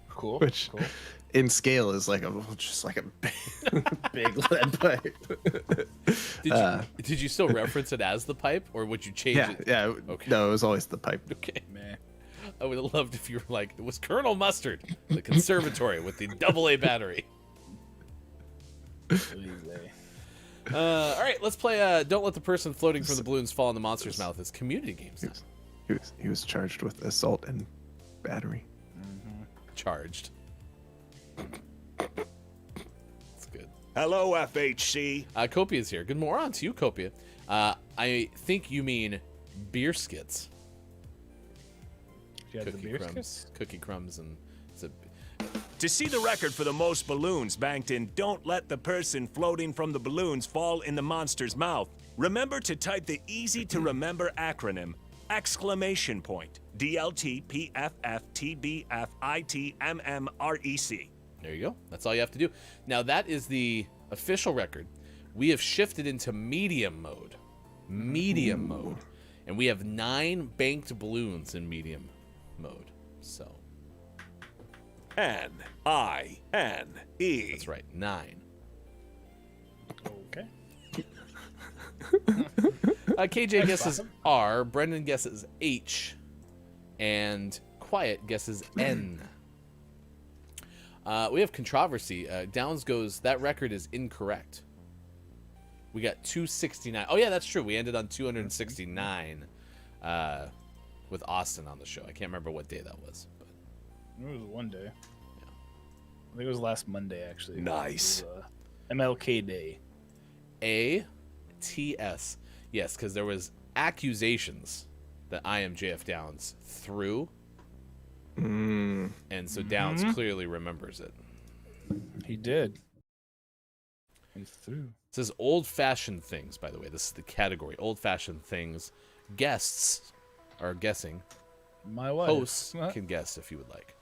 Cool. Which, in scale, is like just like a big lead pipe. Did you still reference it as the pipe, or would you change it? Yeah. Okay. No, it was always the pipe. Okay. Man, I would have loved if you were like, it was Colonel Mustard, the conservatory with the AA battery. All right, let's play. Don't let the person floating from the balloons fall in the monster's mouth. It's community games. He was charged with assault and battery. Charged. That's good. Hello, FHC. Copia's here. Good morning on to you, Copia. I think you mean beer skits. Cookie crumbs, and to see the record for the most balloons banked in Don't Let the Person Floating from the Balloons Fall in the Monster's Mouth, remember to type the easy-to-remember acronym, ! DLTPFFTBFITMMREC. There you go. That's all you have to do. Now, that is the official record. We have shifted into medium mode. Medium mode. And we have 9 banked balloons in medium mode. So. N-I-N-E. That's right. 9. Okay. KJ guesses R, Brendan guesses H, and Quiet guesses N. We have controversy. Downs goes, that record is incorrect. We got 269. Oh, yeah, that's true. We ended on 269 with Austin on the show. I can't remember what day that was. But it was one day. Yeah. I think it was last Monday, actually. Nice. It was, MLK Day. ATS. Yes, because there was accusations that I am JF Downs threw. And so Downs clearly remembers it. He did. He threw. It says old-fashioned things, by the way. This is the category. Old-fashioned things. Guests are guessing. My wife. Hosts can guess if you would like.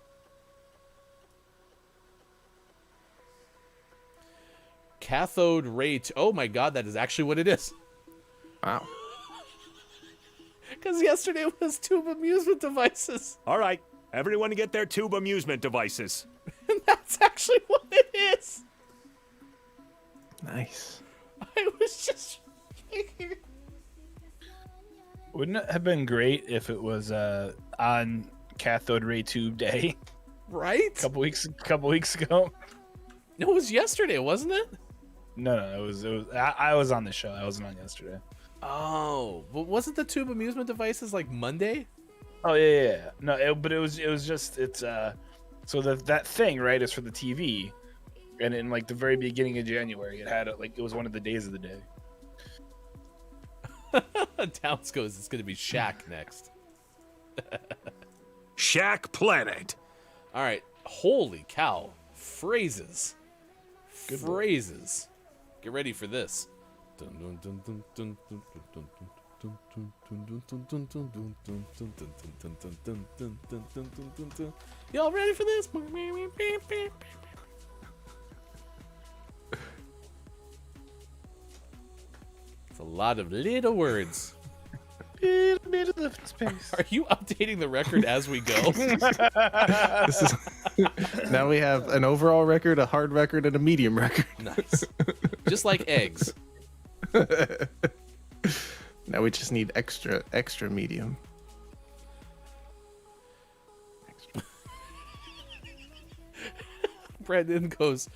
Cathode ray. Oh my god, that is actually what it is. Wow. Because yesterday was tube amusement devices. All right, everyone get their tube amusement devices. And that's actually what it is. Nice. I was just. Wouldn't it have been great if it was on cathode ray tube day? Right? A couple weeks ago. No, it was yesterday, wasn't it? No, it was. I was on the show. I wasn't on yesterday. Oh, but wasn't the tube amusement devices like Monday? Oh yeah. No, but it was just so that thing, right, is for the TV, and in like the very beginning of January, it had it was one of the days of the day. Downs goes, it's gonna be Shaq next. Shaq Planet. All right, holy cow! Phrases. Get ready for this. Y'all ready for this? It's a lot of little words. Are you updating the record as we go? Now we have an overall record, a hard record, and a medium record. Nice. Just like eggs. Now we just need extra medium. Brandon goes,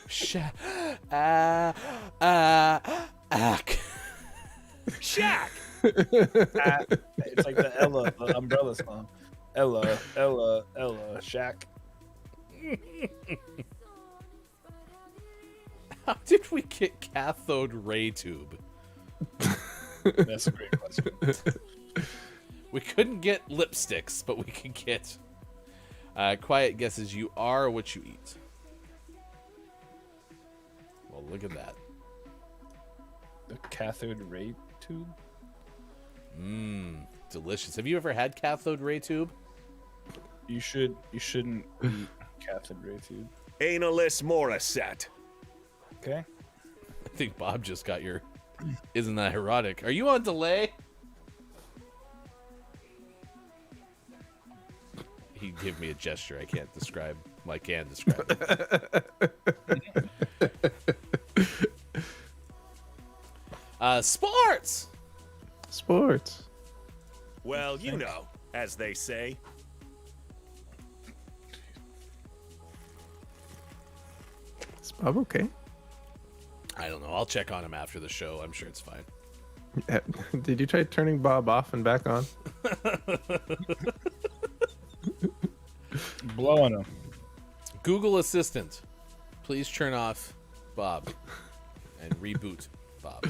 Shaq. Shaq. It's like the Ella, the Umbrella song. Ella, Ella, Ella, Shaq. How did we get cathode ray tube? That's a great question. We couldn't get lipsticks, but we could get. Quiet guesses you are what you eat. Well, look at that. The cathode ray tube? Mmm, delicious. Have you ever had cathode ray tube? You shouldn't eat cathode ray tube. Analist Morissette. Okay. I think Bob just got your. Isn't that erotic? Are you on delay? He gave me a gesture I can't describe. Well, I can describe it. Sports! Sports. Well, you know, as they say. Is Bob okay? I don't know. I'll check on him after the show. I'm sure it's fine. Did you try turning Bob off and back on? Blow on him. Google Assistant, please turn off Bob and reboot Bob.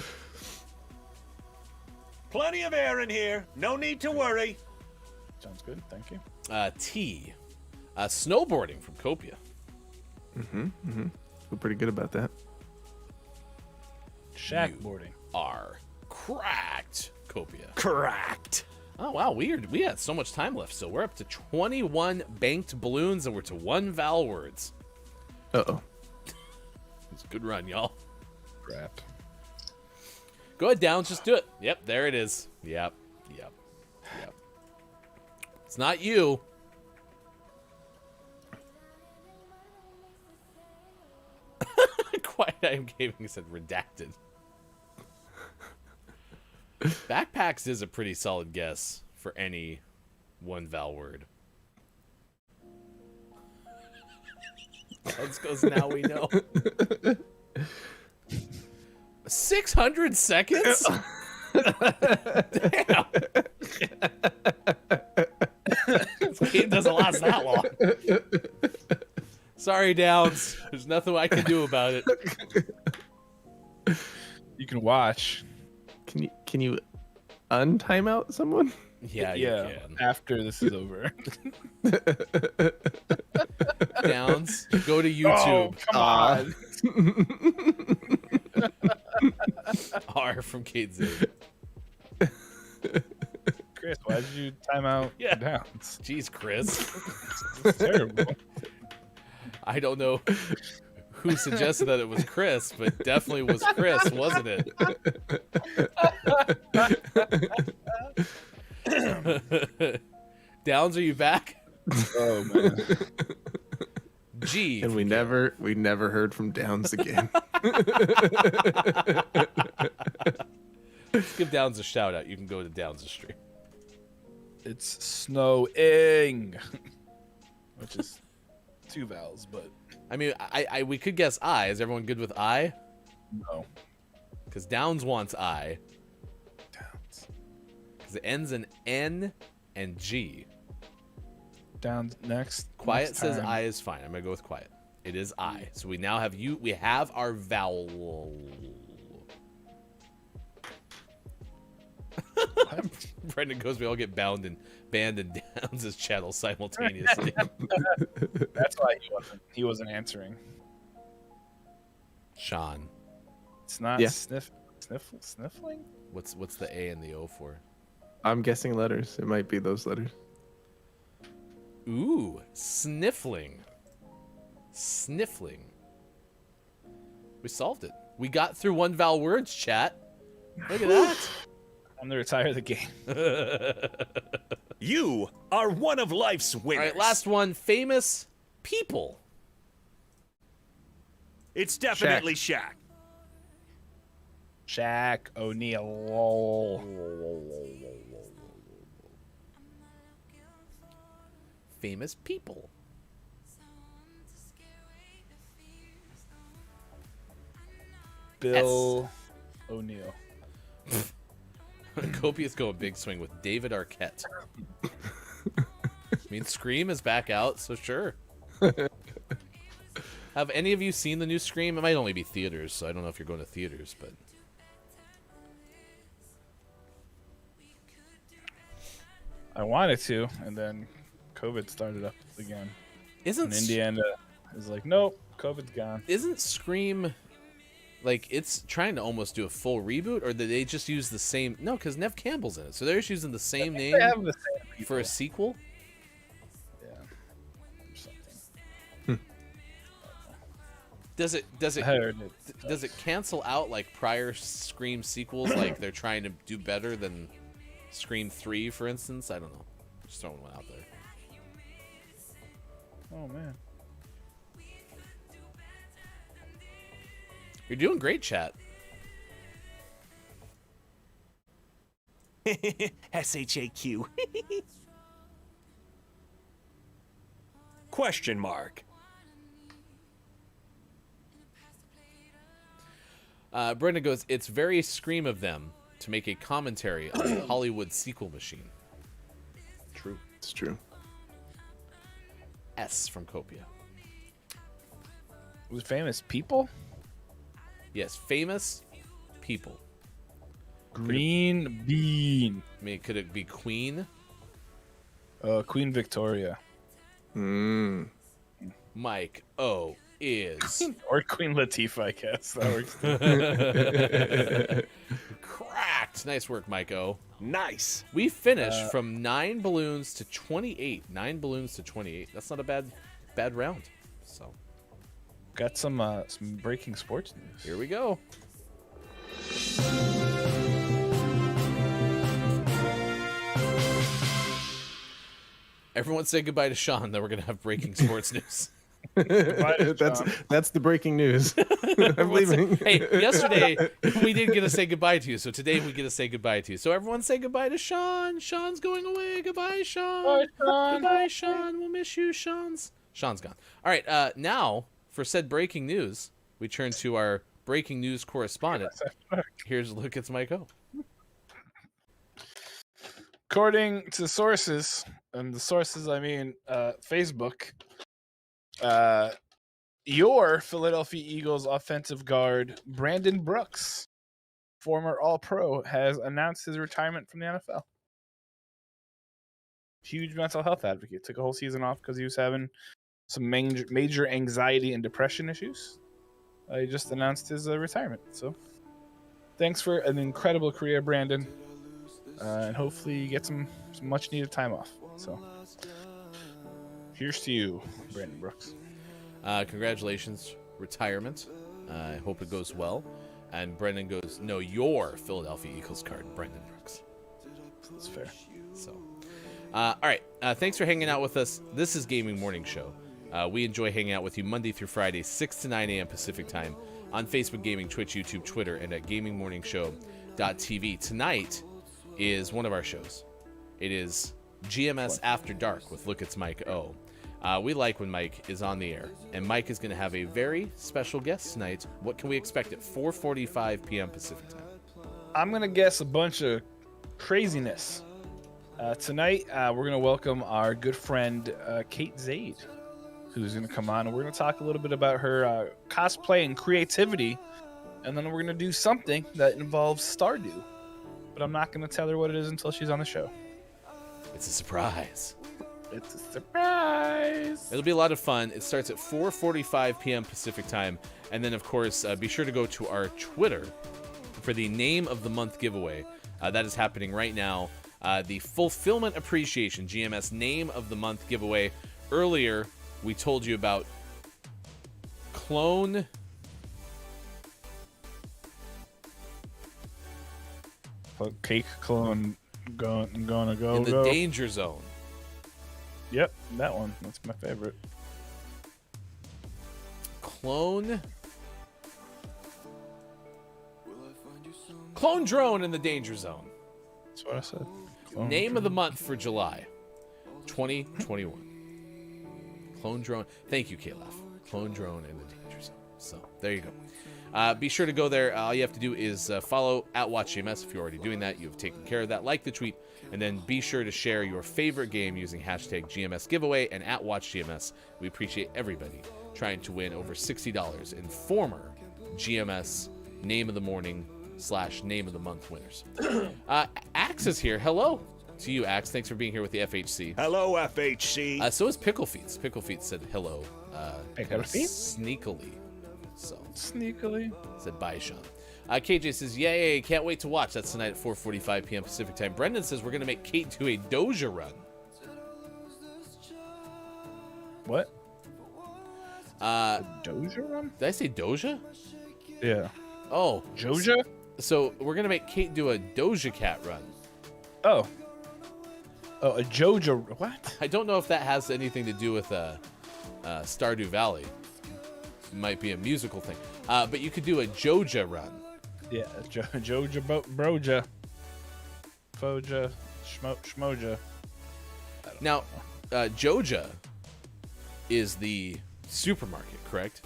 Plenty of air in here. No need to worry. Sounds good. Thank you. T. Snowboarding from Copia. Feel pretty good about that. Shackboarding. Are cracked. Copia. Cracked. Oh, wow. Weird. We had so much time left. So we're up to 21 banked balloons and we're to 1 vowel words. Uh-oh. It's a good run, y'all. Crap. Go ahead, Downs. Just do it. Yep, there it is. Yep. It's not you. Quiet I am gaming said redacted. Backpacks is a pretty solid guess for any 1 vowel word. Let's goes now we know. 600 seconds? Damn. This game doesn't last that long. Sorry, Downs. There's nothing I can do about it. You can watch. Can you untime out someone? Yeah, you can. After this is over. Downs, go to YouTube. Oh, come on. R from Kate Z. Chris, why did you time out Downs? Jeez, Chris. It's terrible. I don't know who suggested that it was Chris, but definitely was Chris, wasn't it? Downs, are you back? Oh man. G. And we never heard from Downs again. Let's give Downs a shout out. You can go to Downs' stream. It's snowing, which is 2 vowels, but I mean, I we could guess I. Is everyone good with I? no. Because Downs wants I. Downs. Because it ends in N and G. Downs next. Quiet next says time. I is fine. I'm gonna go with quiet. It is I. So we now have you. We have our vowel. Brendan goes. We all get banned in Downs' channel simultaneously. That's why he wasn't answering. Sean, It's not Yeah. sniffling. what's the A and the O for? I'm guessing letters. It might be those letters. Ooh, sniffling. Sniffling. We solved it. We got through 1 vowel words, chat. Look at that. I'm gonna retire the game. You are one of life's winners. All right, last one. Famous people. It's definitely Shaq. Shaq O'Neal. Famous people. Bill O'Neal. Copious going big swing with David Arquette. I mean, Scream is back out, so sure. Have any of you seen the new Scream? It might only be theaters, so I don't know if you're going to theaters, but... I wanted to, and then COVID started up again. Isn't Indiana is like, nope, COVID's gone. Isn't Scream, like, it's trying to almost do a full reboot, or did they just use the same... No, because Nev Campbell's in it, so they're just using the same name They have the same for a sequel? Yeah. Does it cancel out like prior Scream sequels? Like they're trying to do better than Scream 3, for instance? I don't know. Just throwing one out there. Oh man, you're doing great, chat. SHAQ. Question mark. Brenda goes, it's very Scream of them to make a commentary on the Hollywood sequel machine. True. It's true. S from Copia. Was famous people? Yes, famous people. Green bean. I mean, could it be Queen? Queen Victoria. Mike O is or Queen Latifah, I guess. That works. Cracked. Nice work, Mike O. Nice. We finished from 9 balloons to 28. 9 balloons to 28. That's not a bad round. So, got some breaking sports news. Here we go. Everyone say goodbye to Sean. Then we're gonna have breaking sports news. That's the breaking news. I'm leaving. Hey, yesterday we didn't get to say goodbye to you, so today we get to say goodbye to you. So everyone say goodbye to Sean. Sean's going away. Goodbye, Sean. Bye, Sean. Goodbye, Sean. We'll miss you, Sean's gone. All right, now for said breaking news, we turn to our breaking news correspondent. Here's a look at Mike O. According to sources, and the sources I mean Facebook, your Philadelphia Eagles offensive guard, Brandon Brooks, former All-Pro, has announced his retirement from the NFL. Huge mental health advocate. Took a whole season off because he was having some major anxiety and depression issues. He just announced his retirement. So thanks for an incredible career, Brandon. And hopefully you get some much needed time off. So here's to you, Brandon Brooks. Congratulations, retirement. I hope it goes well. And Brendan goes, no, your Philadelphia Eagles card, Brendan Brooks. That's fair. So, all right. Thanks for hanging out with us. This is Gaming Morning Show. We enjoy hanging out with you Monday through Friday, 6 to 9 a.m. Pacific time on Facebook Gaming, Twitch, YouTube, Twitter, and at GamingMorningShow.tv. Tonight is one of our shows. It is GMS After Dark with Look It's Mike O. We like when Mike is on the air, and Mike is going to have a very special guest tonight. What can we expect at 4:45 p.m. Pacific time? I'm going to guess a bunch of craziness. Tonight, we're going to welcome our good friend, Kate Zaid, who's going to come on, and we're going to talk a little bit about her cosplay and creativity, and then we're going to do something that involves Stardew. But I'm not going to tell her what it is until she's on the show. It's a surprise. It's a surprise. It'll be a lot of fun. It starts at 4:45 p.m. Pacific time. And then, of course, be sure to go to our Twitter for the Name of the Month giveaway. That is happening right now. The Fulfillment Appreciation GMS Name of the Month giveaway. Earlier, we told you about Clone... Cake clone gonna go in the danger zone. Yep, that one. That's my favorite. Clone drone in the danger zone. That's what I said. Name of the month for July 2021. Clone drone. Thank you, Caleb. Clone drone in the danger zone. So there you go. Be sure to go there. All you have to do is follow at WatchGMS. If you're already doing that, you've taken care of that. Like the tweet, and then be sure to share your favorite game using hashtag GMS giveaway and at WatchGMS. We appreciate everybody trying to win over $60 in former GMS Name of the Morning / Name of the Month winners. Axe is here. Hello to you, Axe. Thanks for being here with the FHC. Hello, FHC. So is Pickle Feet. Pickle Feet said hello. Pickle Feet? Sneakily. So sneakily. Said bye, Sean. KJ says, yay, can't wait to watch. That's tonight at 4:45 p.m. Pacific time. Brendan says we're going to make Kate do a Doja run. What? Doja run? Did I say Doja? Yeah. Oh. Doja? So we're going to make Kate do a Doja Cat run. Oh. Oh, a Joja. What? I don't know if that has anything to do with Stardew Valley. It might be a musical thing. But you could do a Joja run. Yeah, Joja Broja. Foja. Schmoja. Now, Joja is the supermarket, correct?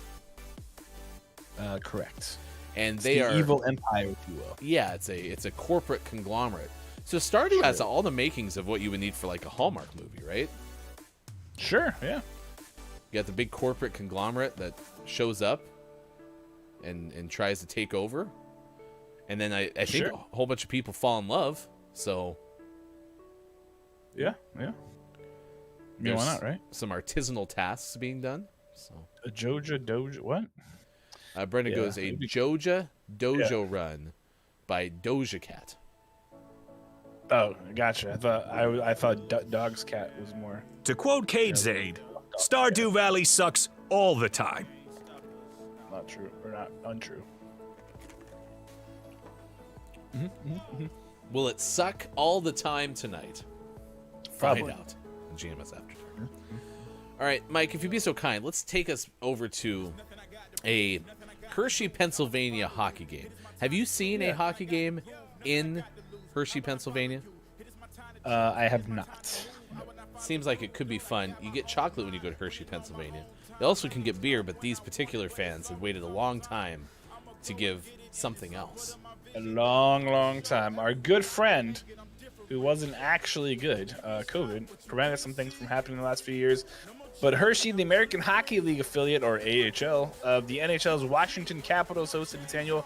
Correct. And It's they the are evil empire, if you will. Yeah, it's a corporate conglomerate. So Stardew has all the makings of what you would need for like a Hallmark movie, right? Sure, yeah. You got the big corporate conglomerate that shows up and tries to take over. And then I think Sure. a whole bunch of people fall in love. So Yeah. Yeah, there's why not, right? some artisanal tasks being done. So A Joja Doja. What? Brendan Yeah, goes a Joja Dojo run by Doja Cat. Oh, gotcha. I thought Dog's Cat was more. To quote Kate Zaid, Stardew Valley sucks all the time. Not true, or not untrue. Will it suck all the time tonight? Probably. Find out in GMS After Dark. All right, Mike, if you'd be so kind, let's take us over to a Hershey, Pennsylvania hockey game. Have you seen a hockey game in Hershey, Pennsylvania? I have not. Seems like it could be fun. You get chocolate when you go to Hershey, Pennsylvania. You also can get beer, but these particular fans have waited a long time to give something else. A long time. Our good friend, who wasn't actually good, COVID, prevented some things from happening in the last few years. But Hershey, the American Hockey League affiliate, or AHL, of the NHL's Washington Capitals hosted its annual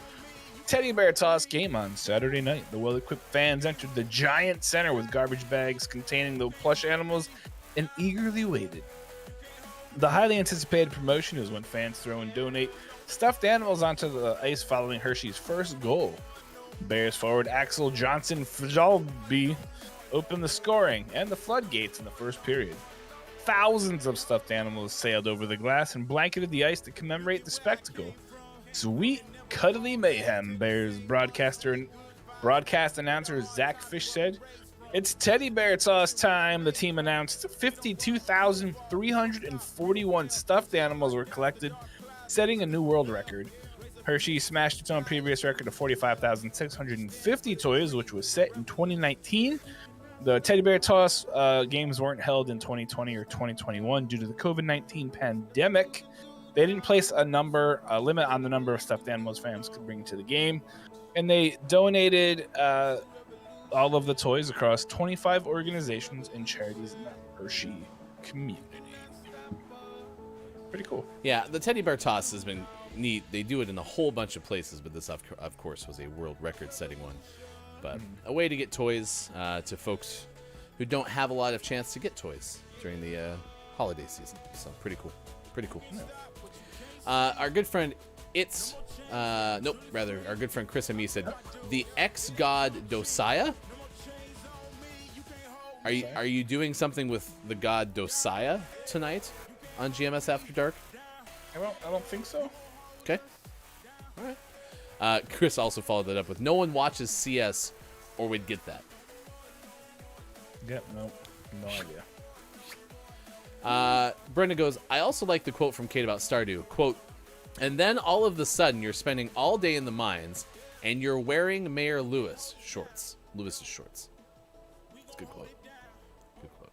Teddy Bear Toss game on Saturday night. The well-equipped fans entered the giant center with garbage bags containing the plush animals and eagerly waited. The highly anticipated promotion is when fans throw and donate stuffed animals onto the ice following Hershey's first goal. Bears forward Axel Johnson Fjalby opened the scoring and the floodgates in the first period. Thousands of stuffed animals sailed over the glass and blanketed the ice to commemorate the spectacle. Sweet, cuddly mayhem, Bears broadcast announcer Zach Fish said. It's Teddy Bear Toss time, the team announced. 52,341 stuffed animals were collected, setting a new world record. Hershey smashed its own previous record of 45,650 toys, which was set in 2019. The Teddy Bear Toss games weren't held in 2020 or 2021 due to the COVID-19 pandemic. They didn't place a limit on the number of stuffed animals fans could bring to the game, and they donated all of the toys across 25 organizations and charities in the Hershey community. Pretty cool. Yeah, the Teddy Bear Toss has been neat. They do it in a whole bunch of places, but this, of course, was a world record-setting one. But a way to get toys to folks who don't have a lot of chance to get toys during the holiday season. So pretty cool. Pretty cool. Our good friend, our good friend Chris and me said, the ex-god Dosiah? Are you doing something with the god Dosiah tonight on GMS After Dark? I don't think so. Okay. All right. Chris also followed that up with, no one watches CS or would get that. Yep, no idea. Brenda goes, I also like the quote from Kate about Stardew. Quote, and then all of a sudden you're spending all day in the mines and you're wearing Mayor Lewis's shorts. It's a good quote. Good quote.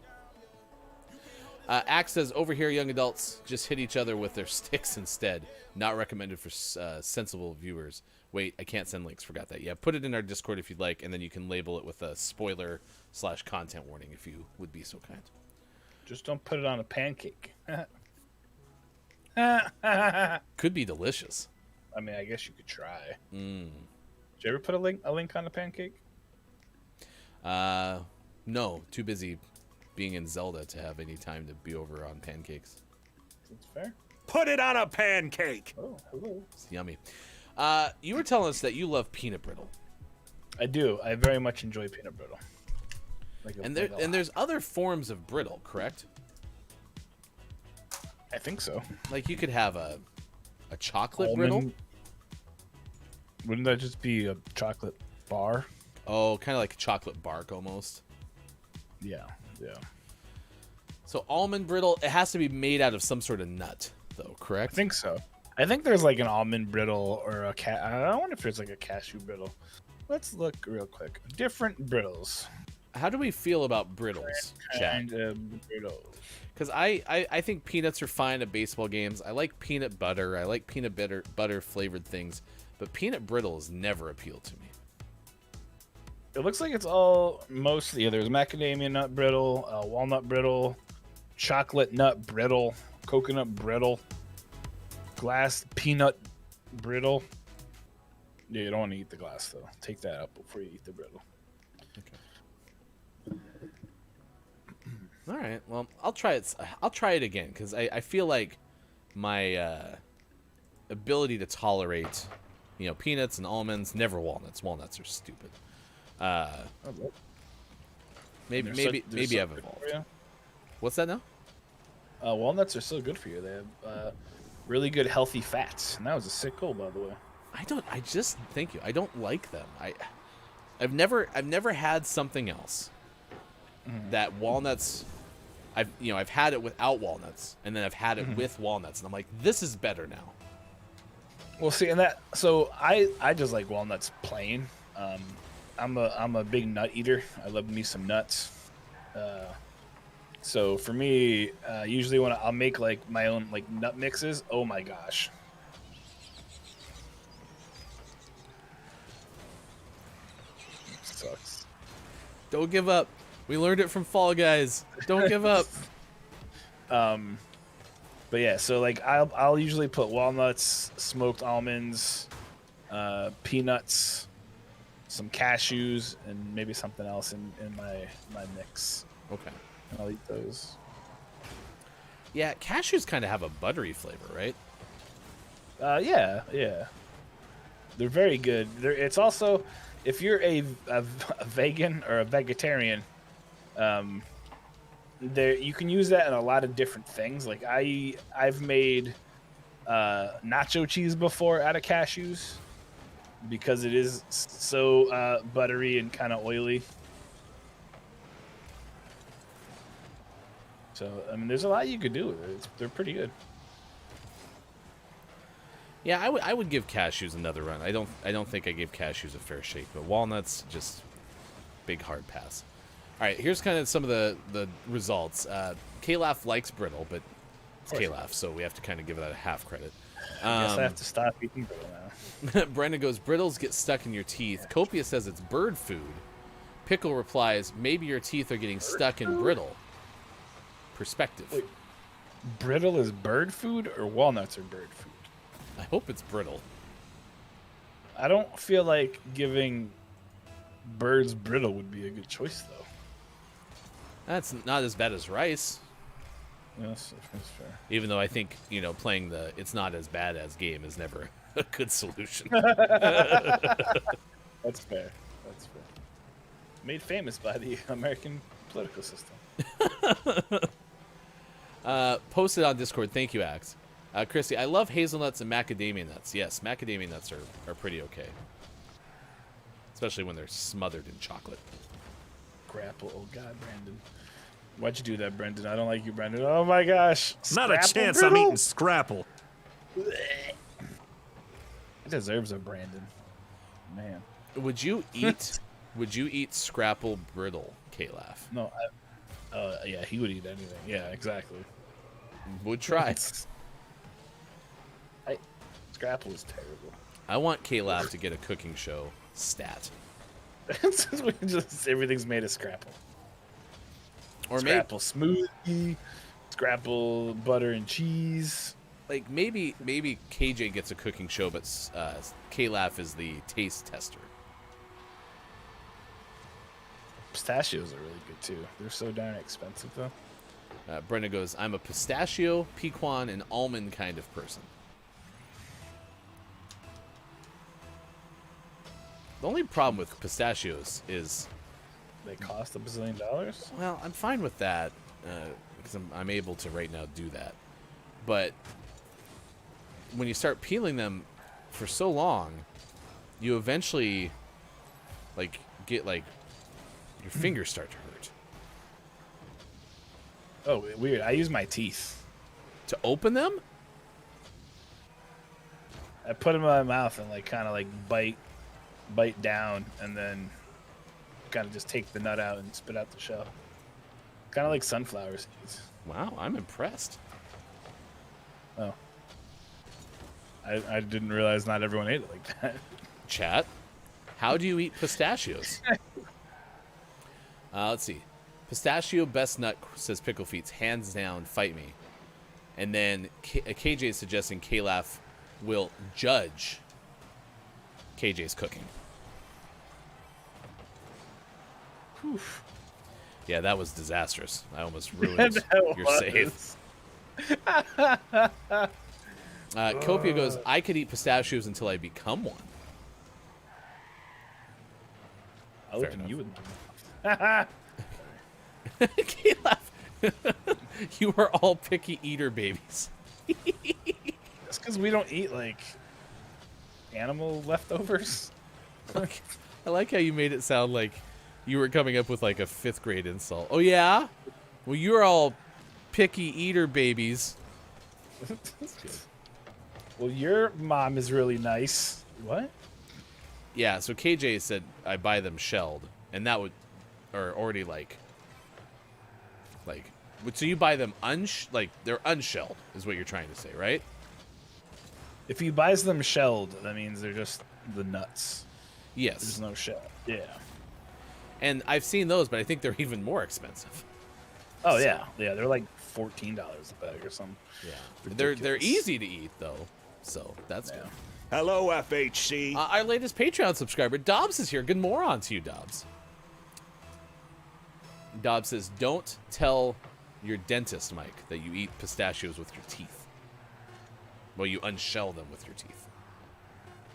Axe says, over here, young adults just hit each other with their sticks instead. Not recommended for sensible viewers. Wait, I can't send links. Forgot that. Yeah, put it in our Discord if you'd like, and then you can label it with a spoiler/content warning if you would be so kind. Just don't put it on a pancake. Could be delicious. I mean, I guess you could try. Did you ever put a link on a pancake? No, too busy being in Zelda to have any time to be over on pancakes. That's fair. Put it on a pancake. Oh, hello. It's yummy. You were telling us that you love peanut brittle. I do. I very much enjoy peanut brittle. And there's other forms of brittle, correct? I think so. Like you could have a chocolate Almond. brittle. Wouldn't that just be a chocolate bar? Oh, kind of like a chocolate bark almost. Yeah, yeah. So almond brittle, it has to be made out of some sort of nut, though, correct? I think so. I think there's like an almond brittle or a I wonder if there's like a cashew brittle. Let's look real quick. Different brittles. How do we feel about brittles, Chad? Kind of brittles. Because I think peanuts are fine at baseball games. I like peanut butter. I like peanut butter flavored things. But peanut brittles never appealed to me. It looks like it's all mostly, there's macadamia nut brittle, walnut brittle, chocolate nut brittle, coconut brittle, glass peanut brittle. Yeah, you don't want to eat the glass though. Take that out before you eat the brittle. Okay. All right. Well, I'll try it. I'll try it again because I feel like my ability to tolerate, peanuts and almonds, never walnuts. Walnuts are stupid. Maybe I've evolved. What's that now? Walnuts are so good for you. They have really good healthy fats. And that was a sick goal, by the way. Thank you. I don't like them. I've never had something else that walnuts. I've had it without walnuts, and then I've had it with walnuts, and I'm like, this is better now. Well, see, so I just like walnuts plain. I'm a big nut eater. I love me some nuts. So for me, usually when I'll make like my own like nut mixes, oh my gosh. Sucks. Don't give up. We learned it from Fall Guys. Don't give up. But yeah, so like I'll usually put walnuts, smoked almonds, peanuts, some cashews, and maybe something else in my mix. Okay. And I'll eat those. Yeah, cashews kind of have a buttery flavor, right? Yeah. They're very good. It's also, if you're a vegan or a vegetarian, you can use that in a lot of different things. Like I've made nacho cheese before out of cashews because it is so buttery and kind of oily. So I mean, there's a lot you could do with it. They're pretty good. Yeah, I would give cashews another run. I don't think I gave cashews a fair shake, but walnuts just big hard pass. All right, here's kind of some of the results. K-Laugh likes brittle, but it's K-Laugh, so we have to kind of give it a half credit. I guess I have to stop eating brittle now. Brendan goes, brittles get stuck in your teeth. Copia says it's bird food. Pickle replies, maybe your teeth are getting stuck in brittle. Perspective. Wait, brittle is bird food or walnuts are bird food? I hope it's brittle. I don't feel like giving birds brittle would be a good choice, though. That's not as bad as rice. Yes, that's fair. Even though I think, playing the it's not as bad as game is never a good solution. That's fair. That's fair. Made famous by the American political system. Posted on Discord. Thank you, Axe. Chrissy, I love hazelnuts and macadamia nuts. Yes, macadamia nuts are pretty okay. Especially when they're smothered in chocolate. Grapple. Oh, God, Brandon. Why'd you do that, Brendan? I don't like you, Brendan. Oh, my gosh. Not a chance brittle? I'm eating Scrapple. It deserves a Brandon. Man. Would you eat Scrapple brittle, K-Laugh? No, Yeah, he would eat anything. Yeah, exactly. Would try. Scrapple is terrible. I want K-Lab to get a cooking show stat. Everything's made of Scrapple. Or Scrapple smoothie, Scrapple butter and cheese. Like maybe KJ gets a cooking show, but K-Lab is the taste tester. Pistachios are really good too. They're so darn expensive though. Brenda goes, I'm a pistachio, pecan, and almond kind of person. The only problem with pistachios is they cost $1 bazillion. Well, I'm fine with that because I'm able to right now do that. But when you start peeling them for so long, you eventually get your fingers start to hurt. Oh, weird. I use my teeth to open them. I put them in my mouth and kind of bite down, and then kind of just take the nut out and spit out the shell. Kind of like sunflower seeds. Wow, I'm impressed. Oh. I didn't realize not everyone ate it like that. Chat, how do you eat pistachios? Let's see. Pistachio best nut, says Pickle Feets. Hands down, fight me. And then KJ is suggesting K-Laf will judge KJ's cooking. Whew. Yeah, that was disastrous. I almost ruined your save. Copia goes, I could eat pistachios until I become one. I'll open you with You are all picky eater babies. That's because we don't eat animal leftovers. I like how you made it sound like you were coming up with a 5th grade insult. Oh yeah? Well, you're all picky eater babies. Well, your mom is really nice. What? Yeah, so KJ said I buy them shelled, and that would, or already so you buy them they're unshelled, is what you're trying to say, right? If he buys them shelled, that means they're just the nuts. Yes. There's no shell. Yeah. And I've seen those, but I think they're even more expensive. Oh yeah, they're $14 a bag or something. Yeah, they're easy to eat though, so that's good. Hello, FHC. Our latest Patreon subscriber, Dobbs, is here. Good moron to you, Dobbs. Dobbs says, don't tell your dentist, Mike, that you eat pistachios with your teeth. Well, you unshell them with your teeth.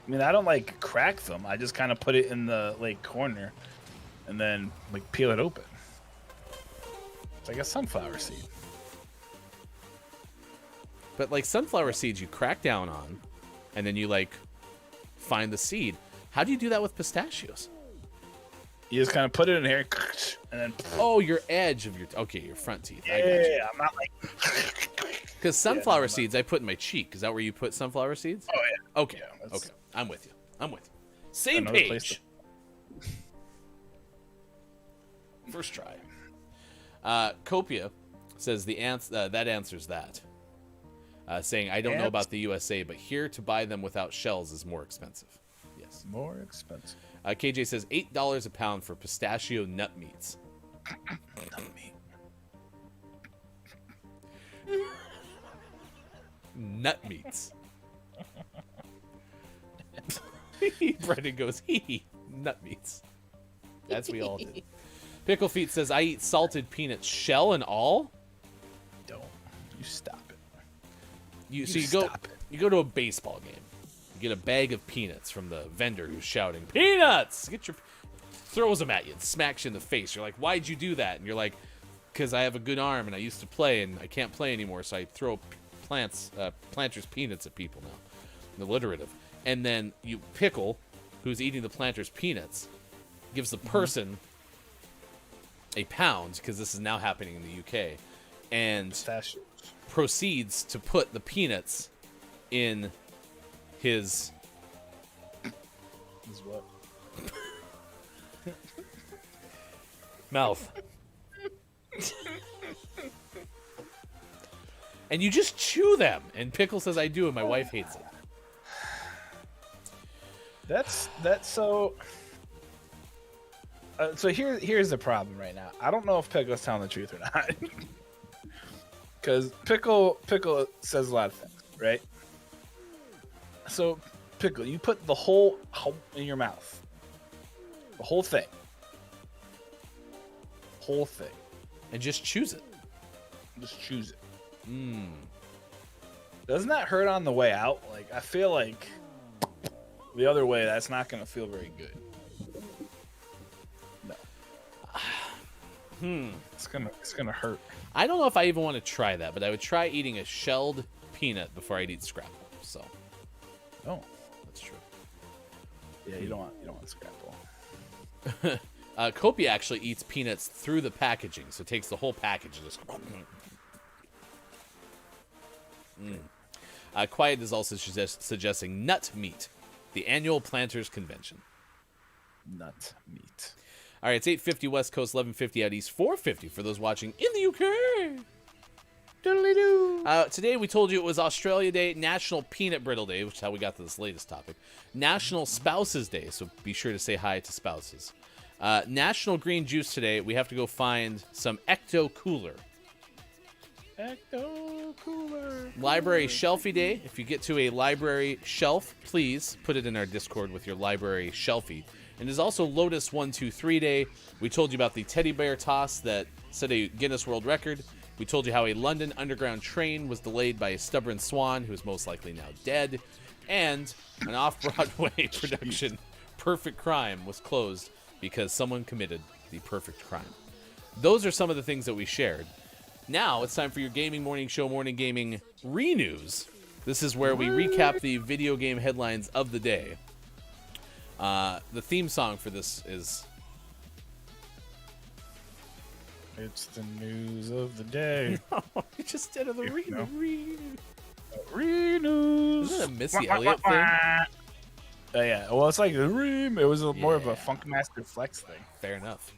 I mean, I don't crack them. I just kind of put it in the corner and then peel it open. It's like a sunflower seed. But sunflower seeds you crack down on, and then you find the seed. How do you do that with pistachios? You just kind of put it in here, and then... Oh, your edge of your... Okay, your front teeth. Yeah, I'm not Because sunflower seeds I put in my cheek. Is that where you put sunflower seeds? Oh, yeah. Okay, Yeah, okay. I'm with you. Same Another place page. First try. Copia says that answers that. Saying, I don't know about the USA, but here to buy them without shells is more expensive. Yes. More expensive. KJ says $8 a pound for pistachio nut meats. Nut meat. Nut meats. Brendan goes, nut meats. That's we all did. Pickle Feet says, I eat salted peanuts, shell and all. Don't. You stop it. You go to a baseball game. You get a bag of peanuts from the vendor who's shouting, peanuts! Throws them at you and smacks you in the face. You're like, why'd you do that? And you're like, because I have a good arm and I used to play and I can't play anymore, so I throw Planters peanuts at people now. Alliterative. And then you Pickle, who's eating the Planters peanuts, gives the person a pound, because this is now happening in the UK, and pistachios. Proceeds to put the peanuts in his what? mouth. And you just chew them. And Pickle says I do, and my wife hates it. That's so. So here's the problem right now. I don't know if Pickle's telling the truth or not. Because Pickle says a lot of things, right? So Pickle, you put the whole in your mouth, the whole thing, and just choose it. Just choose it. Doesn't that hurt on the way out? Like, I feel like the other way, that's not gonna feel very good. No. It's gonna hurt. I don't know if I even want to try that, but I would try eating a shelled peanut before I'd eat scrapple. So. Oh, that's true. Yeah, you don't want scrapple. Kopi actually eats peanuts through the packaging, so it takes the whole package and just. Quiet is also suggesting nut meat, the annual Planters Convention. Nut meat. All right, it's 8:50 West Coast, 11:50 out East, 4:50 for those watching in the UK. Doodly-doo. Today we told you it was Australia Day, National Peanut Brittle Day, which is how we got to this latest topic. National Spouses Day, so be sure to say hi to spouses. National Green Juice today. We have to go find some Ecto Cooler. Ecto Cooler. Library Shelfie Day. If you get to a library shelf, please put it in our Discord with your library shelfie. And there's also Lotus 123 Day. We told you about the teddy bear toss that set a Guinness World Record. We told you how a London Underground train was delayed by a stubborn swan who is most likely now dead. And an off-Broadway production, Perfect Crime, was closed because someone committed the perfect crime. Those are some of the things that we shared. Now it's time for your Gaming Morning Show Morning Gaming Renews. This is where we recap the video game headlines of the day. The theme song for this is... It's the news of the day. No, you just did the Renews. Renews. Isn't it a Missy Elliott thing? Yeah, well, it's like the It was more of a Funkmaster Flex thing. Fair enough.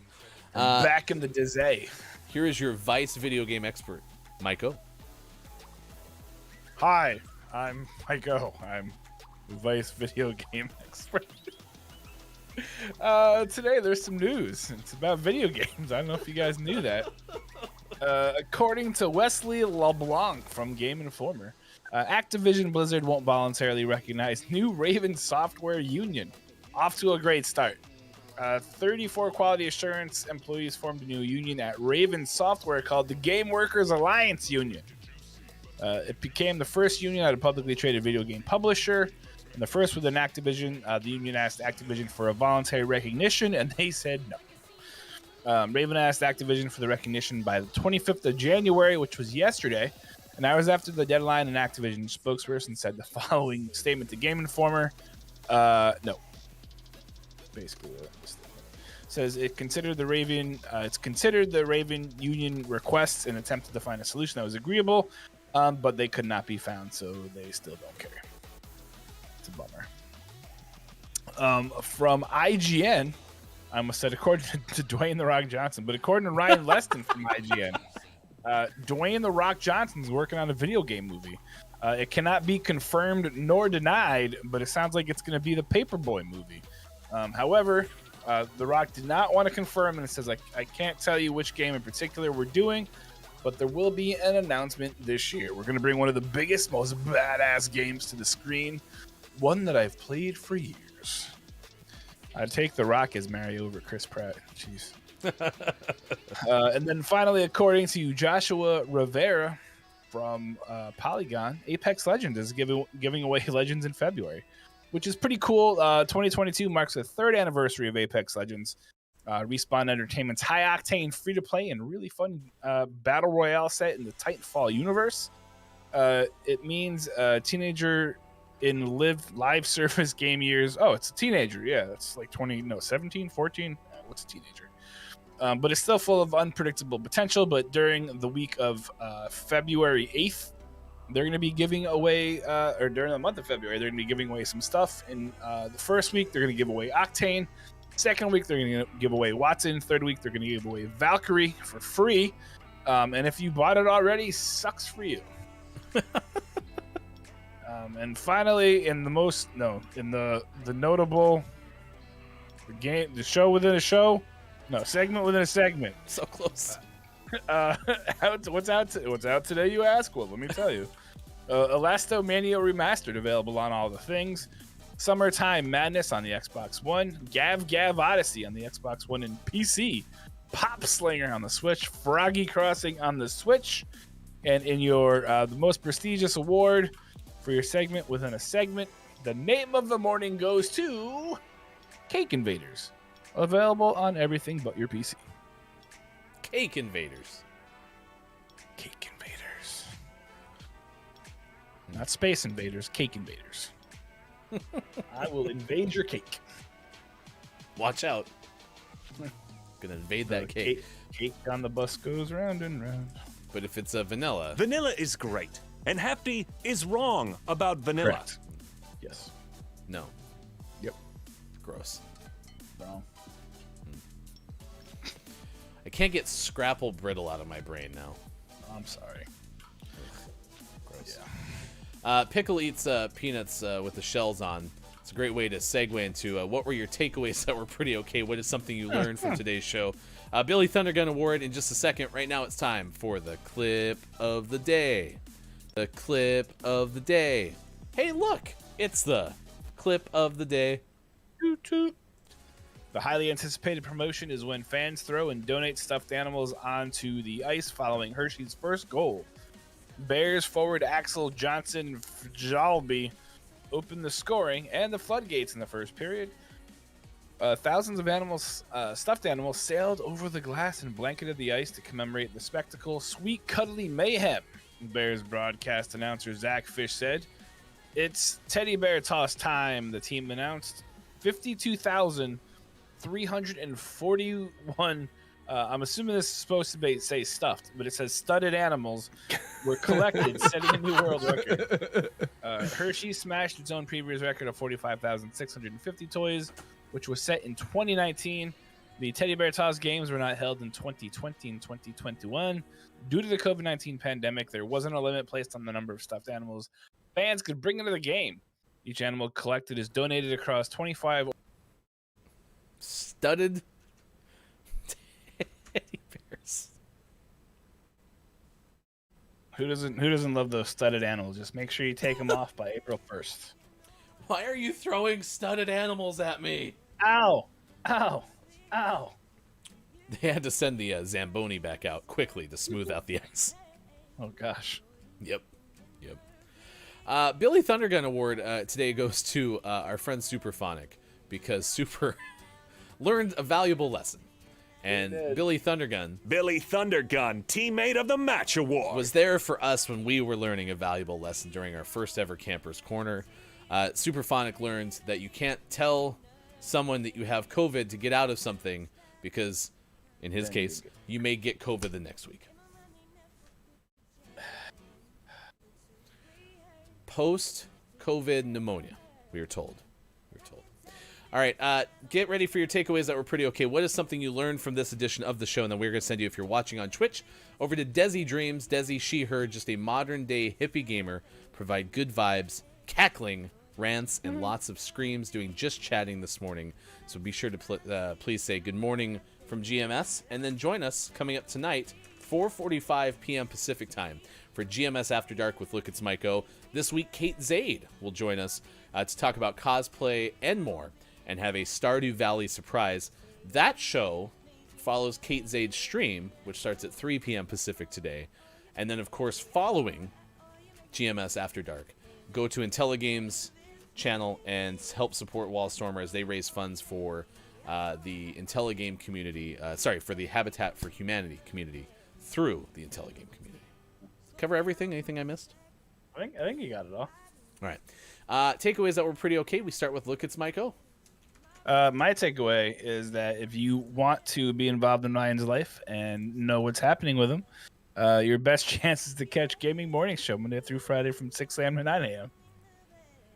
Back in the day. Here is your Vice video game expert, Maiko. Hi, I'm Maiko. I'm Vice video game expert. Today there's some news. It's about video games. I don't know if you guys knew that. According to Wesley LeBlanc from Game Informer, Activision Blizzard won't voluntarily recognize new Raven Software Union. Off to a great start. 34 quality assurance employees formed a new union at Raven Software called the Game Workers Alliance Union. It became the first union at a publicly traded video game publisher, and the first within Activision. The union asked Activision for a voluntary recognition, and they said no. Raven asked Activision for the recognition by the 25th of January, which was yesterday, and hours after the deadline, an Activision spokesperson said the following statement to Game Informer. No. Basically, says it considered the Raven. It's considered the Raven Union requests and attempted to find a solution that was agreeable, but they could not be found, so they still don't care. It's a bummer. From IGN, I almost said according to Dwayne The Rock Johnson, but according to Ryan Leston from IGN, Dwayne The Rock Johnson's working on a video game movie. It cannot be confirmed nor denied, but it sounds like it's going to be the Paperboy movie. However, The Rock did not want to confirm, and it says, I can't tell you which game in particular we're doing, but there will be an announcement this year. We're going to bring one of the biggest, most badass games to the screen, one that I've played for years. I'd take The Rock as Mario over Chris Pratt. Jeez. And then finally, according to Joshua Rivera from Polygon, Apex Legends is giving away Legends in February, which is pretty cool. 2022 marks the third anniversary of Apex Legends. Respawn Entertainment's high-octane, free-to-play, and really fun battle royale set in the Titanfall universe. It means a teenager in live service game years. Oh, it's a teenager. Yeah, that's like 17, 14. What's a teenager? But it's still full of unpredictable potential. But during the week of February 8th, they're going to be giving away, or during the month of February, they're going to be giving away some stuff. In the first week, they're going to give away Octane. Second week, they're going to give away Watson. Third week, they're going to give away Valkyrie for free. And if you bought it already, sucks for you. And finally, in the notable game, the show within a show, segment within a segment. So close. What's out today, you ask? Well, let me tell you. Elastomania Remastered, available on all the things. Summertime Madness on the Xbox One. Gav Odyssey on the Xbox One and PC. Pop Slinger on the Switch. Froggy Crossing on the Switch. And in your the most prestigious award for your segment within a segment, the name of the morning goes to Cake Invaders. Available on everything but your PC. Cake Invaders. Cake Invaders. Not Space Invaders, Cake Invaders. I will invade your cake. Watch out. Gonna invade that cake. Cake on the bus goes round and round. But if it's a vanilla. Vanilla is great. And Hefty is wrong about vanilla. Correct. Yes. No. Yep. Gross. Wrong. I can't get Scrapple Brittle out of my brain now. I'm sorry. Gross. Yeah. Pickle eats peanuts with the shells on. It's a great way to segue into what were your takeaways that were pretty okay? What is something you learned from today's show? Billy Thundergun Award in just a second. Right now it's time for the clip of the day. The clip of the day. Hey, look! It's the clip of the day. Toot toot. The highly anticipated promotion is when fans throw and donate stuffed animals onto the ice following Hershey's first goal. Bears forward Axel Johnson Jalby opened the scoring and the floodgates in the first period. Thousands of animals, stuffed animals, sailed over the glass and blanketed the ice to commemorate the spectacle. Sweet cuddly mayhem, Bears broadcast announcer Zach Fish said. It's teddy bear toss time, the team announced. 52,341 I'm assuming this is supposed to say stuffed, but it says studded animals were collected, setting a new world record. Hershey smashed its own previous record of 45,650 toys, which was set in 2019. The Teddy Bear Toss games were not held in 2020 and 2021. Due to the COVID-19 pandemic, there wasn't a limit placed on the number of stuffed animals fans could bring into the game. Each animal collected is donated across 25 studded teddy bears. Who doesn't love those studded animals? Just make sure you take them off by April 1st. Why are you throwing studded animals at me? Ow! Ow! Ow! They had to send the Zamboni back out quickly to smooth out the ice. Oh gosh. Yep. Billy Thundergun Award today goes to our friend Superphonic, because Super learned a valuable lesson. And Billy Thundergun, Teammate of the Match Award, was there for us when we were learning a valuable lesson during our first ever Campers Corner. Superphonic learned that you can't tell someone that you have COVID to get out of something, because in his case, you may get COVID the next week. Post-COVID pneumonia, we were told. All right, get ready for your takeaways that were pretty okay. What is something you learned from this edition of the show? And then we're going to send you, if you're watching on Twitch, over to Desi Dreams. Desi, she, her, just a modern-day hippie gamer. Provide good vibes, cackling, rants, and lots of screams, doing just chatting this morning. So be sure to please say good morning from GMS, and then join us coming up tonight, 4:45 p.m. Pacific time, for GMS After Dark with Look It's Maiko. This week, Kate Zaid will join us to talk about cosplay and more, and have a Stardew Valley surprise. That show follows Kate Zaid's stream, which starts at 3 p.m. Pacific today. And then, of course, following GMS After Dark, go to Intelligame's channel and help support Wallstormer as they raise funds for the Intelligame community, for the Habitat for Humanity community through the Intelligame community. Cover everything? Anything I missed? I think you got it all. All right. Takeaways that were pretty okay. We start with Look It's Maiko. My takeaway is that if you want to be involved in Ryan's life and know what's happening with him, your best chance is to catch Gaming Morning Show Monday through Friday from 6 a.m. to 9 a.m.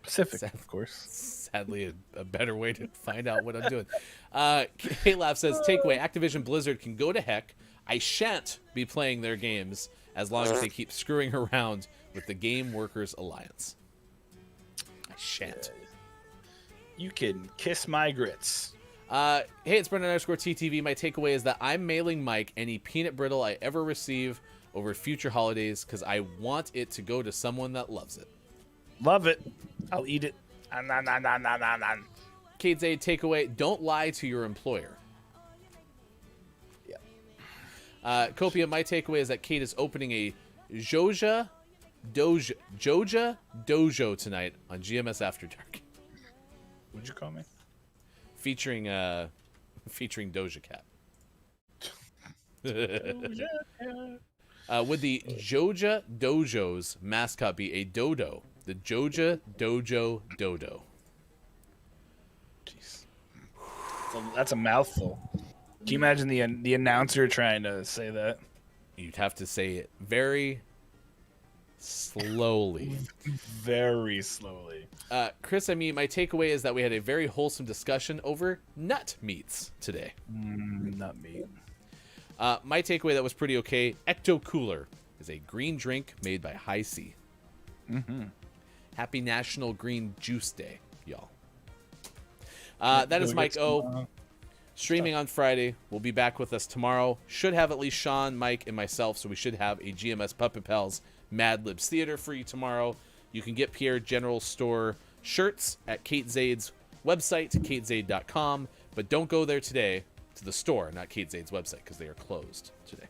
Pacific, of course. Sadly, a better way to find out what I'm doing. K-Lab says, takeaway, Activision Blizzard can go to heck. I shan't be playing their games as long as they keep screwing around with the Game Workers Alliance. I shan't. You can kiss my grits. Hey, it's Brendan_TTV. My takeaway is that I'm mailing Mike any peanut brittle I ever receive over future holidays because I want it to go to someone that loves it. Love it. I'll eat it. Kate Zaid, takeaway, don't lie to your employer. Yeah. Copia, my takeaway is that Kate is opening a Joja Dojo tonight on GMS After Dark. What'd you call me? Featuring Doja Cat. Would the Joja Dojo's mascot be a dodo? The Joja Dojo Dodo. Jeez. That's a mouthful. Can you imagine the announcer trying to say that? You'd have to say it very slowly. Very slowly. Chris, my takeaway is that we had a very wholesome discussion over nut meats today. Nut meat. My takeaway that was pretty okay. Ecto Cooler is a green drink made by High C. Mm-hmm. Happy National Green Juice Day, y'all. That is Mike O. Streaming on Friday. Will be back with us tomorrow. Should have at least Sean, Mike, and myself, so we should have a GMS Puppet Pals Mad Libs Theater for you tomorrow. You can get Pierre General Store shirts at Kate Zaid's website, katezaid.com, but don't go there today to the store, not Kate Zaid's website, because they are closed today.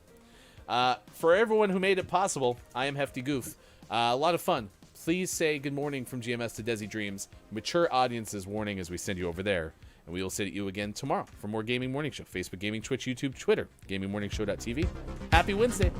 For everyone who made it possible, I am Hefty Goof. A lot of fun. Please say good morning from GMS to Desi Dreams. Mature audiences warning as we send you over there. And we will sit at you again tomorrow for more Gaming Morning Show. Facebook Gaming, Twitch, YouTube, Twitter. GamingMorningshow.tv. Happy Wednesday.